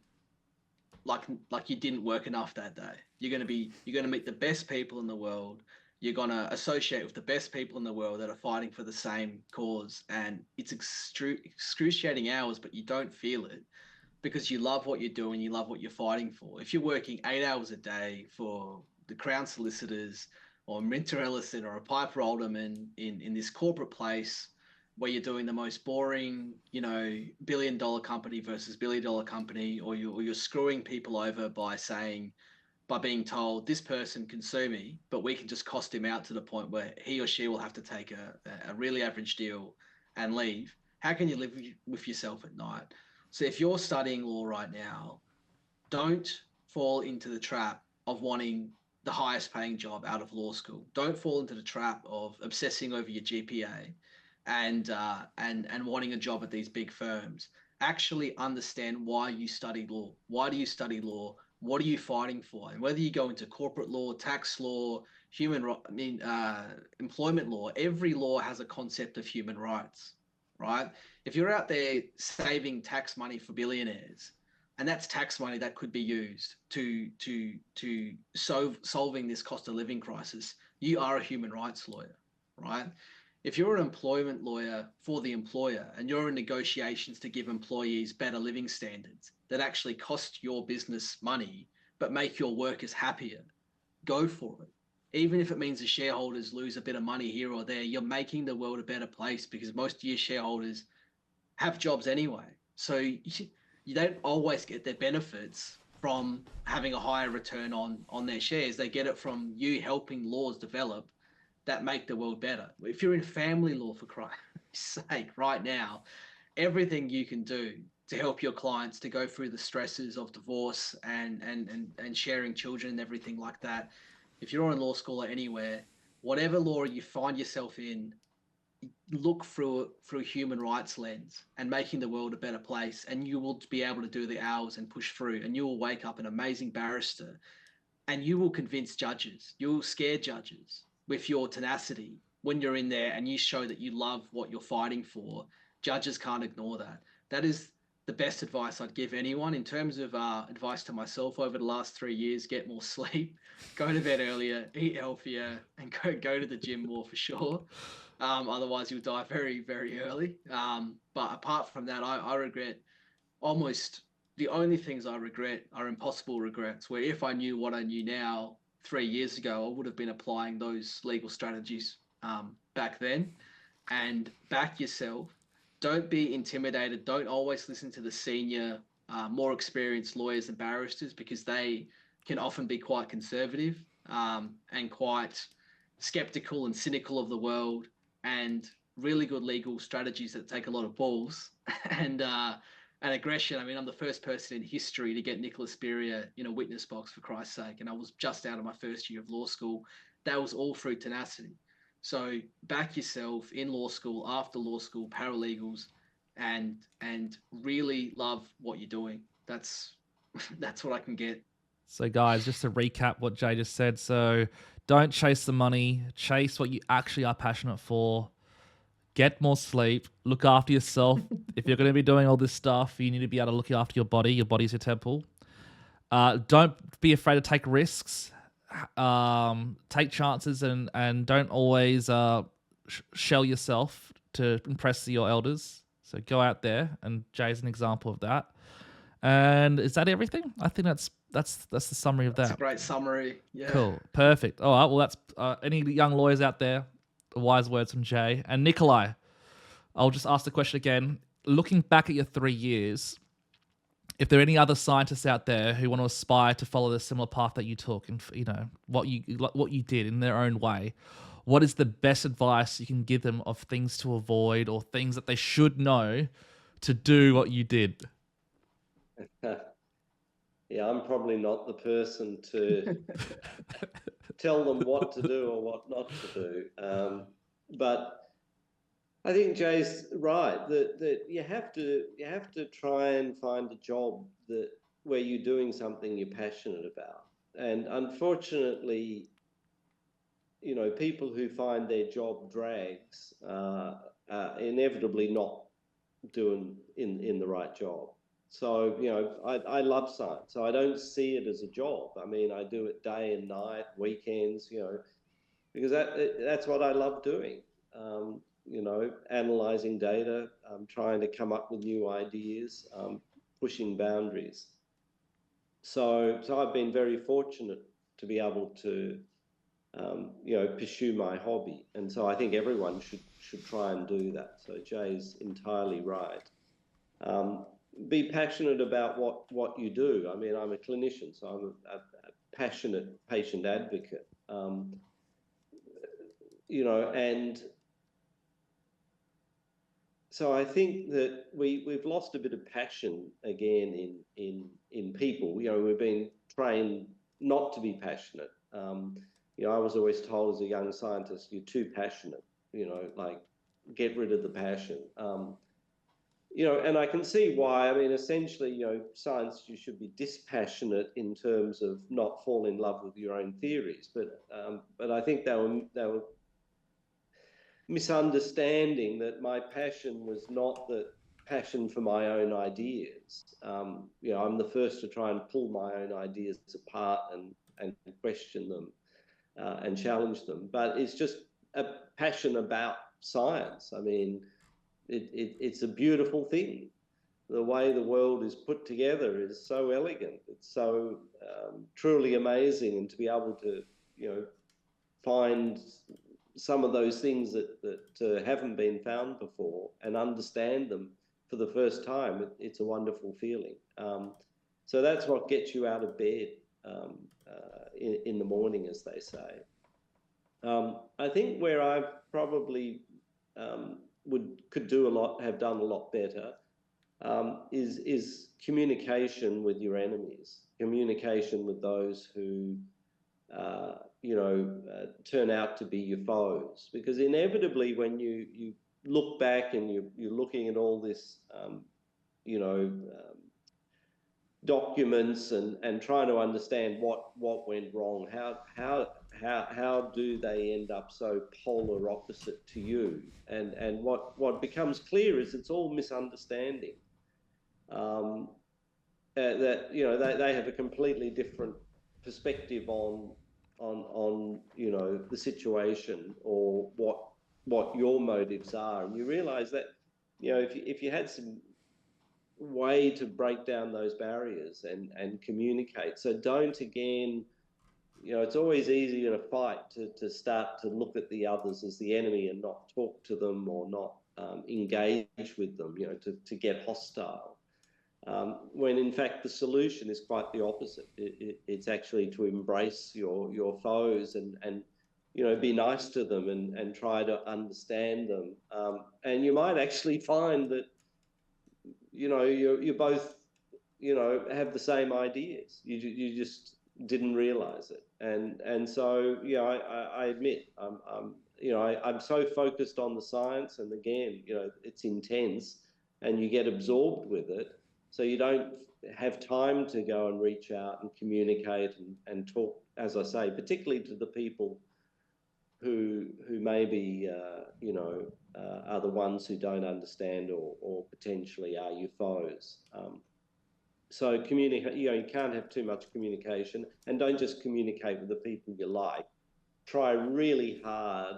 like you didn't work enough that day. You're going to meet the best people in the world. You're going to associate with the best people in the world that are fighting for the same cause. And it's excruciating hours, but you don't feel it because you love what you're doing. You love what you're fighting for. If you're working 8 hours a day for the Crown solicitors or Minter Ellison or a Piper alderman in this corporate place, where you're doing the most boring, billion-dollar company versus billion-dollar company, or you're screwing people over by being told this person can sue me, but we can just cost him out to the point where he or she will have to take a really average deal and leave. How can you live with yourself at night? So if you're studying law right now, don't fall into the trap of wanting the highest paying job out of law school. Don't fall into the trap of obsessing over your GPA and wanting a job at these big firms. Actually understand why you study law. Why do you study law? What are you fighting for? And whether you go into corporate law, tax law, employment law, every law has a concept of human rights, right? If you're out there saving tax money for billionaires, and that's tax money that could be used to solving this cost of living crisis, you are a human rights lawyer, right? If you're an employment lawyer for the employer and you're in negotiations to give employees better living standards that actually cost your business money but make your workers happier, go for it. Even if it means the shareholders lose a bit of money here or there, you're making the world a better place because most of your shareholders have jobs anyway. So you don't always get their benefits from having a higher return on their shares. They get it from you helping laws develop that make the world better. If you're in family law, for Christ's sake, right now, everything you can do to help your clients to go through the stresses of divorce and sharing children and everything like that. If you're in law school or anywhere, whatever law you find yourself in, look through a human rights lens and making the world a better place, and you will be able to do the hours and push through, and you will wake up an amazing barrister, and you will convince judges, you will scare judges with your tenacity when you're in there and you show that you love what you're fighting for. Judges can't ignore that. That is the best advice I'd give anyone. In terms of advice to myself over the last 3 years: get more sleep, go to bed earlier, eat healthier, and go to the gym more for sure. Otherwise you'll die very, very early. But apart from that, I regret almost the only things I regret are impossible regrets, where if I knew what I knew now 3 years ago, I would have been applying those legal strategies back then. And back yourself. Don't be intimidated. Don't always listen to the senior, more experienced lawyers and barristers, because they can often be quite conservative and quite skeptical and cynical of the world, and really good legal strategies that take a lot of balls and aggression. I mean, I'm the first person in history to get Nicholas Beria in a witness box, for Christ's sake, and I was just out of my first year of law school. That was all through tenacity. So back yourself in law school, after law school, paralegals, and really love what you're doing. That's what I can get. So, guys, just to recap what Jay just said. So, don't chase the money. Chase what you actually are passionate for. Get more sleep. Look after yourself. If you're going to be doing all this stuff, you need to be able to look after your body. Your body's your temple. Don't be afraid to take risks. Take chances and don't always shell yourself to impress your elders. So go out there, and Jay's an example of that. And is that everything? I think that's the summary of that. That's a great summary. Yeah. Cool. Perfect. All right. Well, that's any young lawyers out there, wise words from Jay. And Nikolai, I'll just ask the question again. Looking back at your 3 years, if there are any other scientists out there who want to aspire to follow the similar path that you took, and what you did in their own way, what is the best advice you can give them of things to avoid or things that they should know to do what you did? Yeah, I'm probably not the person to tell them what to do or what not to do. But I think Jay's right that you have to try and find a job where you're doing something you're passionate about. And unfortunately, people who find their job drags are inevitably not doing in the right job. So, I love science, so I don't see it as a job. I mean, I do it day and night, weekends, because that's what I love doing. Analyzing data, trying to come up with new ideas, pushing boundaries. So I've been very fortunate to be able to, pursue my hobby. And so I think everyone should try and do that. So Jay's entirely right. Be passionate about what you do. I mean, I'm a clinician, so I'm a passionate patient advocate. And so I think that we've lost a bit of passion again in people. We've been trained not to be passionate. I was always told as a young scientist, you're too passionate. Like get rid of the passion. And I can see why. I mean, essentially, science, you should be dispassionate in terms of not fall in love with your own theories. But I think they were misunderstanding that my passion was not the passion for my own ideas. I'm the first to try and pull my own ideas apart and question them and challenge them. But it's just a passion about science. I mean, it's a beautiful thing. The way the world is put together is so elegant. It's so truly amazing, and to be able to, find some of those things that haven't been found before and understand them for the first time, it's a wonderful feeling. So that's what gets you out of bed in the morning, as they say. I think where I probably have done a lot better is communication with your enemies, communication with those who turn out to be your foes. Because inevitably, when you look back and you're looking at all this, documents and trying to understand what went wrong, how do they end up so polar opposite to you? And what becomes clear is it's all misunderstanding. That they have a completely different perspective on the situation or what your motives are, and you realise that if you had some way to break down those barriers and communicate. So don't, again, it's always easy in a fight to start to look at the others as the enemy and not talk to them or not engage with them, to get hostile. When in fact the solution is quite the opposite. It's actually to embrace your foes and be nice to them and try to understand them. And you might actually find that you both have the same ideas. You just didn't realize it. And so I admit I'm so focused on the science, and again it's intense and you get absorbed with it. So you don't have time to go and reach out and communicate and talk, as I say, particularly to the people who maybe are the ones who don't understand or potentially are your foes. So communicate. You can't have too much communication, and don't just communicate with the people you like. Try really hard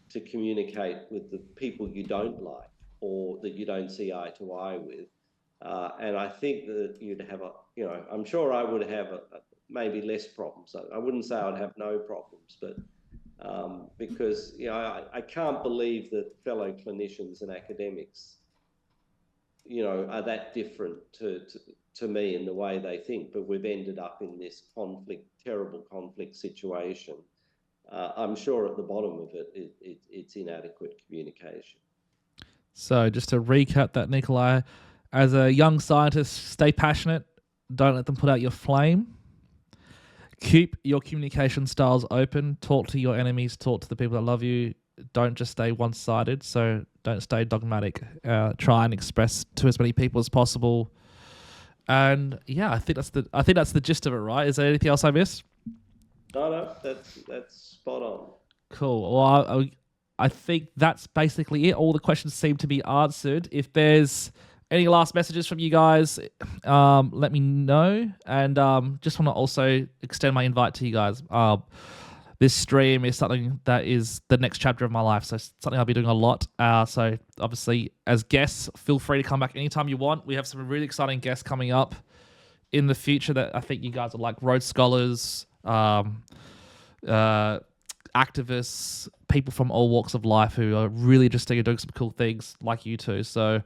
to communicate with the people you don't like or that you don't see eye to eye with. And I think that you'd have I'm sure I would have maybe less problems. I wouldn't say I'd have no problems, but because I can't believe that fellow clinicians and academics, are that different to me in the way they think. But we've ended up in this terrible conflict situation. I'm sure at the bottom of it's inadequate communication. So just to recap that, Nikolai, as a young scientist, stay passionate. Don't let them put out your flame. Keep your communication styles open. Talk to your enemies. Talk to the people that love you. Don't just stay one-sided. So don't stay dogmatic. Try and express to as many people as possible. And yeah, I think that's the gist of it, right? Is there anything else I missed? No, that's spot on. Cool. Well, I think that's basically it. All the questions seem to be answered. If there's any last messages from you guys, let me know. And just want to also extend my invite to you guys. This stream is something that is the next chapter of my life, so it's something I'll be doing a lot. So obviously, as guests, feel free to come back anytime you want. We have some really exciting guests coming up in the future that I think you guys would like. Rhodes Scholars, activists, people from all walks of life who are really interesting and doing some cool things like you two. So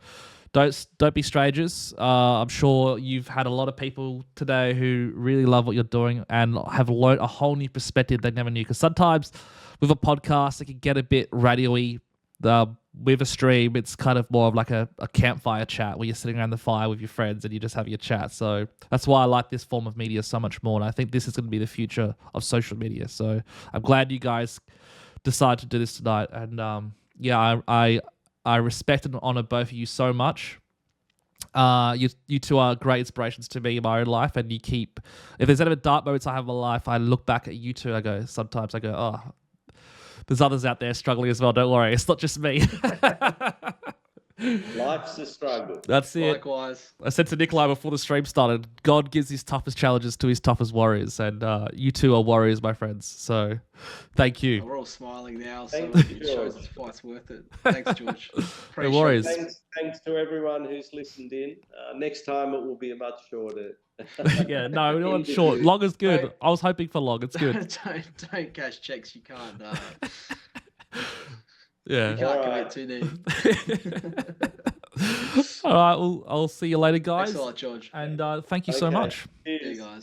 don't be strangers. I'm sure you've had a lot of people today who really love what you're doing and have learned a whole new perspective they never knew. Because sometimes with a podcast, it can get a bit radio-y. With a stream, it's kind of more of like a campfire chat where you're sitting around the fire with your friends and you just have your chat. So that's why I like this form of media so much more. And I think this is going to be the future of social media. So I'm glad you guys decided to do this tonight. And I respect and honor both of you so much. You two are great inspirations to me in my own life. And you keep, if there's ever dark moments I have in my life, I look back at you two and sometimes I go, oh, there's others out there struggling as well. Don't worry. It's not just me. Life's a struggle. That's it. Likewise. I said to Nikolai before the stream started, God gives his toughest challenges to his toughest warriors. And you two are warriors, my friends. So thank you. We're all smiling now, so Thanks, it shows George. the fight's worth it. Thanks, George. No worries. Thanks to everyone who's listened in. Next time it will be a much shorter. Yeah, no, we don't want short. Long is good. I was hoping for long. It's good. Don't cash checks. You can't. Yeah. You can't commit too deep. All right. Well, I'll see you later, guys. Thanks a lot, George. And thank you so much. Cheers. Yeah, guys.